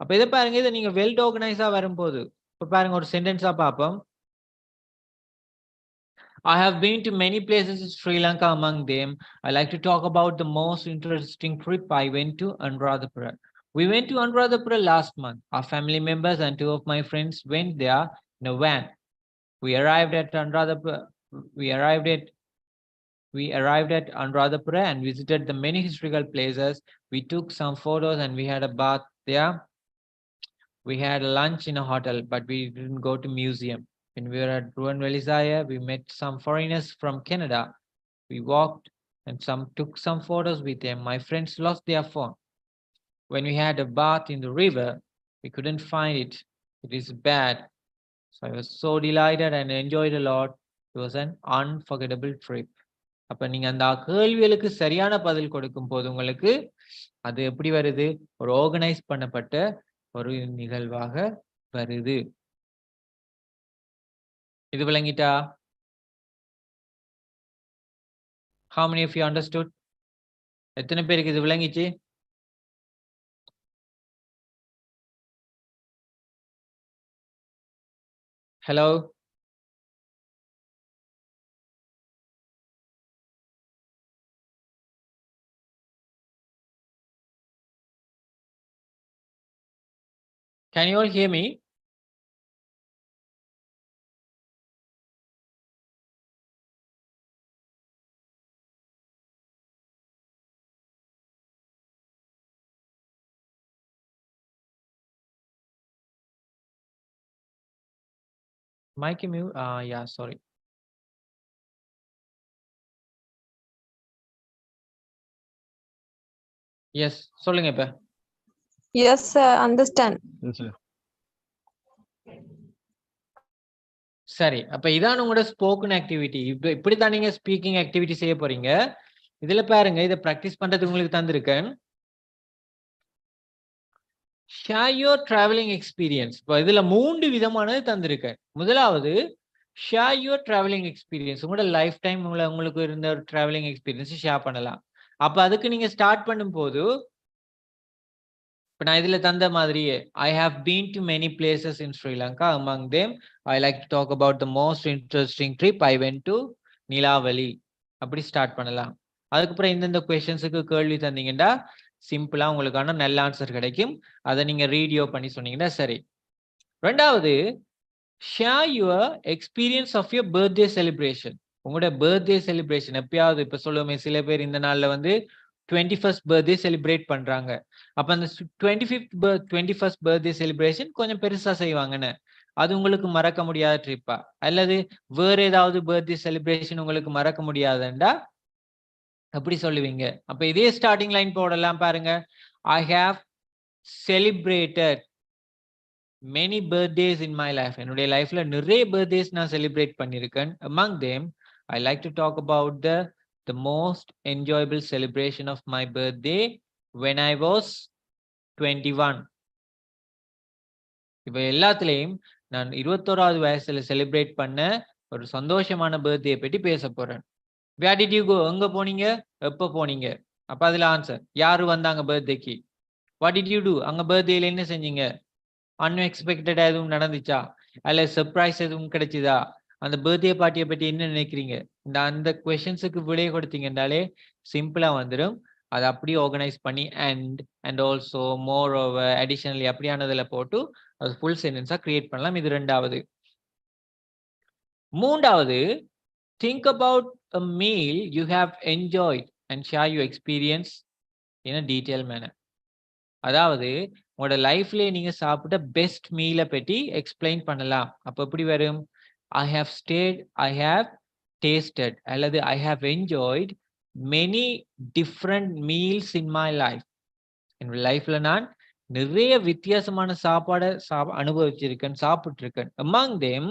அப்ப இதை பாருங்க, இதை நீங்க வெல் ஆர்கனைஸா வரும்போது இப்ப பாருங்க ஒரு சென்டென்ஸா பார்ப்போம். I have been to many places in Sri Lanka. Among them, I like to talk about the most interesting trip I went to Anuradhapura. We went to Anuradhapura last month. Our family members and 2 of my friends went there in a van. We arrived at Anuradhapura and visited the many historical places. We took some photos and we had a bath there. We had lunch in a hotel, but we didn't go to museum. When we were at Ruwanvelizaya, we met some foreigners from Canada. We walked and took some photos with them. My friends lost their phone. when we had a bath in the river, we couldn't find it. It is bad. So I was so delighted and enjoyed a lot. It was an unforgettable trip. அப்ப நீங்க அந்த கேள்விகளுக்கு சரியான பதில் கொடுக்கும் போது உங்களுக்கு அது எப்படி வருது? ஒரு ஆர்கனைஸ் பண்ணப்பட்ட ஒரு நிகழ்வாக வருது. இது விளங்கிட்டா? How many of you understood? எத்தனை பேருக்கு இது விளங்கிச்சு? Hello? Can you all hear me? Mic mute. Yeah, sorry. Yes, சொல்லுங்க இப்ப. Yes, sir, understand. Yes, sir. சரி, அப்ப இதான் உங்களோட ஸ்போக்கன் ஆக்டிவிட்டி. இப்படித்தான் நீங்க ஸ்பீக்கிங் ஆக்டிவிட்டி செய்ய போறீங்க. இதுல பாருங்க, இதை பிராக்டிஸ் பண்றதுக்கு உங்களுக்கு தந்திருக்கேன். Share your travelling experience. இப்போ இதுல 3 விதமானது தந்திருக்கேன். முதலாவது ஷேர் யுவர் டிராவலிங் எக்ஸ்பீரியன்ஸ். உங்களோட லைஃப் டைம் உங்களுக்கு இருந்த ஒரு டிராவலிங் எக்ஸ்பீரியன்ஸ் ஷேர் பண்ணலாம். அப்ப அதுக்கு நீங்க ஸ்டார்ட் பண்ணும்போது இப்ப நான் இதுல தந்த மாதிரியே I have been to many places in Sri Lanka. Among them, I like to talk about the most interesting trip I went to Nilavali. அப்படி ஸ்டார்ட் பண்ணலாம். அதுக்கப்புறம் இந்தந்த கொஸ்டின்ஸுக்கு கேள்வி தந்தீங்கன்னா சிம்பிளா உங்களுக்கான நல்ல ஆன்சர் கிடைக்கும். அதை நீங்க ரீடியோ பண்ணி சொன்னீங்கன்னா சரி. ரெண்டாவது, share your experience of your birthday celebration. உங்களோட பர்த்டே செலிப்ரேஷன் எப்பயாவது இப்ப சொல்லுவோமே, சில பேர் இந்த நாள்ல வந்து 21st பர்த்டே செலிப்ரேட் பண்றாங்க. அப்ப அந்த 21st பர்த்டே செலிப்ரேஷன் கொஞ்சம் பெருசா செய்வாங்கன்னு, அது உங்களுக்கு மறக்க முடியாத ட்ரிப்பா? அல்லது வேற ஏதாவது பர்த்டே செலிப்ரேஷன் உங்களுக்கு மறக்க முடியாதுண்டா அப்படி சொல்லுவீங்க. அப்ப இதே ஸ்டார்டிங் லைன் போடலாம் பாருங்க. I have celebrated many birthdays in my life. என்னுடைய லைஃப்ல நிறைய பர்த்டேஸ் நான் செலிப்ரேட் பண்ணிருக்கேன். Among them, I like to talk about the most enjoyable celebration of my birthday when I was 21. இப்ப எல்லாத்துலயும் நான் 21வது வயசுல செலிப்ரேட் பண்ண ஒரு சந்தோஷமான பர்த்டே பற்றி பேச போறேன். Where did you go? எங்க போனீங்க? எப்ப போனீங்க? அப்ப அதுல ஆன்சர். யாரு வந்தாங்க பர்த்டேக்கு? What did you do? அங்க பர்த்டேல என்ன செஞ்சீங்க? அன்எக்ஸ்பெக்டடா எதுவும் நடந்துச்சா? அல்ல சர்ப்ரைஸ் எதுவும் கிடைச்சதா? அந்த பர்த்டே பார்ட்டியை பற்றி என்ன நினைக்கிறீங்க? அந்த கொஸ்டின்ஸுக்கு விடை கொடுத்தீங்கன்னாலே சிம்பிளா வந்துடும். அதை அப்படியே ஆர்கனைஸ் பண்ணி and also moreover additionally அப்படியானதுல போட்டு அது ஃபுல் சென்டென்ஸா கிரியேட் பண்ணலாம். இது ரெண்டாவது. மூன்றாவது, think about a meal you have enjoyed and share your experience in a detailed manner. அதாவது உங்களோட லைஃப்ல நீங்க சாப்பிட்ட பெஸ்ட் மீலை பற்றி எக்ஸ்பிளைன் பண்ணலாம். அப்ப எப்படி வரும்? I have stayed, I have tasted அல்லது I have enjoyed many different meals in my life. என்னோட லைஃப்ல நான் நிறைய வித்தியாசமான சாப்பாடை அனுபவிச்சிருக்கேன், சாப்பிட்டிருக்கேன். Among them,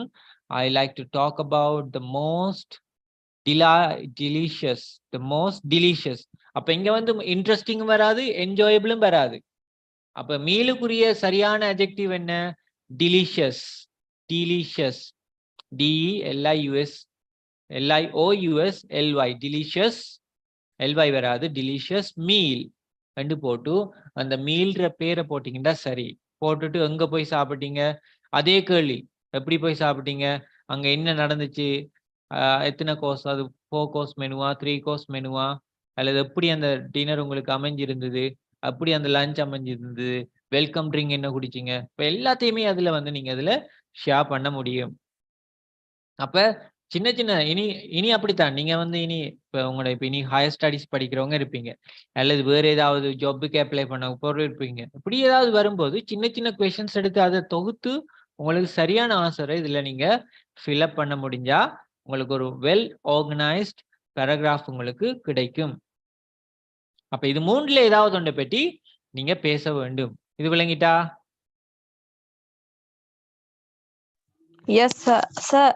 I like to talk about the most delicious. அப்ப இங்க வந்து இன்ட்ரெஸ்டிங் வராது, என்ஜாயபிளும் வராது. அப்ப மீலுக்குரிய சரியான அட்ஜெக்டிவ் என்ன? delicious. DELIOUS LIOUSLY delicious. LY வராது, delicious meal ரெண்டு போட்டு அந்த மீல்ற பேரை போட்டீங்கன்னா சரி. போட்டுட்டு எங்க போய் சாப்பிட்டீங்க? அதே கேள்வி, எப்படி போய் சாப்பிட்டீங்க? அங்க என்ன நடந்துச்சு? எத்தனை கோர்ஸ்? அது 4 கோர்ஸ் மெனுவா, 3 கோர்ஸ் மெனுவா, அல்லது எப்படி அந்த டின்னர் உங்களுக்கு அமைஞ்சிருந்தது, அப்படி அந்த லஞ்ச் அமைஞ்சிருந்தது, வெல்கம் ட்ரிங்க் என்ன குடிச்சிங்க? இப்போ எல்லாத்தையுமே அதுல வந்து நீங்க அதுல ஷேர் பண்ண முடியும். அப்ப சின்ன சின்ன இனி அப்படித்தான் நீங்க வந்து இப்போ உங்களோட இப்போ இனி ஹையர் ஸ்டடீஸ் படிக்கிறவங்க இருப்பீங்க, அல்லது வேற ஏதாவது ஜாபுக்கு அப்ளை பண்ண பொருள் இருப்பீங்க. இப்படி ஏதாவது வரும்போது சின்ன சின்ன கொஸ்டின்ஸ் எடுத்து அதை தொகுத்து உங்களுக்கு சரியான ஆன்சரை இதுல நீங்க ஃபில்அப் பண்ண முடிஞ்சா உங்களுக்கு ஒரு வெல் ஆர்கனைஸ்ட் பேராகிராஃப் உங்களுக்கு கிடைக்கும். அப்ப இது மூணுல ஏதாவது ஒன்றை பற்றி நீங்க பேச வேண்டும். இது விளங்கிட்டா? Yes, sir. Sir,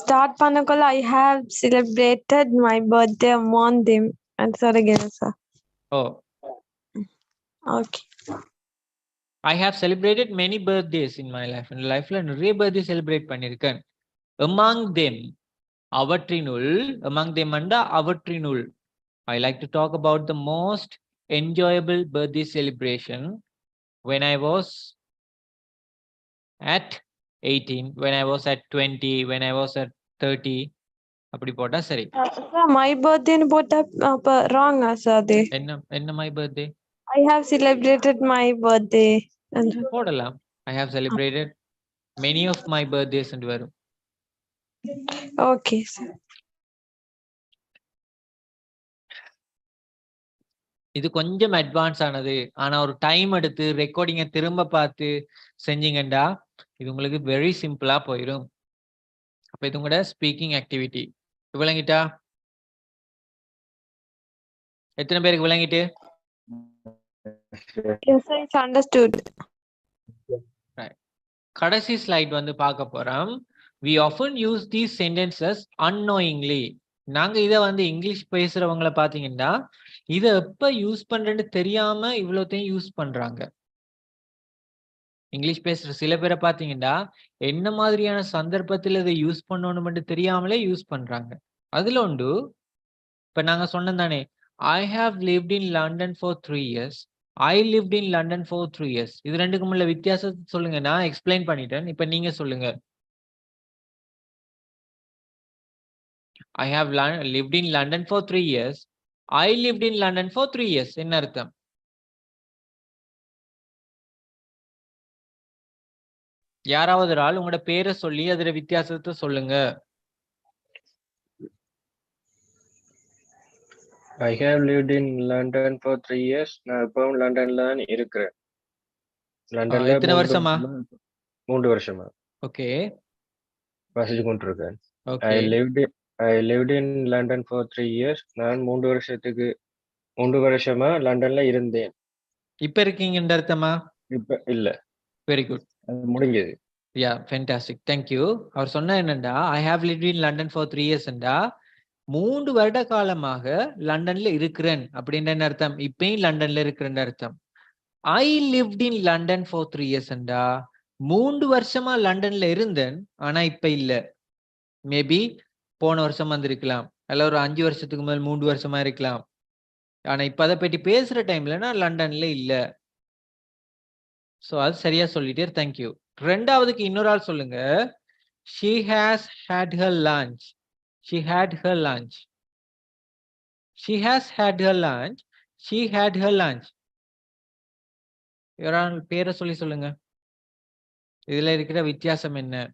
start பண்ணக்குள்ள I have celebrated my birthday among them. And sir again, sir. Oh, Okay. I have celebrated many birthdays in my life. In lifeல நிறைய birthday celebrate பண்ணிருக்கேன். Among them, அவற்றினுள், among them அண்டா அவற்றினுள். I like to talk about the most enjoyable birthday celebration when I was at 18, when I was at 20, when I was at 30. அப்படி போட்டா சரி. Sir, my birthday னு போட்டா அப்ப wrong sir அது. என்ன my birthday? I have celebrated my birthday. போடலாம். I have celebrated many of my birthdays என்று வரும். Okay, sir. இது கொஞ்சம் அட்வான்ஸ் ஆனது. ஆனா ஒரு டைம் எடுத்து ரெக்கார்டிங்கை திரும்ப பார்த்து செஞ்சீங்கண்டா இது உங்களுக்கு வெரி சிம்பிளா போயிடும். அப்ப இது உங்களோட ஸ்பீக்கிங் ஆக்டிவிட்டி. விளங்கிட்டா? எத்தனை பேருக்கு விளங்கிட்டு? Yes, sir, it's understood. கடைசி ஸ்லைட் வந்து பார்க்க போறோம். We often use these sentences unknowingly. நாங்க இதை வந்து இங்கிலீஷ் பேசுறவங்களை பாத்தீங்கன்னா இதை எப்ப யூஸ் பண்றேன்னு தெரியாம இவ்வளோத்தையும் யூஸ் பண்றாங்க. இங்கிலீஷ் பேசுற சில பேரை பாத்தீங்கன்னா என்ன மாதிரியான சந்தர்ப்பத்தில் இதை யூஸ் பண்ணணும்னு தெரியாமலே யூஸ் பண்றாங்க. அதுல உண்டு இப்ப நாங்க சொன்னோம் தானே, I have lived in London for 3 years. I lived in London for 3 years. இது ரெண்டுக்கும் உள்ள வித்தியாசத்தை சொல்லுங்க. நான் எக்ஸ்பிளைன் பண்ணிட்டேன். இப்ப நீங்க சொல்லுங்க. I have lived in London for 3 years. I lived in London for 3 years. என்ன அர்த்தம்? யாராவது ஒரு ஆள் உங்களோட பேரை சொல்லி அதோட வித்தியாசத்தை சொல்லுங்க. I have lived in London for 3 years. நான் இப்பவும் லண்டன்ல தான் இருக்கிறேன். லண்டன்ல எத்தனை வருஷமா? 3 வருஷமா. ஓகே. வசிச்சு கொண்டிருக்கேன். Okay. I lived in London for 3 years. நான் 3 வருஷமா லண்டன்ல இருந்தேன். இப்ப இருக்கீங்கன்ற அர்த்தமா? இப்ப இல்ல. Very good. முடிஞ்சது. Yeah, fantastic. Thank you. அவர் சொன்ன என்னண்டா I have lived in London for 3 years என்றா 3 வருட காலமாக லண்டன்ல இருக்கிறேன் அப்படின்ற என்ன அர்த்தம்? இப்பயும் லண்டன்ல இருக்கிறேன் அர்த்தம். I lived in London for 3 years என்றா 3 வருஷமா லண்டன்ல இருந்தேன் ஆனா இப்ப இல்ல. மேபி போன வருஷம் வந்திருக்கலாம், அல்ல ஒரு 5 வருஷத்துக்கு மேல் 3 வருஷமா இருக்கலாம். ஆனா இப்ப அதை பற்றி பேசுற டைம்ல நான் லண்டன்ல இல்ல. சோ அது சரியா சொல்லிட்டே. தேங்க்யூ. ரெண்டாவதுக்கு இன்னொரு ஆள் சொல்லுங்க. She has had her lunch. She had her lunch. She has had her lunch. She had her lunch. யாரால் பேரை சொல்லி சொல்லுங்க. இதுல இருக்கிற வித்தியாசம் என்ன?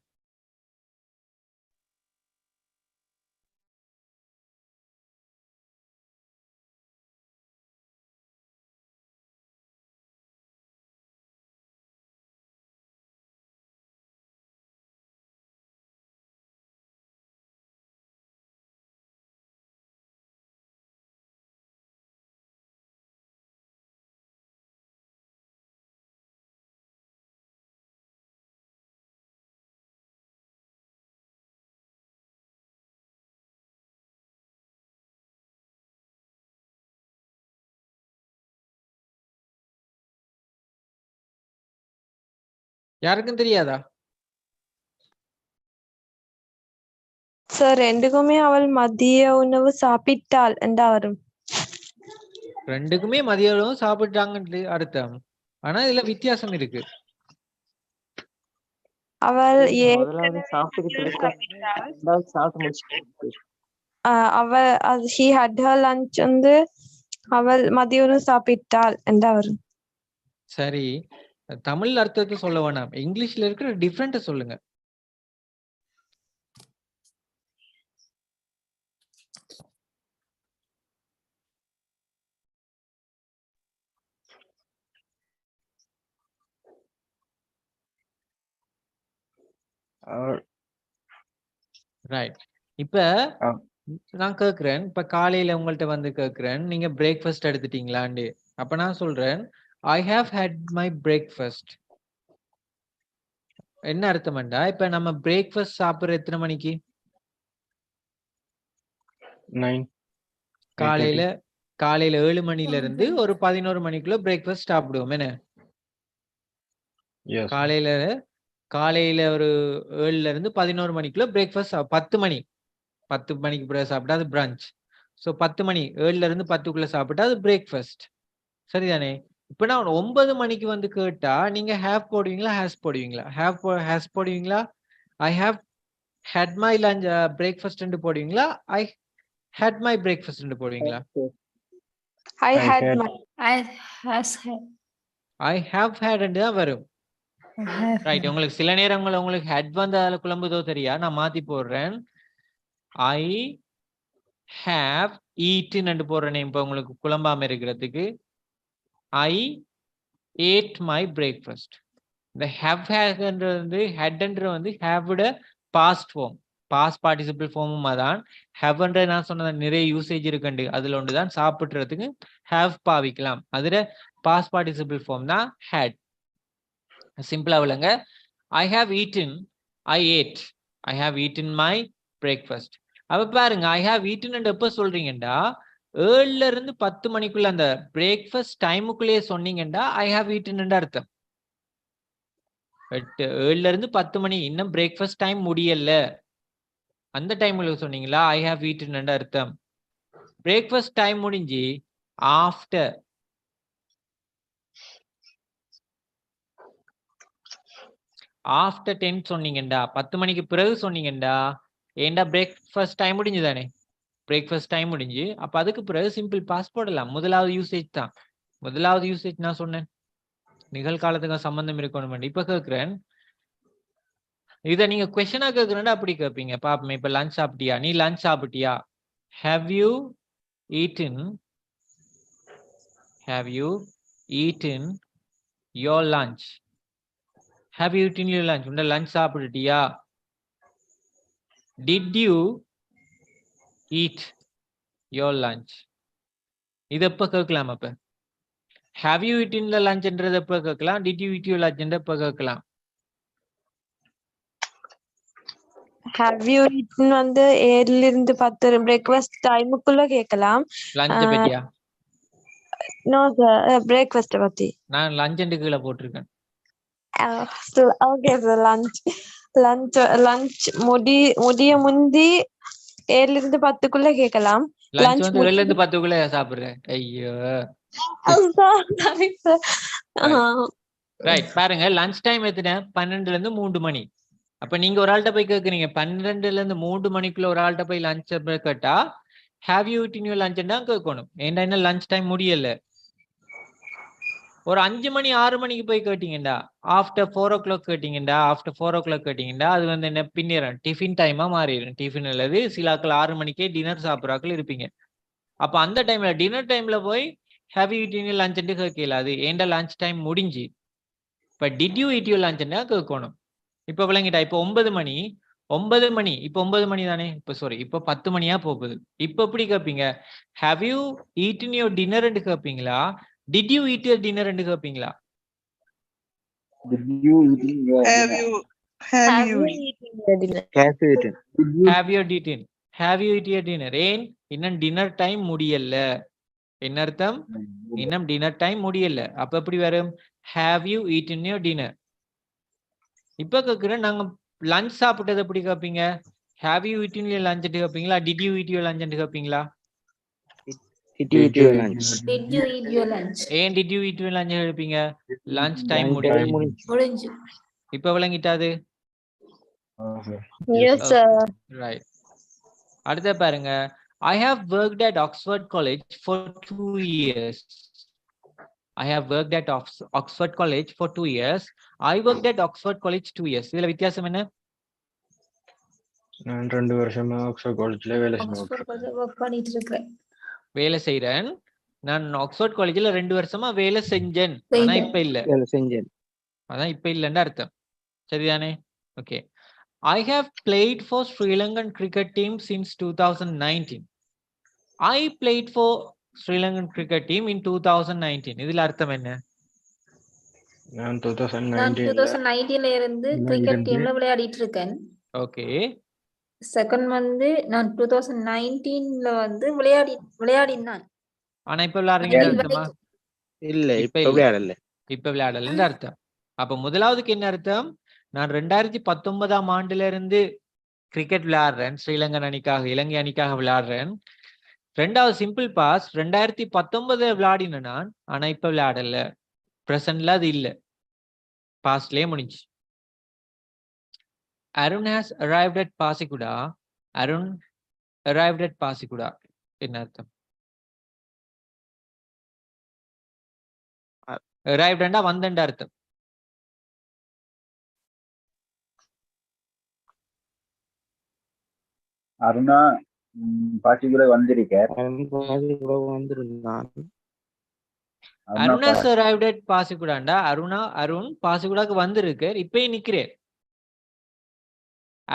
யாருக்கும் தெரியாதா? சார் ரெண்டுக்குமே அவள் மதிய உணவு சாப்பிட்டாள் என்றா வரும். ரெண்டுக்குமே மதிய உணவு சாப்பிட்டாங்கன்னு அர்த்தம். ஆனா இதுல வித்தியாசம் இருக்கு. அவள் முதலாவது சாப்பிட்டுக்கிட்டு இருக்க, ரெண்டாவது சாப்பிட்டு முடிச்சு. அவள் she had her lunch வந்து அவள் மதிய உணவு சாப்பிட்டாள் என்றா வரும். சரி, தமிழ் அர்த்தத்தை சொல்ல வேணாம், இங்கிலீஷ்ல இருக்கிற டிஃபரெண்ட்டை சொல்லுங்க. ரைட். இப்ப நான் கேக்குறேன், இப்ப காலையில உங்கள்ட்ட வந்து கேக்குறேன், நீங்க பிரேக்ஃபாஸ்ட் எடுத்துட்டீங்களான்னு. அப்ப நான் சொல்றேன் I have had my breakfast. என்ன அர்த்தம்டா? இப்ப நம்ம பிரேக்ஃபாஸ்ட் சாப்பிடுற எத்தனை மணிக்கு? 9. காலையில 7 மணில இருந்து ஒரு 11 மணிக்குள்ள பிரேக்ஃபாஸ்ட் சாப்பிடுவோம் என்ன? Yes. காலையில ஒரு 7ல இருந்து 11 மணிக்குள்ள பிரேக்ஃபாஸ்ட் 10 மணிக்கு பிறகு சாப்பிட்டா அது பிரஞ்ச். ஸோ 10 மணி 7ல இருந்து 10க்குள்ள சாப்பிட்டா அது பிரேக்ஃபாஸ்ட். சரிதானே? இப்ப நான் 9 மணிக்கு வந்து கேட்டா நீங்க ஹேவ் போடுவீங்களா ஹேஸ் போடுவீங்களா? ஹேஸ் போடுவீங்களா? I have had my lunch breakfast என்று போடுவீங்களா? ஐ had my breakfast என்று போடுவீங்களா? I had had- my I have had என்று தான் வரும். ரைட். உங்களுக்கு சில நேரங்கள் உங்களுக்கு ஹெட் வந்து அதில் குழம்புதோ தெரியா, நான் மாத்தி போடுறேன். ஐ ஹேவ் ஈட்டன் என்று போடுறேன். இப்போ உங்களுக்கு குழம்பாம இருக்கிறதுக்கு ஐ ஏட் மை பிரேக்ஃபாஸ்ட். இந்த ஹேவ்ன்றது ஹெட்ன்றது வந்து ஹேவோட பாஸ்ட் ஃபார்ம், பாஸ்ட் பார்ட்டிசிபிள் ஃபார்மும் அதான். ஹேவ்ன்ற நான் சொன்ன நிறைய யூசேஜ் இருக்குண்டு, அதுல ஒன்று தான் சாப்பிட்றதுக்கு ஹேவ் பாவிக்கலாம். அதுல பாஸ்ட் பார்ட்டிசிபிள் ஃபார்ம் தான் ஹேட். சிம்பிளா விளங்க, I have eaten, I ate, I have eaten my breakfast. அப்ப பாருங்க, ஐ ஹாவ் ஈட்டன் எப்ப சொல்றீங்கடா 7ல இருந்து 10 மணிக்குள்ள அந்த பிரேக்ஃபாஸ்ட் டைமுக்குள்ளேயே சொன்னீங்கடா ஐ ஹாவ் ஈட்டன் அர்த்தம். பட் 7ல இருந்து 10 மணி இன்னும் பிரேக்ஃபாஸ்ட் டைம் முடியல, அந்த டைம்ல சொன்னீங்களா ஐ ஹாவ் ஈட்டன் அர்த்தம். பிரேக்ஃபாஸ்ட் டைம் முடிஞ்சு ஆஃப்டர் ஆஃப்டர் 10 சொன்னீங்கடா, 10 மணிக்கு பிறகு சொன்னீங்கடா, ஏண்டா பிரேக்ஃபாஸ்ட் டைம் முடிஞ்சுதானே? பிரேக்ஃபாஸ்ட் டைம் முடிஞ்சு, அப்ப அதுக்கு பிறகு சிம்பிள் பாஸ் போடலாம். முதலாவது யூசேஜ் தான். முதலாவது யூசேஜ் நான் சொன்னேன் நிகழ்காலத்துக்கு சம்பந்தம் இருக்கணும். இப்ப கேட்கிறேன், இத நீங்க கொஸ்டினா கேட்கிறேன் அப்படி கேட்பீங்க. பாப்போம். இப்ப லஞ்ச் சாப்பிட்டியா? நீ லஞ்ச் சாப்பிட்டியா? Have you eaten, have you eaten your lunch? Have you eaten your lunch? உண்ட லஞ்ச் சாப்பிட்டுட்டியா? Did you eat your lunch? இது எப்ப கேட்கலாம்? அப்ப ஹேவ் யூ ஈட்டன் த லஞ்ச்ன்றது எப்ப கேட்கலாம்? Did you eat your lunch எப்ப கேட்கலாம்? have you eaten வந்து 7ல இருந்து 10 பிரேக்ஃபாஸ்ட் டைமுக்குள்ள கேட்கலாம். லஞ்ச் பத்தியா? நோ சார், பிரேக்ஃபாஸ்ட் பத்தி. நான் லஞ்ச் கீழே போட்டிருக்கேன். Okay sir. லஞ்ச் முடிய முந்தி 7ல இருந்து 10க்குள்ள கேட்கலாம். லஞ்ச் வந்து 7ல இருந்து 10க்குள்ள சாப்பிடுறேன். ஐயோ, ரைட். பாருங்க, லஞ்ச் டைம் எத்தனை? 12ல இருந்து 3 மணி. அப்ப நீங்க ஒரு ஆள்கிட்ட போய் கேக்குறீங்க 12ல இருந்து 3 மணிக்குள்ள ஒரு ஆள்கிட்ட போய் லஞ்ச் கேட்டா have you eaten your lunch தான் கேட்கணும். ஏன்டா என்ன லஞ்ச் டைம் முடியல. ஒரு 5 மணி 6 மணிக்கு போய் கேட்டீங்கடா, ஆஃப்டர் 4 o'clock கேட்டீங்கடா, ஆஃப்டர் 4 o'clock கேட்டீங்கடா, அது வந்து என்ன பின்னிடும், டிஃபின் டைமா மாறிடும். டிஃபின் அல்லது சிலாக்கள் 6 மணிக்கே டின்னர் சாப்பிட்றாக்கள் இருப்பீங்க. அப்ப அந்த டைம்ல டின்னர் டைம்ல போய் have you eaten your lunch கேட்கல. அது ஏன்டா லஞ்ச் டைம் முடிஞ்சு. இப்ப did you eat your lunch கேட்கணும். இப்ப விளங்கிட்டா? இப்ப 9 மணி இப்ப 9 மணி தானே? இப்ப சாரி, இப்ப 10 மணியா போகுது. இப்ப எப்படி கேட்பீங்க? Have you eaten your dinner கேட்பீங்களா? Did you eat your dinner கேட்பீங்களா? Did you eaten your dinner? have you eaten your dinner? Have you eaten? Did you have you eat your dinner? ஏன் இன்னும் டின்னர் டைம் முடியல. என்ன அர்த்தம்? இன்னும் dinner time முடியல. அப்ப எப்படி வரும்? Have you eaten your dinner. இப்ப கேக்குறேன், நாங்க லஞ்ச் சாப்பிட்டது எப்படி கேட்பீங்க? Have you eaten your lunch கேட்பீங்களா? Did you eat your lunch கேட்பீங்களா? Did you eat your lunch? Did you eat your lunch? ஏன் did you eat your lunch கேட்பீங்க? லஞ்ச் டைம் முடிஞ்சு. முடிஞ்சு. இப்ப விளங்கிட்டாது? Okay. Yes sir. ரைட். அடுத்த பாருங்க, I have worked at Oxford College for 2 years. I have worked at Oxford College for 2 years. I worked at Oxford College 2 years. இதுல வித்தியாசம் என்ன? நான் 2 வருஷமா ஆக்ஸ்போர்ட் காலேஜ்ல வேலை ஒர்க் பண்ணிட்டு இருக்கேன். வேலை செய்றேன். நான் ஆக்ஸ்போர்ட் காலேஜ்ல 2 வருஷமா வேலை செஞ்சேன். ஆனா இப்ப இல்ல. வேலை செஞ்சேன். அதான் இப்ப இல்லன்னு அர்த்தம். சரிதானே? Okay. I have played for Sri Lankan cricket team since 2019. I played for Sri Lankan cricket team in 2019. இதுல அர்த்தம் என்ன? நான் நான் 2019 2019ல இருந்து நான் கிரிக்கெட் இருந்து டீம்ல விளையாடிட்டு இருக்கேன். ஓகே. செகண்ட் வந்து நான் 2019ல வந்து விளையாடினான். ஆனா இப்ப விளையாடுறீங்கன்னு இது அர்த்தமா? வரைக்கும் இல்ல இப்ப இப்ப இல்ல. விளையாடல. இப்ப விளையாடலன்னு அர்த்தம். அப்ப முதலாவதுக்கு என்ன அர்த்தம்? நான் 2019ஆம் ஆண்டுல இருந்து கிரிக்கெட் விளையாடுறேன், ஸ்ரீலங்கன் அணிக்காக, இலங்கை அணிக்காக விளையாடுறேன். ரெண்டாவது சிம்பிள் பாஸ் 2019 விளையாடின நான், ஆனா இப்ப விளையாடல. பிரசன்ட்ல அது இல்ல, பாஸ்ட்லயே முடிஞ்சு. Arun has arrived at Pasikuda. Arun arrived at Pasikuda என்ன அர்த்தம்? arrivedண்டா வந்தண்டா அர்த்தம். அருணா பாசிக்குள்ள வந்திருக்கார். வந்திருந்தான். Arun has arrived at பாசிக்குடாண்டா Arun பாசிக்குடாக்கு வந்திருக்கார், இப்பயும் நிக்கிறேன்.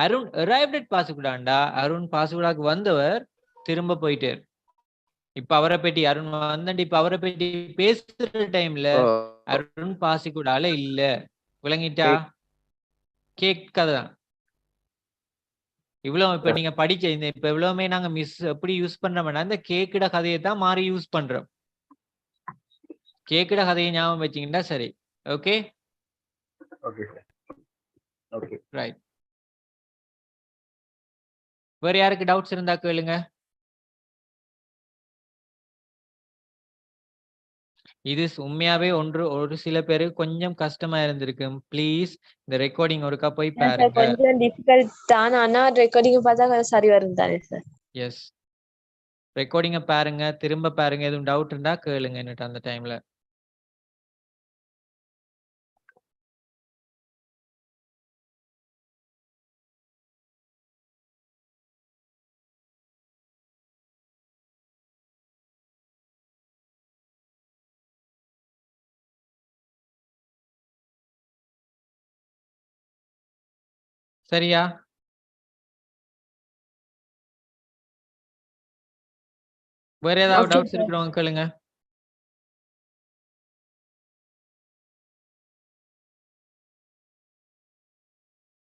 அருண் arrived at பாசிக்குடாண்டா அருண் பாசிக்குடாக்கு வந்தவர் திரும்ப போயிட்டார். இப்ப அவரை பற்றி அருண் வந்தண்டி இப்ப அவரை பற்றி பேசுற டைம்ல அருண் பாசிக்குடால இல்ல. விளங்கிட்டா? கேட்கதான் இவ்வளவு. இப்ப நீங்க படிச்ச இந்த இப்ப இவ்வளவுமே நாங்க மிஸ் எப்படி யூஸ் பண்றோம்னா இந்த கேக்கிட கதையை தான் மாறி யூஸ் பண்றோம். கேக்கிட கதையை ஞாபகம் வச்சீங்கன்னா சரி. Okay okay sir. Okay right. வேற யாருக்கு டவுட்ஸ் இருந்தா கேளுங்க. இது உண்மையாவே ஒரு சில பேருக்கு கொஞ்சம் கஷ்டமா இருந்திருக்கு. ப்ளீஸ் இந்த ரெக்கார்டிங் ஒருக்கா போய் பாருங்க. கொஞ்சம் டிஃபிகல்ட் தான், ஆனா ரெக்கார்டிங் பார்த்தா சரி வரும் தானே சார்? எஸ், ரெக்கார்டிங்க பாருங்க, திரும்ப பாருங்க. எதுவும் டவுட் இருந்தா கேளுங்க என்னட்டு அந்த டைம்ல. சரியா? வேற ஏதாவது Okay, டவுட்ஸ் sir. இருக்கிறவங்க கேளுங்க.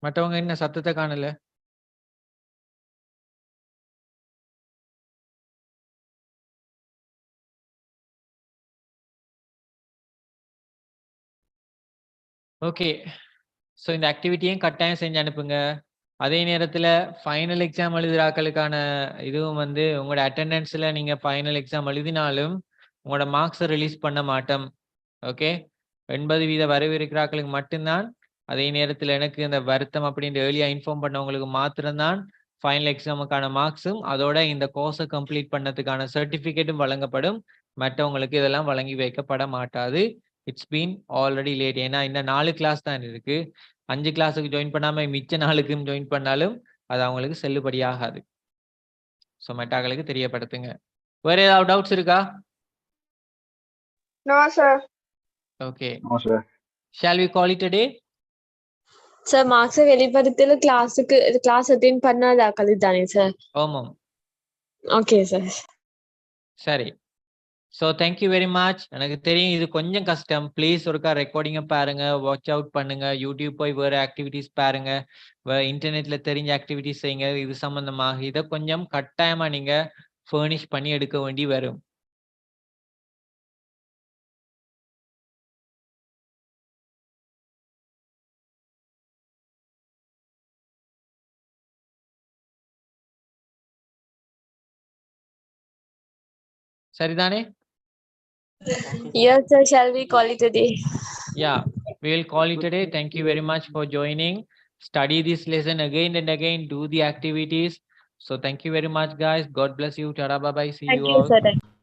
மற்றவங்க என்ன சத்தத்தை காணல? ஓகே, ஸோ இந்த ஆக்டிவிட்டியும் கட்டாயம் செஞ்சு அனுப்புங்க. அதே நேரத்தில் ஃபைனல் எக்ஸாம் எழுதுறாக்களுக்கான இதுவும் வந்து உங்களோட அட்டெண்டன்ஸில் நீங்கள் ஃபைனல் எக்ஸாம் எழுதினாலும் உங்களோட மார்க்ஸை ரிலீஸ் பண்ண மாட்டோம். ஓகே, 80% வரவிருக்கிறாக்களுக்கு மட்டும்தான். அதே நேரத்தில் எனக்கு இந்த வருத்தம் அப்படின்ற ஏர்லியாக இன்ஃபார்ம் பண்ணவங்களுக்கு மாத்திரம்தான் ஃபைனல் எக்ஸாமுக்கான மார்க்ஸும் அதோட இந்த கோர்ஸை கம்ப்ளீட் பண்ணதுக்கான சர்டிஃபிகேட்டும் வழங்கப்படும். மற்றவங்களுக்கு இதெல்லாம் வழங்கி வைக்கப்பட மாட்டாது. It's been already late. ஏன்னா இன்னும் 4 கிளாஸ் தான் இருக்கு. 5 கிளாஸுக்கு ஜாயின் பண்ணாம மிச்ச நாளுக்கும் ஜாயின் பண்ணாலும் அது அவங்களுக்கு செல்லுபடியாகாது. ஸோ மற்றவங்களுக்கு தெரியப்படுத்துங்க. வேற ஏதாவது டவுட்ஸ் இருக்கா? No, sir. Okay, no sir. Shall we call it a day? Sir marks வெளிப்படுத்தல கிளாஸ் அட்டெண்ட் பண்ணாத கழிதானே சார்? ஆமாம். Okay sir. சரி, ஸோ தேங்க்யூ வெரி மச். எனக்கு தெரியும் இது கொஞ்சம் கஷ்டம். ப்ளீஸ் ஒருக்கா ரெக்கார்டிங்கை பாருங்க, வாட்ச் அவுட் பண்ணுங்க, யூடியூப் போய் வேறு ஆக்டிவிட்டீஸ் பாருங்க, இன்டர்நெட்ல தெரிஞ்ச ஆக்டிவிட்டீஸ் செய்யுங்க. இது சம்பந்தமாக இதை கொஞ்சம் கட்டாயமா நீங்க ஃபர்னிஷ் பண்ணி எடுக்க வேண்டி வரும். சரிதானே? Yes, sir. Shall we call it a day? Yeah, we will call it a day. Thank you very much for joining. Study this lesson again and again. Do the activities. So thank you very much, guys. God bless you. Tada, bye bye. See Thank you you, all. sir.